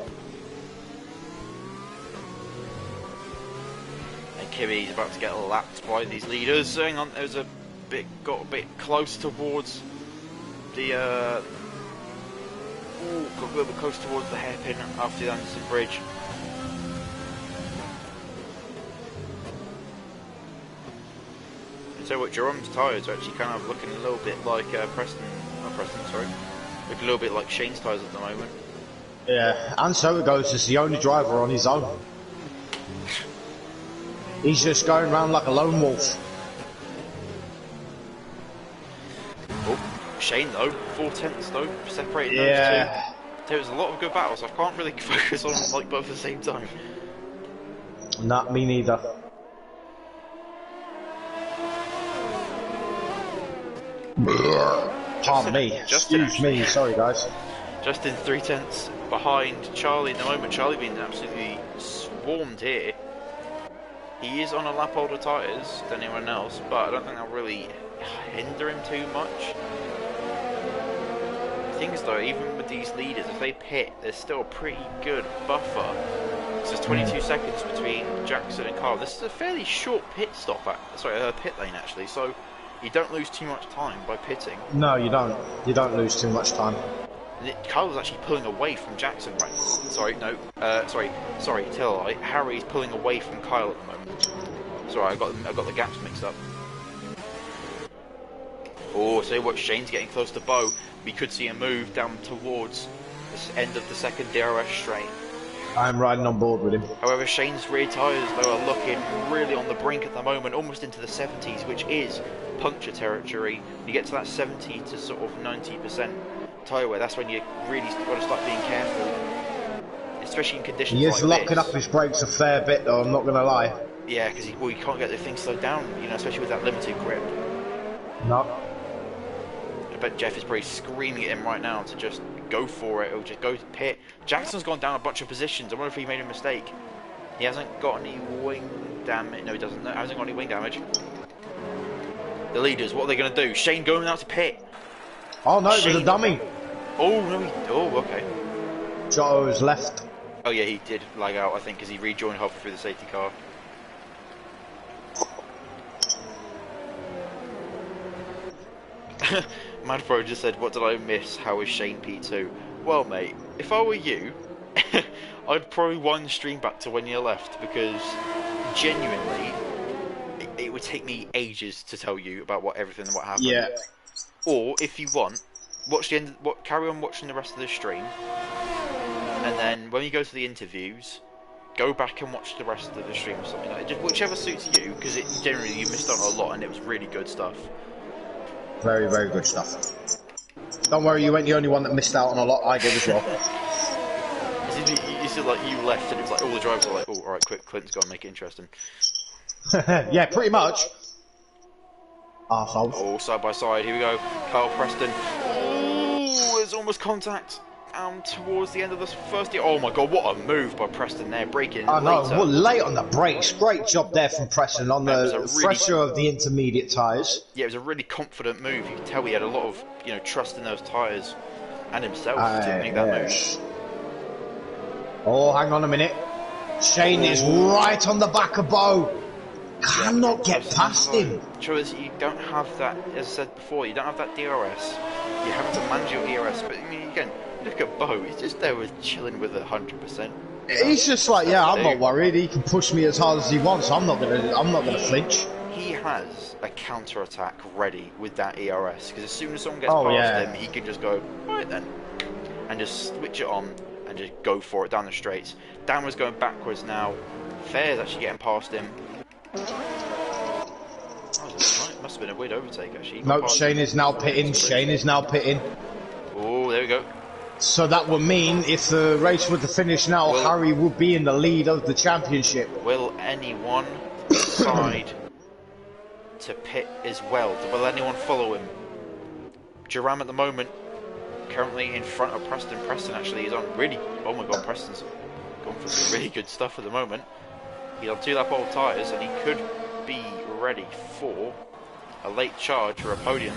And Kimmy's about to get lapped by these leaders. Hang on, there's got a bit close towards the got a little bit close towards the hairpin after the Anderson Bridge. So what, Jerome's tyres are actually kind of looking a little bit like looking a little bit like Shane's tyres at the moment. Yeah, and so it goes as the only driver on his own. He's just going around like a lone wolf. Oh, Shane though, 4 tenths though, separating those two. There was a lot of good battles. I can't really focus on like both at the same time. Not me neither. Pardon me. Excuse me. Sorry, guys. Justin 3 tenths behind Charlie at the moment. Charlie being absolutely swarmed here. He is on a lap older tyres than anyone else, but I don't think that'll really hinder him too much. Things though, even with these leaders, if they pit, there's still a pretty good buffer. So there's 22 seconds between Jackson and Kyle. This is a fairly short pit stop, pit lane actually. So you don't lose too much time by pitting. No, you don't. You don't lose too much time. Kyle was actually pulling away from Jackson, right? Sorry, tell a lie. Harry's pulling away from Kyle at the moment. Sorry, I got the gaps mixed up. Oh, so what? Shane's getting close to Bo. We could see a move down towards the end of the second DRS straight. I'm riding on board with him. However, Shane's rear tyres though are looking really on the brink at the moment, almost into the 70s, which is puncture territory. You get to that 70 to sort of 90% tyre wear, that's when you really got to start being careful, especially in conditions like this. He is locking up his brakes a fair bit though, I'm not going to lie. Yeah, because you can't get the thing slowed down, you know, especially with that limited grip. No. I bet Jeff is probably screaming at him right now to just go for it, or just go to pit. Jackson's gone down a bunch of positions. I wonder if he made a mistake. He hasn't got any wing damage. No, he doesn't. No, hasn't got any wing damage. The leaders, what are they going to do? Shane going out to pit. Oh no, it was a dummy. Oh no, okay. Joe's left. Oh yeah, he did lag out, I think, because he rejoined halfway through the safety car. Madpro just said, what did I miss? How is Shane P2? Well, mate, if I were you, I'd probably wind the stream back to when you left, because genuinely, it would take me ages to tell you about what happened. Yeah. Or if you want, carry on watching the rest of the stream, and then when you go to the interviews, go back and watch the rest of the stream or something like that. Just whichever suits you, because generally you missed out on a lot, and it was really good stuff. Very, very good stuff. Don't worry, you weren't the only one that missed out on a lot. I did as well. You said like you left, and it was like all the drivers were like, "Oh, all right, quick, Clinton's got to make it interesting." Yeah, pretty much. Arseholes. Oh, side by side. Here we go. Kyle Preston. Oh, there's almost contact. Towards the end of the first year. Oh my god, what a move by Preston there, breaking. I know, well, late on the brakes. Great job there from Preston on the pressure of the intermediate tyres. Yeah, it was a really confident move. You could tell he had a lot of, trust in those tyres and himself to make that move. Oh, hang on a minute. Shane is right on the back of Bo. Cannot get past him. True is, you don't have that, as I said before, you don't have that DRS. You're having to manage your ERS, but I mean, again, look at Bo, he's just there chilling with 100%. He's just like, yeah, I'm not worried. He can push me as hard as he wants. I'm not gonna flinch. He has a counter attack ready with that ERS, because as soon as someone gets past him, he can just go right then, and just switch it on and just go for it down the straights. Dan was going backwards now. Fair's actually getting past him. Right. Must have been a weird overtake actually. No, Shane is now pitting. Shane is now pitting. Oh, there we go. So that would mean if the race were to finish now, Harry would be in the lead of the championship. Will anyone decide to pit as well? Will anyone follow him? Jerome at the moment, currently in front of Preston. Preston actually is on really... Oh my god, Preston's gone for some really good stuff at the moment. He's on 2 lap old tyres and he could be ready for a late charge or a podium.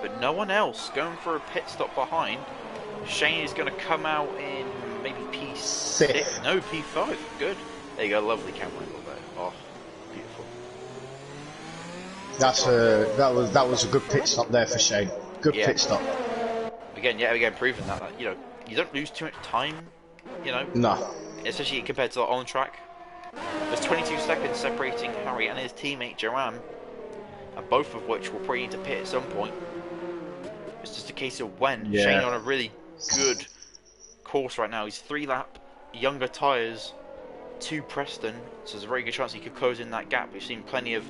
but no one else going for a pit stop behind. Shane is going to come out in maybe P6. No, P5. Good. There you go. Lovely camera angle there. Oh, beautiful. That was a good pit stop there for Shane. Good pit stop. Again, proving that you don't lose too much time. No. Especially compared to on track. There's 22 seconds separating Harry and his teammate Joanne, and both of which will probably need to pit at some point. It's just a case of when. Yeah. Shane on a really good course right now. He's 3-lap, younger tyres, to Preston, so there's a very good chance he could close in that gap. We've seen plenty of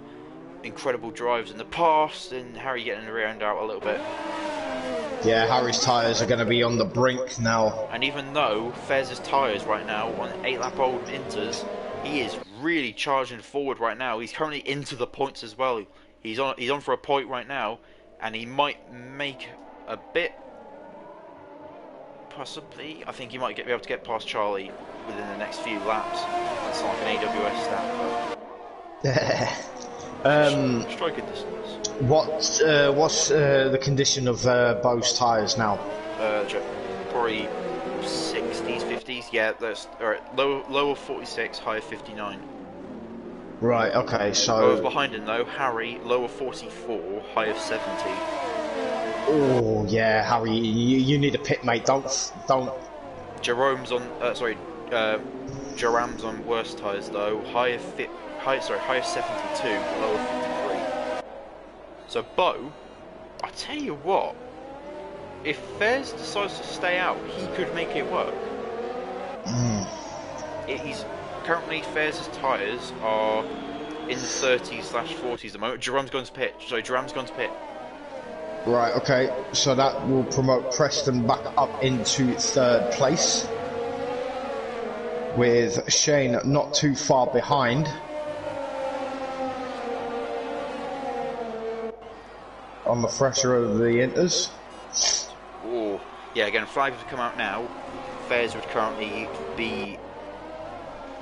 incredible drives in the past, and Harry getting the rear end out a little bit. Yeah, Harry's tyres are going to be on the brink now. And even though Fez's tyres right now on 8-lap-old Inters, he is really charging forward right now. He's currently into the points as well. He's on for a point right now, and he might make a bit. Possibly, I think he might be able to get past Charlie within the next few laps. That's like an AWS stat. Striking distance. What's the condition of Bo's tyres now? Probably 60s, 50s. Yeah, that's alright. Low of 46, high of 59. Right. Okay. So. Lower behind him though, Harry, low of 44, high of 70. Oh yeah, Harry, you need a pit, mate. Don't. Jerome's on. Jerome's on worse tyres though. High of 72, low of 53. So Bo, I tell you what, if Fez decides to stay out, he could make it work. He's currently Fez's tyres are in the 30s/40s at the moment. Jerome's gone to pit. Right, okay, so that will promote Preston back up into third place, with Shane not too far behind. On the pressure of the Inters. Oh, yeah, again, flags would come out now. Fez would currently be...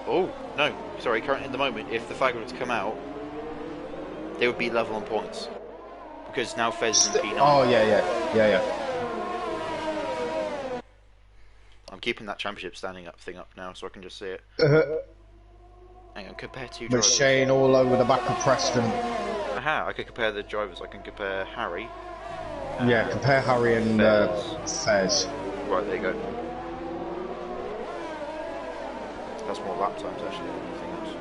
Oh, no, sorry, currently at the moment, if the flag were to come out, they would be level on points. Because now Fez is in P9. Oh, yeah. I'm keeping that championship standing up thing up now so I can just see it. Hang on, compare two With drivers. Shane all over the back of Preston. Aha, I could compare the drivers. I can compare Harry. Yeah, compare Harry and Fez. Right, there you go. That's more lap times actually than anything else.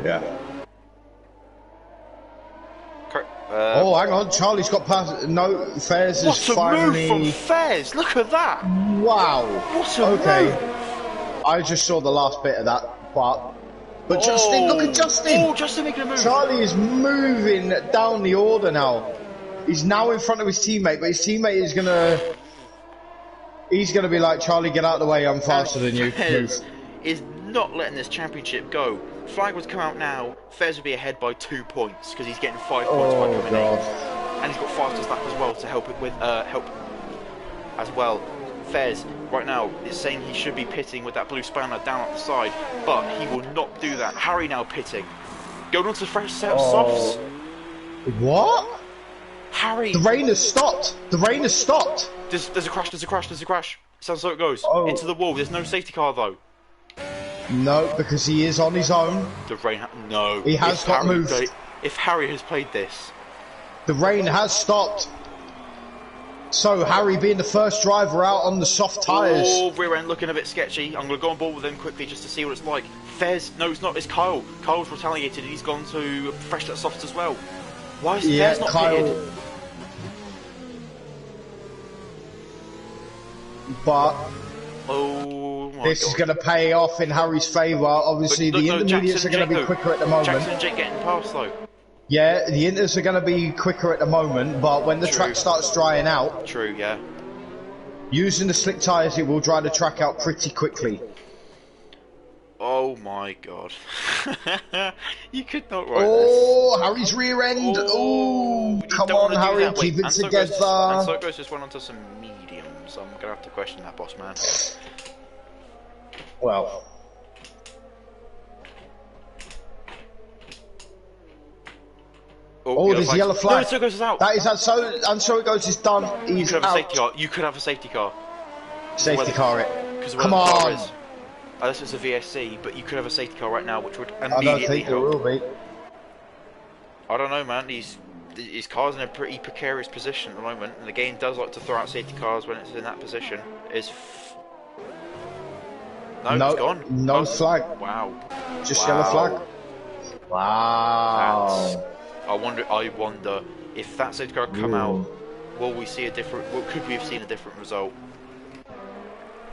Yeah. Oh, hang on, Charlie's got past. No, Fez is finally. What a move from Fez! Look at that! Wow. What a move! I just saw the last bit of that, but Justin, look at Justin! Oh, Justin making a move! Charlie is moving down the order now. He's now in front of his teammate, but his teammate is he's gonna be like, Charlie, get out of the way, I'm faster than you. Fez is not letting this championship go. Flag would come out now, Fez would be ahead by 2 points because he's getting 5 points by coming in, and he's got fastest lap as well to help it with help as well. Fez right now is saying he should be pitting with that blue spanner down at the side, but he will not do that. Harry now pitting, going on to the fresh set of softs. What? Harry, the rain has stopped. There's a crash. Sounds like it goes into the wall. There's no safety car though. No, because he is on his own. The rain, no. He has got moved. If Harry has played this, the rain has stopped. So Harry being the first driver out on the soft tyres. Oh, rear end looking a bit sketchy. I'm going to go on board with him quickly just to see what it's like. Fez, no, it's not. It's Kyle. Kyle's retaliated. He's gone to fresh that soft as well. Why is Fez not pitted? But this is going to pay off in Harry's favour. Obviously, the intermediates are going to be quicker at the moment. Jackson and Jake getting past though. Yeah, the Inters are going to be quicker at the moment, but when the track starts drying out, yeah. Using the slick tyres, it will dry the track out pretty quickly. Oh my god. You could not write this. Oh, Harry's rear end. Oh, come on, Harry, keep it together. And so it goes just went onto some mediums. So I'm going to have to question that, boss man. Well. Oh, there's a yellow flag. No, so it goes out. That is that. So it goes. It's done. You He's could have a out. safety car. You could have a safety car. Safety car it. Because Come the car on. is. Unless it's a VSC, but you could have a safety car right now, which would I immediately don't think it help. will be. I don't know, man. His car's in a pretty precarious position at the moment, and the game does like to throw out safety cars when it's in that position. No, it's gone. No flag. Wow. Just yellow flag. Wow. I wonder if that safety car come out, will we see a different? Well, could we have seen a different result?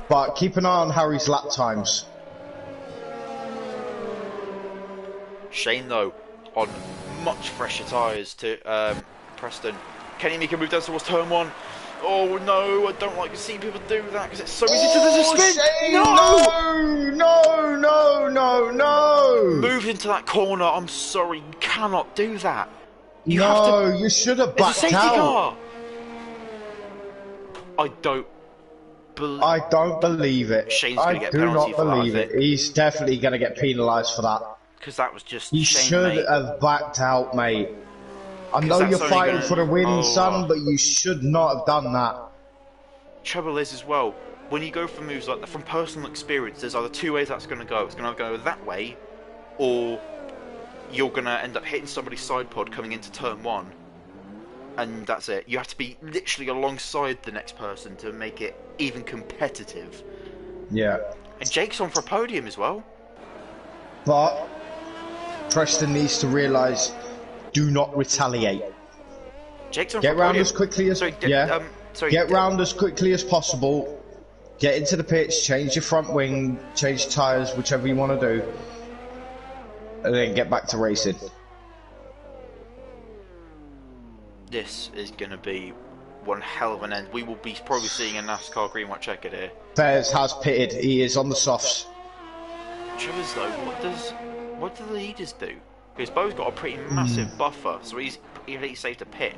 But keep an eye on Harry's lap times. Shane though, on much fresher tyres to Preston. Can he make a move down towards turn 1? Oh no, I don't like seeing people do that because it's so easy to there's a spin. Shane, no! Move into that corner. I'm sorry, you cannot do that. You should have It's a backed safety out. car. I don't believe it. Shane's gonna get I do penalty not for that, I believe it. think. He's definitely going to get penalised for that. Because that was just. You Shane, should mate. have backed out, mate. I know that's you're only fighting gonna- for the win, oh. son, but you should not have done that. Trouble is as well, when you go for moves like that, from personal experience, there's either two ways that's going to go. It's going to go that way, or you're going to end up hitting somebody's side pod coming into turn 1, and that's it. You have to be literally alongside the next person to make it even competitive. Yeah. And Jake's on for a podium as well. But Preston needs to realise, do not retaliate. Jake's on Get for a round podium. as quickly as Sorry, get round as quickly as possible. Get into the pitch, change your front wing, change tyres, whichever you want to do, and then get back to racing. This is going to be one hell of an end. We will be probably seeing a NASCAR green white checkered here. Fairs has pitted. He is on the softs. Trouble is though, what do the leaders do? Because Bo's got a pretty massive buffer, so he's safe to pit.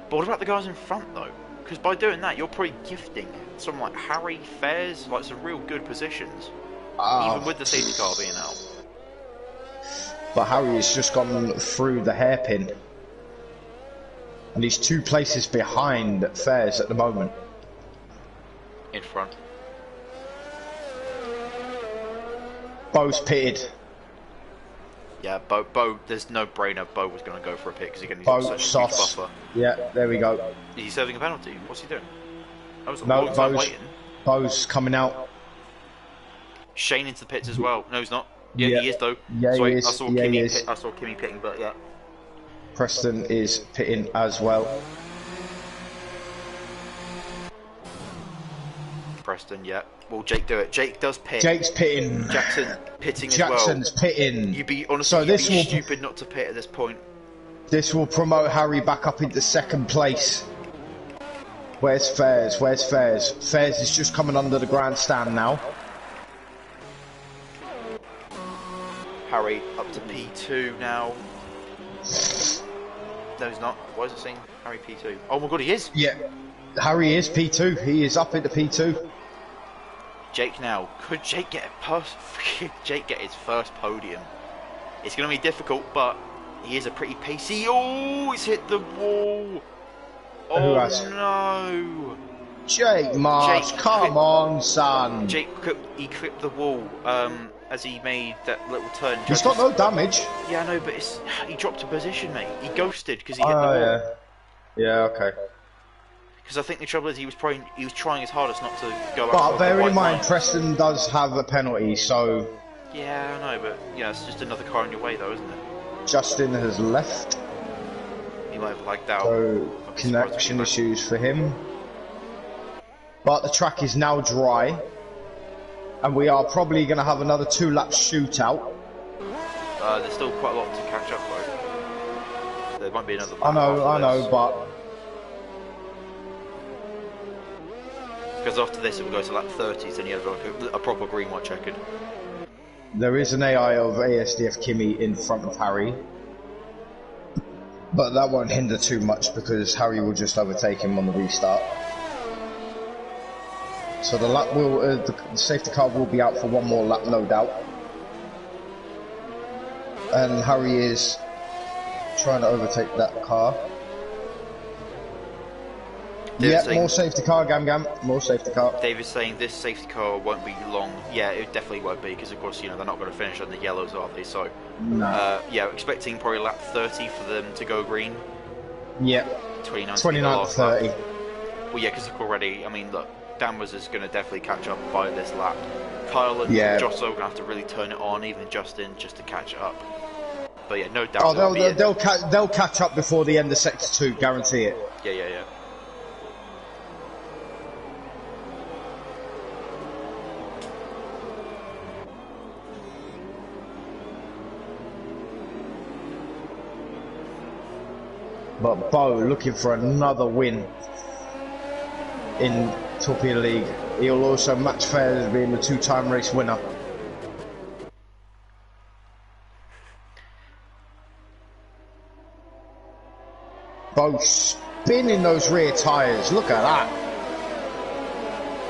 But what about the guys in front though? Because by doing that, you're probably gifting someone like Harry, Fairs, like some real good positions, even with the safety car being out. But Harry has just gone through the hairpin. And he's 2 places behind Fairs at the moment. In front. Bo's pitted. Yeah, Bo, there's no brainer. Bo was going to go for a pit because he's going to Bo use such a huge softs. buffer. Yeah, there we go. Is he serving a penalty? What's he doing? That was a No, long time waiting. Bo's coming out. Shane into the pits as well. No, he's not. Yeah, he is though. Yeah, Sorry, he is. I saw Yeah, he Kimmy. is. I saw Kimmy pitting, but yeah. Preston is pitting as well. Preston, yeah. Will Jake do it? Jake does pit. Jake's pitting. Jackson pitting Jackson's as well. pitting. You'd be honestly, So this you'd be will stupid not to pit at this point. this will promote Harry back up into 2nd place. Where's Fairs? Where's Fairs? Fairs is just coming under the grandstand now. Harry up to P2 now. No, he's not. Why is it saying Harry P2? Oh my god, he is! Yeah, Harry is P2. He is up into P2. Jake now. Could Jake get Jake get his first podium? It's going to be difficult, but he is a pretty pacey. Oh, he's hit the wall. Oh no! Jake Marsh, come on, son. Jake he clipped the wall as he made that little turn. He's got no damage. Yeah, I know, but he dropped a position, mate. He ghosted because he hit the wall. Yeah, okay. Because I think the trouble is he was trying his hardest not to go. But bear in mind, Preston does have a penalty, so. Yeah, I know, but yeah, it's just another car in your way, though, isn't it? Justin has left. He might have lagged out. So connection issues for him. But the track is now dry, and we are probably going to have another 2-lap shootout. There's still quite a lot to catch up though. There might be another. I know, but because after this it will go to lap 30, so then you have like a proper green white checkered. there is an AI of ASDF Kimmy in front of Harry. But that won't hinder too much because Harry will just overtake him on the restart. So the lap will, the safety car will be out for one more lap, no doubt. And Harry is Trying to overtake that car. David's Yeah, saying, more safety car, Gam. More safety car. David's saying this safety car won't be long. Yeah, it definitely won't be, because of course, you know, they're not going to finish on the yellows, are they? So, No. yeah, expecting probably lap 30 for them to go green. Yeah. 29 29 to 30. Lap. Well, yeah, because already, I mean, look, Danvers is going to definitely catch up by this lap. Kyle and Josso are going to have to really turn it on, even Justin, just to catch up. But yeah, no doubt. Oh, they'll catch up before the end of sector 2, guarantee it. Yeah. But Bo looking for another win in Torpedo League. He'll also match fair as being the 2-time race winner. Bo spinning those rear tyres, look at that.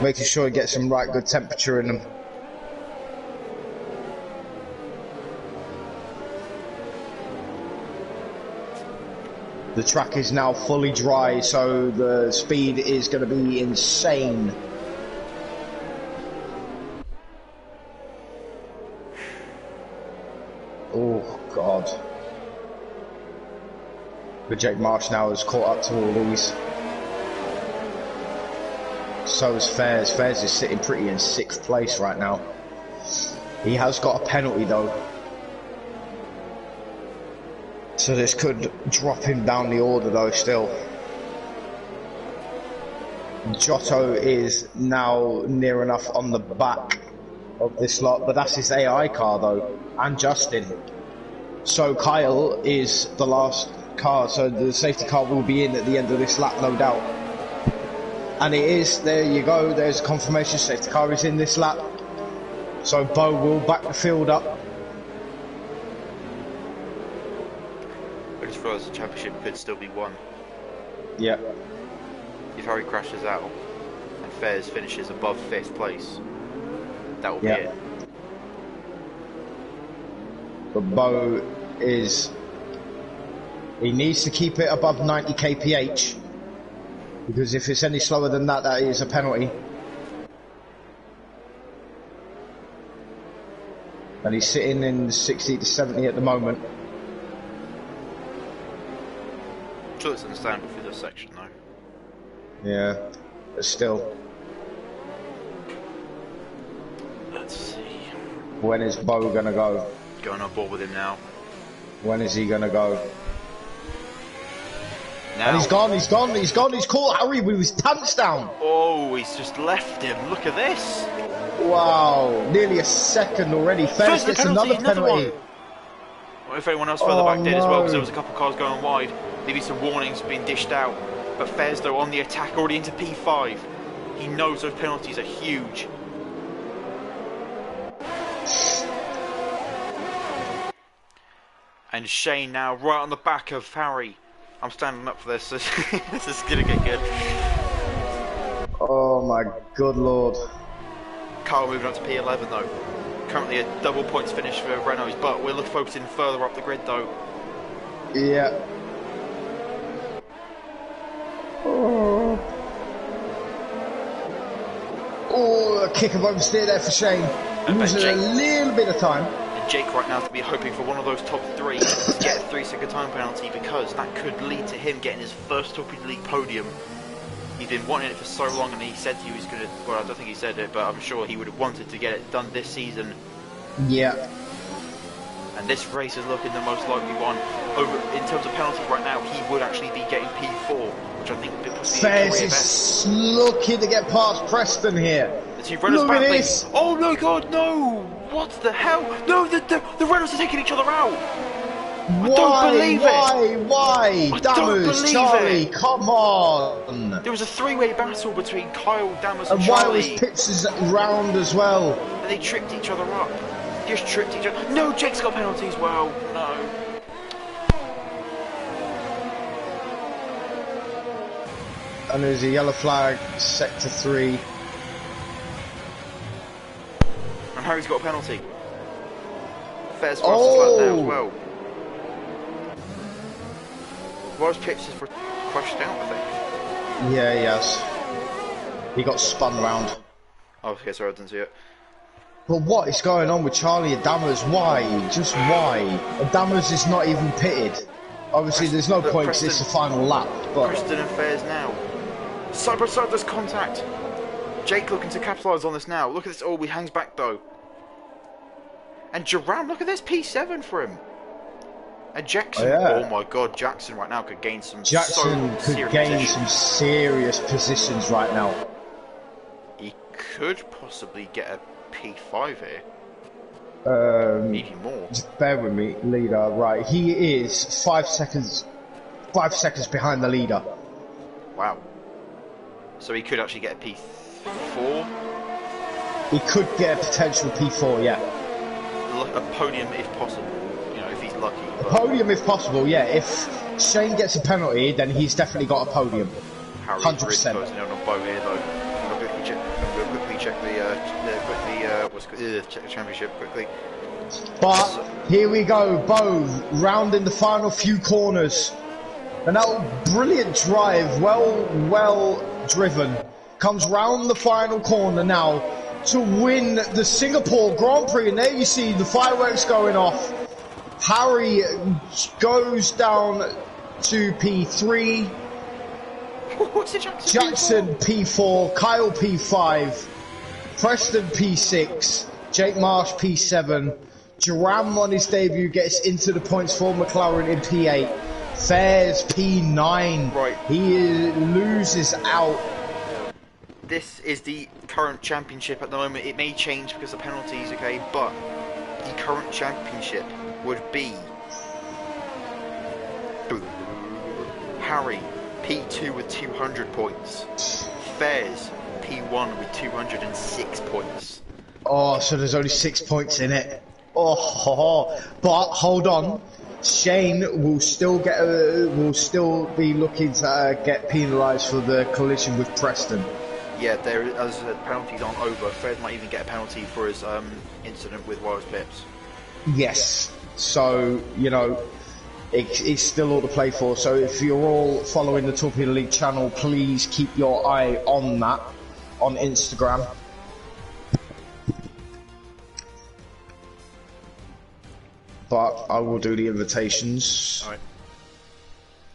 Making sure he gets some right good temperature in them. The track is now fully dry, so the speed is going to be insane. Oh, God. But Jake Marsh now has caught up to all these. So is Fairs. Fairs is sitting pretty in 6th place right now. He has got a penalty, though. So this could drop him down the order though still. Giotto is now near enough on the back of this lot, but that's his AI car though, and Justin. So Kyle is the last car, so the safety car will be in at the end of this lap, no doubt. And it is, there you go, there's confirmation, safety car is in this lap. So Bo will back the field up. I just realised the championship could still be won. Yeah. If Harry crashes out and Fairs finishes above 5th place, that will be it. But Bo is... He needs to keep it above 90 kph. Because if it's any slower than that, that is a penalty. And he's sitting in 60 to 70 at the moment. I'm sure it's understandable through this section though. Yeah, but still. Let's see. When is Bo gonna go? Going on board with him now. When is he gonna go? Now. And he's gone, he's caught Harry with his pants down. Oh, he's just left him. Look at this. Wow, nearly a second already. Fairs gets another penalty. Well, if anyone else further back did as well, because there was a couple of cars going wide. Maybe some warnings being dished out. But Fairs, though, on the attack, already into P5. He knows those penalties are huge. And Shane now right on the back of Harry. I'm standing up for this. This is going to get good. Oh my good lord. Carl moving up to P11 though. Currently a double points finish for Renault's, but we're focusing further up the grid though. Yeah. Oh, a kick of oversteer there for Shane. Losing a little bit of time. And Jake right now to be hoping for one of those top 3 to get a 3-second time penalty, because that could lead to him getting his first Torpedo League podium. He's been wanting it for so long, and he said he was going to, well, I don't think he said it, but I'm sure he would have wanted to get it done this season. Yeah. And this race is looking the most likely one. Over in terms of penalties right now, he would actually be getting P4, which I think puts the Fairs is looking to get past Preston here. The two runners Look back, at this. Oh my god, no! What the hell? No, the runners are taking each other out! I don't believe it! Why? I don't Dammers, believe Charlie, it. come on! There was a 3-way battle between Kyle, Dammers and And why Charlie. was Pitts round as well? And they tripped each other up. Just tripped each other. No, Jake's got penalties. Well, no. And there's a yellow flag, sector 3. And Harry's got a penalty. Fair's fastest lap there as well. Royce Pitts is crushed out, I think. Yeah, yes. He got spun round. Oh, okay, sorry, I didn't see it. But what is going on with Charlie Adamers? Why? Just why? Adamers is not even pitted. Obviously, there's no point because it's the final lap. But Preston and Fares now. Side by side, there's contact. Jake looking to capitalise on this now. Look at this. Oh, he hangs back though. And Duran, look at this P7 for him. And Jackson, oh my God, Jackson right now could gain some. Jackson could gain some serious positions right now. He could possibly get a P5 here. Maybe more. Just bear with me, leader. Right, he is 5 seconds behind the leader. Wow. So he could actually get a P4. He could get a potential P4, yeah. A podium if possible. You know, if he's lucky. A podium if possible, yeah. If Shane gets a penalty, then he's definitely got a podium. 100%. Really closing in on Bo here, though. I'm going to quickly check check the championship quickly. But here we go, Bo rounding the final few corners. And that brilliant drive, well driven, comes round the final corner now to win the Singapore Grand Prix. And there you see the fireworks going off. Harry goes down to P3. What's it, Jackson P4, Kyle P5, Preston P6, Jake Marsh P7, Duran on his debut gets into the points for McLaren in P8, Fares P9, right. He loses out. This is the current championship at the moment. It may change because of penalties, okay, but the current championship would be Harry P2 with 200 points, Fares P1 with 206 points. Oh, so there's only 6 points in it. Oh, but hold on, Shane will still be looking to get penalised for the collision with Preston. Yeah, as penalties aren't over, Fred might even get a penalty for his incident with Wild Pips. Yes, so you know. It's still all to play for, so if you're all following the Torpedo League channel, please keep your eye on that on Instagram. But I will do the invitations. Alright.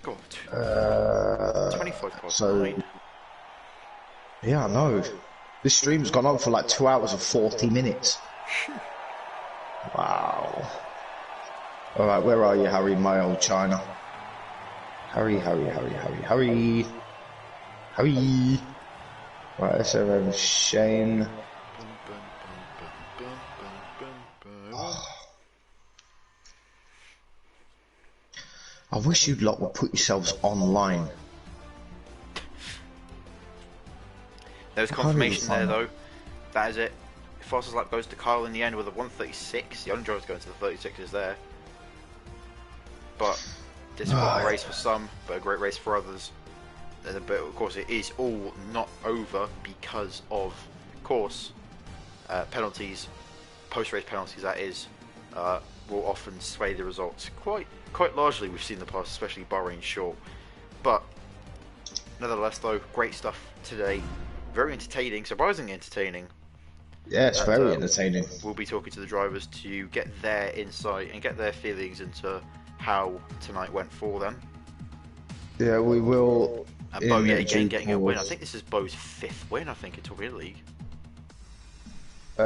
God. 25 past 9. Yeah, I know. This stream's gone on for like 2 hours and 40 minutes. Wow. Alright, where are you, Harry, my old China? Harry. Right, let's have Shane. I wish you'd lot would put yourselves online. There's confirmation there, though. That is it. Fastest lap goes to Kyle in the end with a 136. The driver's going to the 36s there. But disappointing race for some, but a great race for others. But of course, it is all not over because of course, penalties, post-race penalties. That is, will often sway the results quite largely. We've seen in the past, especially Bahrain short. But nevertheless, though, great stuff today. Very entertaining, surprisingly entertaining. Yeah, it's very entertaining. We'll be talking to the drivers to get their insight and get their feelings into how tonight went for them. Yeah, we will. And Bo yet again getting a win. I think this is Bo's 5th win, I think, in Torpedo League. I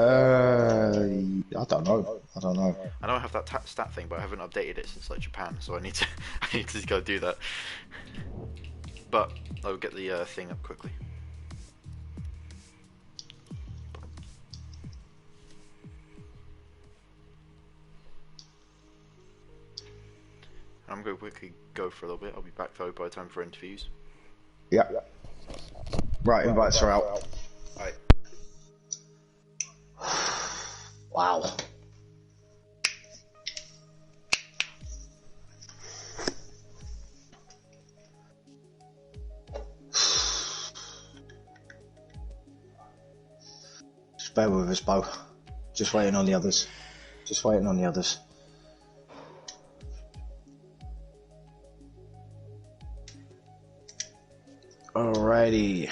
don't know. I know I have that stat thing, but I haven't updated it since like Japan, so I need to go do that. But I'll get the thing up quickly. I'm going to quickly go for a little bit. I'll be back though by the time for interviews. Yeah. Right, invites are out. Right. Wow. Just bear with us, Bo. Just waiting on the others. Alrighty.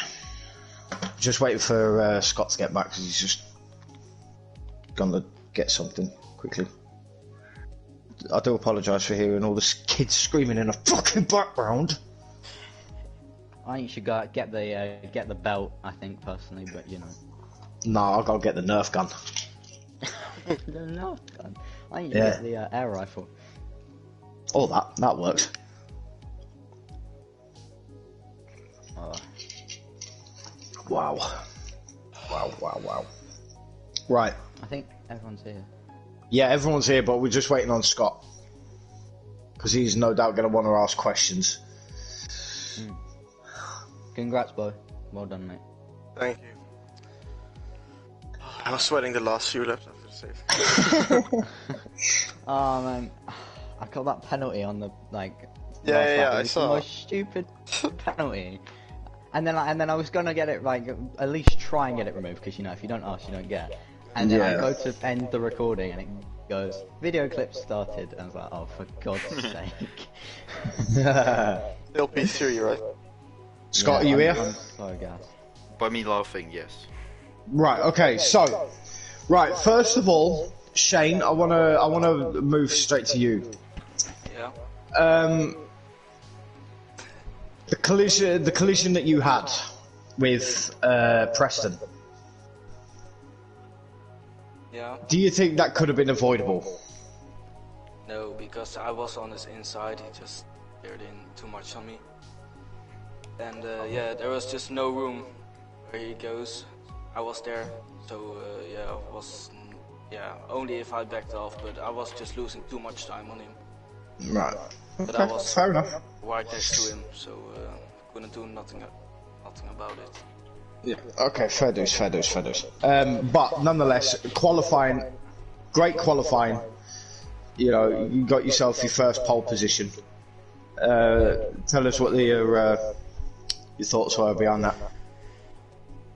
Just waiting for Scott to get back because he's just gonna get something quickly. I do apologise for hearing all the kids screaming in the fucking background. I think you should go get the belt. I think personally, but you know. No, I'll go get the Nerf gun. The Nerf gun. I think you should get the air rifle. Oh, that works. Oh. Wow. Wow. Right. I think everyone's here. Yeah, everyone's here, but we're just waiting on Scott. Because he's no doubt going to want to ask questions. Congrats, boy. Well done, mate. Thank you. I was sweating the last few laps after the safety. Oh man, I got that penalty on the like. Yeah, lap. I It was saw. the most stupid penalty. And then I was gonna get it like at least try and get it removed because you know if you don't ask you don't get. And then I go to end the recording and it goes video clip started and I was like, oh for God's sake. Still P3, right? Scott, are you here? I'm so gassed. By me laughing, yes. Right, okay, so... Right, first of all, Shane, I wanna move straight to you. Yeah. The collision that you had with Preston. Yeah. Do you think that could have been avoidable? No, because I was on his inside. He just veered in too much on me. And yeah, there was just no room where he goes. I was there, so yeah, only if I backed off. But I was just losing too much time on him. Right. But I Okay, was fair enough. right next to him, so couldn't do nothing about it. Yeah. Okay, fair dues. But nonetheless, qualifying, great qualifying. You know, you got yourself your first pole position. Tell us what your thoughts were behind that.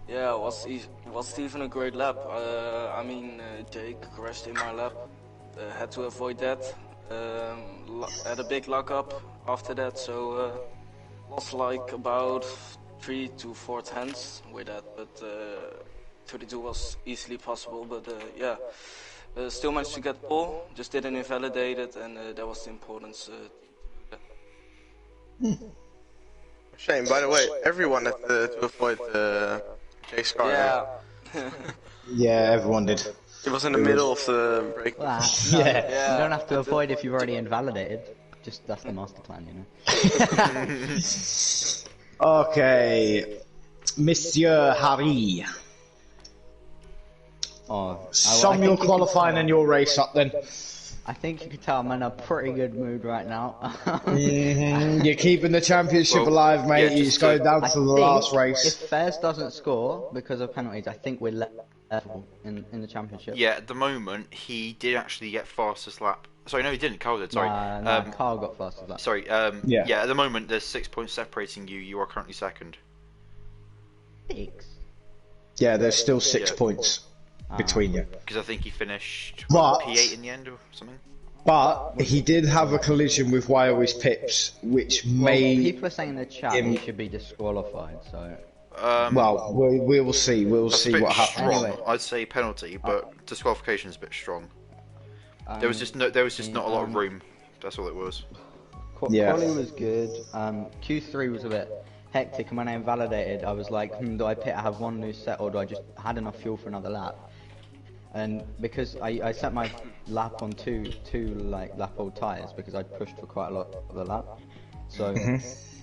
Yeah, it was even a great lap. I mean, Jake crashed in my lap. Had to avoid that. Had a big lockup after that, so lost like about 3 to 4 tenths with that. But 32 was easily possible. But yeah, still managed to get pole. Just didn't invalidate it, and that was the importance. Shane, by the way, everyone had to avoid Jake's car. Yeah. Yeah, everyone did. It was in the middle of the break. Well, no, Yeah. you don't have to avoid if you've already invalidated. Just that's the master plan, you know. Okay, Monsieur Harry. Sum your qualifying and your race up then. I think you can tell I'm in a pretty good mood right now. You're keeping the championship alive, mate. yeah, You're just going down I to the think last race. If Fairs doesn't score because of penalties, I think we're level in the championship. Yeah, at the moment, he did actually get fastest lap. Sorry, no, he didn't. Carl did, sorry. Carl got fastest lap. Sorry, Yeah. at the moment, there's 6 points separating you. You are currently second. 6. Yeah, there's still 6 points between you. Because I think he finished But- P8 in the end or something. But he did have a collision with Wyo's Pips, which may. People are saying in the chat he should be disqualified, so... Well, we will see. We'll That's a see bit what happens. strong. Anyway. I'd say penalty, but disqualification is a bit strong. There was just not a lot of room. That's all it was. Yeah. Quali was good. Q3 was a bit hectic, and when I invalidated, I was like, do I pit? I have one loose set, or do I just had enough fuel for another lap? And because I set my lap on two like lap old tires because I pushed for quite a lot of the lap, so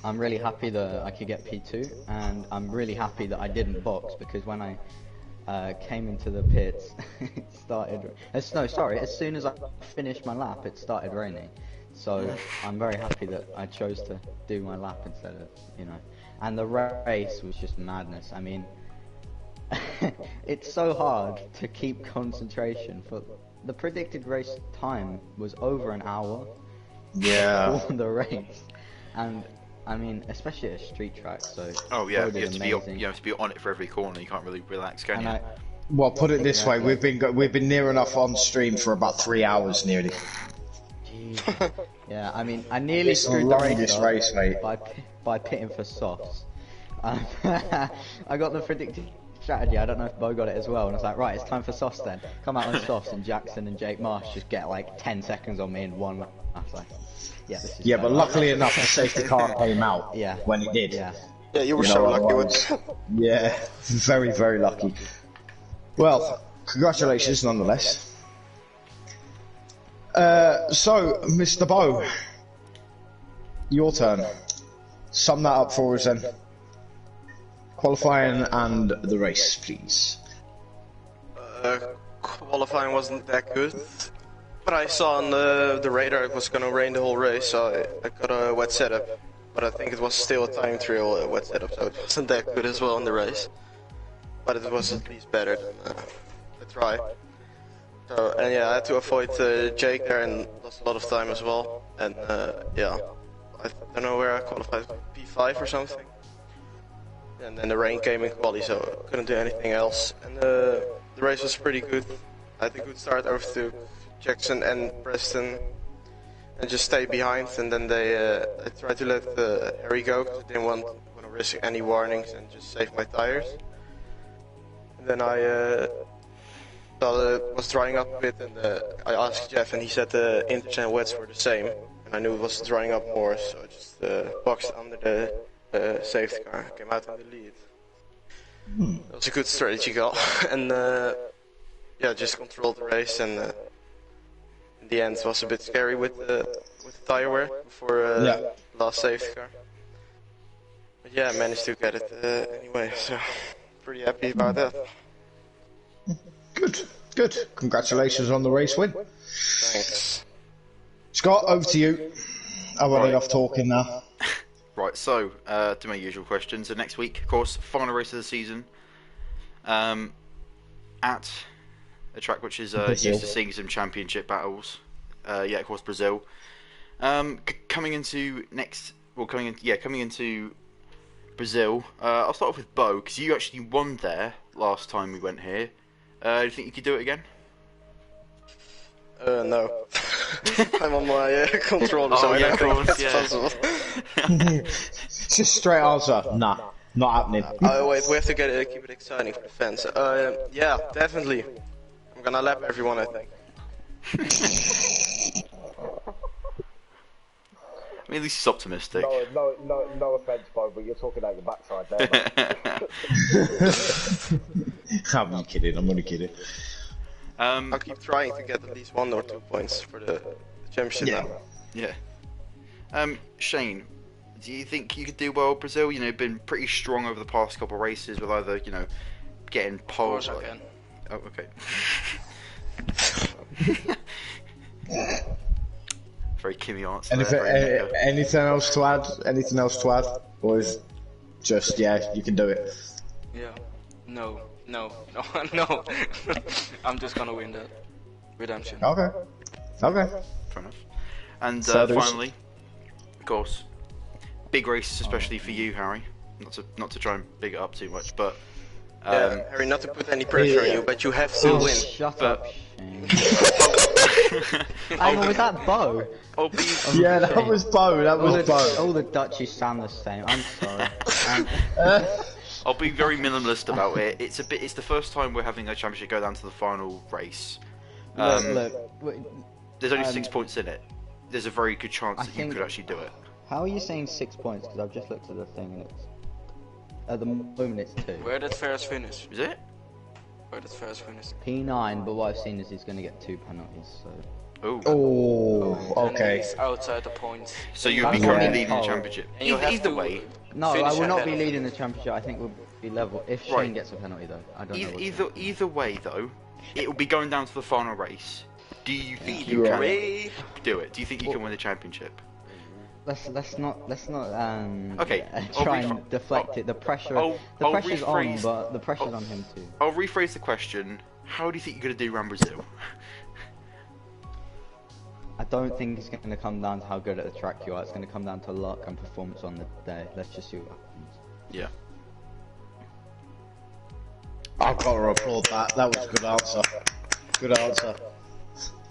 I'm really happy that I could get P2, and I'm really happy that I didn't box because when I came into the pits, it started. As soon as I finished my lap, it started raining. So I'm very happy that I chose to do my lap instead of, you know. And the race was just madness. I mean, it's so hard to keep concentration. For the predicted race time was over an hour. Yeah. For the race, and I mean, especially at a street track. So Oh yeah, road you is have amazing. to be on it for every corner. You can't really relax, can And you? Well, put it this way: we've been near enough on stream for about 3 hours nearly. Jeez. Yeah, I mean, I nearly It's the screwed the longest race, mate. by pitting for softs. I got the predicted strategy. I don't know if Bo got it as well. And I was like, right, it's time for softs then. Come out on softs, and Jackson and Jake Marsh just get like 10 seconds on me in one lap. I was like, yeah, this is Yeah, better. but luckily enough, the safety car came out Yeah. when it did. Yeah. Yeah, you were You so know, lucky otherwise- with. Yeah, very, very lucky. Well, congratulations nonetheless. So, Mr. Bo, your turn. Sum that up for us then. Qualifying and the race, please. Qualifying wasn't that good, but I saw on the radar it was gonna rain the whole race, so I got a wet setup. But I think it was still a time trial wet setup, so it wasn't that good as well in the race. But it was at least better than the try. So, and yeah, I had to avoid Jake there and lost a lot of time as well. And yeah, I don't know where I qualified, P5 or something. And then the rain came in quali, so I couldn't do anything else. And the race was pretty good. I had a good start over to Jackson and Preston, and just stay behind. And then they tried to let Harry go because I didn't want to risk any warnings and just save my tires. And then I thought it was drying up a bit, and I asked Jeff, and he said the inters and wets were the same. And I knew it was drying up more, so I just boxed under the safety car, came out in the lead. That was a good strategy call, and yeah, just controlled the race, and in the end it was a bit scary with the tire wear before last safety car. But yeah, I managed to get it anyway, so pretty happy about that. Good, good. Congratulations on the race win. Thanks. Scott, over to you. I won't Right. off talking now. Right, so to my usual questions. So next week, of course, final race of the season, at a track which is Brazil. used to seeing some championship battles. Yeah, of course, Brazil. Coming into Brazil. I'll start off with Bo because you actually won there last time we went here. Do you think you could do it again? No. I'm on my controller, Oh, so I yeah, don't of think course, that's yeah. possible. Just straight answer. Nah, not happening. Oh wait, we have to keep it exciting for the fans. Yeah, definitely. I'm gonna lap everyone, I think. I mean, at least he's optimistic. No offense, Bo, but you're talking out your backside there. Mate. I'm only kidding, I'm only kidding. I'll keep trying to get at least 1 or 2 points for the championship Yeah. now. Yeah. Shane, do you think you could do well, Brazil? You know, been pretty strong over the past couple of races with either, you know, getting Of poles. course I can. Oh, okay. Very Kimmy answer. Anything, there, very Mecca. anything else to add? Anything else to add? Or is just, yeah, you can do it? Yeah. No. No. I'm just gonna win that. Redemption. Okay. Okay. Fair enough. And So there's- finally, of course, big race, especially for you, Harry. Not to try and big it up too much, but Yeah, Harry, not to put any pressure on you, but you have to Oh, win. shut But- up, Shane. Hang on, was that Bo? I'll be Yeah, that was Bo, that All was Bo. all the Dutchies sound the same. I'm sorry. I'll be very minimalist about it. It's the first time we're having a championship go down to the final race. Look, There's only 6 points in it. There's a very good chance I that you think- could actually do it. how are you saying 6 points? Because I've just looked at the thing and it's at the moment it's 2. Where did Ferris finish? Is it? Where did Ferris finish? P9, but what I've seen is he's going to get 2 penalties. So Oh. Oh, And okay. he's outside the points. So you'll be That's currently what- leading the oh. championship. And you have Either to way, no, I finish will not ahead be of leading the championship. I think we'll be level if Shane Right. gets a penalty though. I don't know. either way though, it will be going down to the final race. Do you think you Yeah. can Ray. do it? Do you think you can win the championship? Let's not Okay, I'll try rephr- and deflect it. The pressure I'll the pressure's on, rephrase- but the pressure's on him too. I'll rephrase the question. How do you think you're going to do around Brazil? I don't think it's going to come down to how good at the track you are. It's going to come down to luck and performance on the day. Let's just see what happens. Yeah. I've got to applaud that. That was a good answer. Good answer.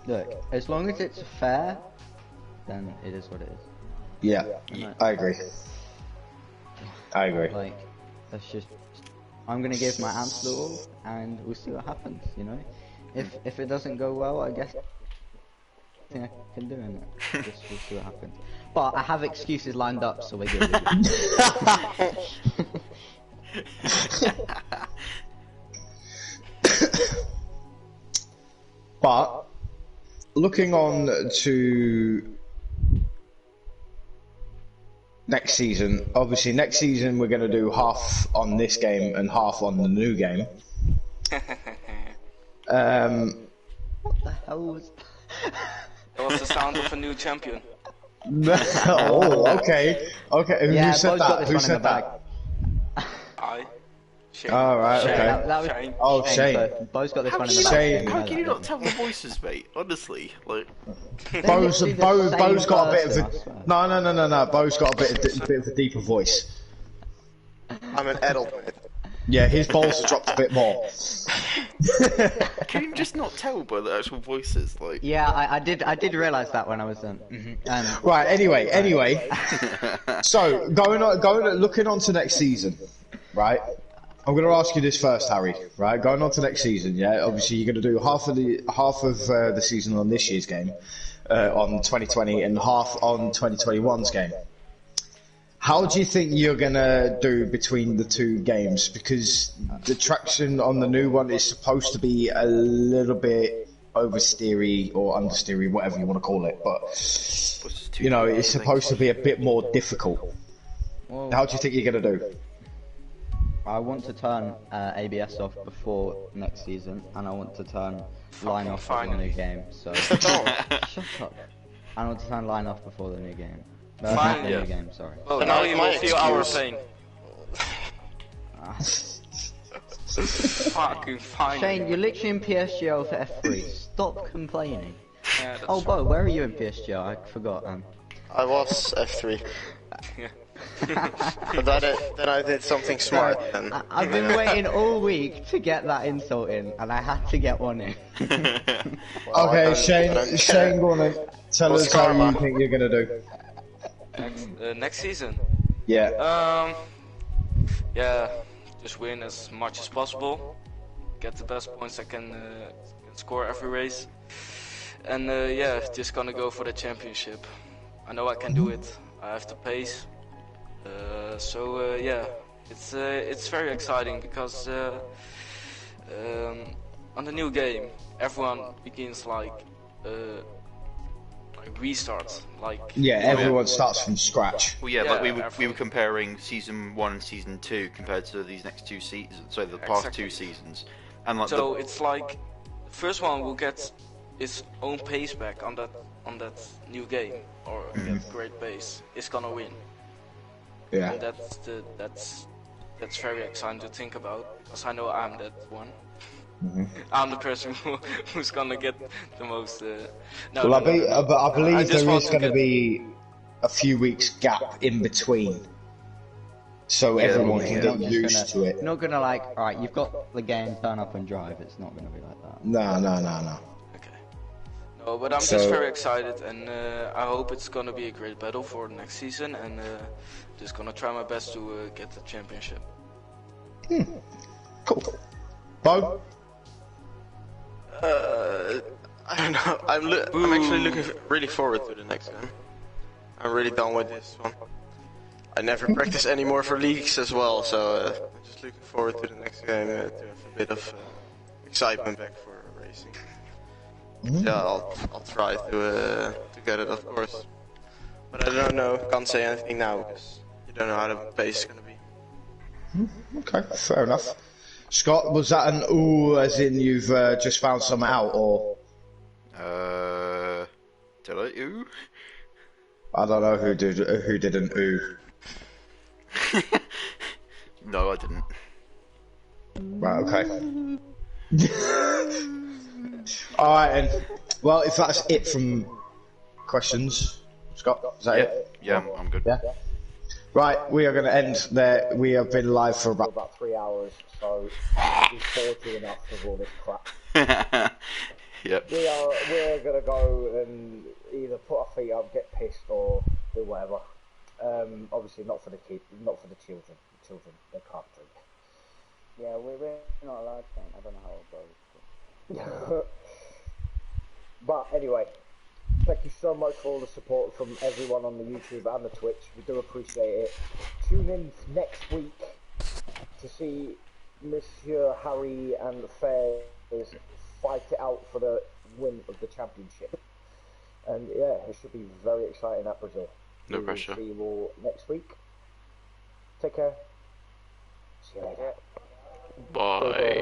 Look, as long as it's fair, then it is what it is. Yeah, Yeah. I agree. I agree. Like, That's just. I'm gonna give my absolute all, and we'll see what happens. You know, if it doesn't go well, I guess I think I can do it. Just we'll see what happens. But I have excuses lined up, so we're good. But looking on to next season, obviously next season we're going to do half on this game and half on the new game. What the hell was That was the sound of a new champion. Oh, okay. Okay, Yeah, who said Bo's got that? this Who one in the said bag. that? I. Shane. Oh, right, Shane. okay. That was Shane. Oh, Shane. So Bo's got this How one can in you the not, Shane. bag. how can you not tell the voices, mate? Honestly, like. Bo's literally the same Bo's got a bit of person, I a swear. no. Bo's got a bit of a deeper voice. I'm an adult, mate. Yeah, his balls have dropped a bit more. Can you just not tell by the actual voices? Like. Yeah, I did realise that when I was Right. Anyway. So looking on to next season, right? I'm going to ask you this first, Harry. Right, going on to next season. Yeah, obviously you're going to do half of the season on this year's game, on 2020, and half on 2021's game. How do you think you're going to do between the two games? Because the traction on the new one is supposed to be a little bit oversteery or understeery, whatever you want to call it. But, you know, it's supposed to be a bit more difficult. Well, How do you think you're going to do? I want to turn ABS off before next season, and I want to turn line off for the new game. So shut up. I want to turn line off before the new game. Not Fine, the yeah. new game. Sorry. Well, So now now you my will feel our excuse. pain. Fucking fine. Shane, you're literally in PSGL for F3. Stop complaining. Yeah, that's Oh, Bo, where are you in PSGL? I forgot. I was F3. Yeah. But then I did something smart then. I've been waiting all week to get that insult in, and I had to get one in. Okay, Shane, go on then. Tell What's us how you karma? think you're going to do. Next season. Yeah. Yeah, just win as much as possible. Get the best points I can score every race. And yeah, just gonna go for the championship. I know I can do it. I have the pace. So yeah, it's very exciting because on the new game, everyone begins like restart. Like Yeah, everyone starts from scratch. Well, yeah, Yeah, like we were everyone. comparing season 1 and season 2 compared to these next two seasons, so the past Exactly. two seasons, and like So it's like the first one will get its own pace back on that new game or that great pace. It's gonna win, Yeah. and that's very exciting to think about because I know I'm that one. I'm the person who's gonna get the most. No, Well, no, no, no. but I believe just there want is to going to get- be a few weeks gap in between, so everyone can You're get not just used gonna, to it. You're not gonna like, alright, you've got the game, turn up and drive. It's not gonna be like that. No. Okay. No, but I'm So- just very excited, and I hope it's gonna be a great battle for next season, and just gonna try my best to get the championship. Cool. Bo? I don't know. I'm actually looking really forward to the next one. I'm really done with this one. I never practice anymore for leagues as well, so I'm just looking forward to the next game to have a bit of excitement back for racing. Yeah, I'll try to get it, of course. But I don't know. Can't say anything now because you don't know how the pace is gonna be. Okay, fair enough. Scott, was that an ooh, as in you've just found something out, or did I? Ooh. I don't know who did an ooh. No, I didn't. Right, okay. Alright then. Well, if that's it from questions, Scott, is that it? Yeah, I'm good. Yeah. Right, we are going to end there. We have been live for For about. about 3 hours, so he's bored you enough with all this crap. Yep. We're gonna go and either put our feet up, get pissed, or do whatever. Obviously not for the children. children. They can't drink. Yeah, we're not allowed to. I don't know how it goes. But anyway, thank you so much for all the support from everyone on the YouTube and the Twitch. We do appreciate it. Tune in next week to see Monsieur Harry and Fairs fight it out for the win of the championship. And yeah, it should be very exciting at Brazil. No We pressure. will see you all next week. Take care. See you later. Bye.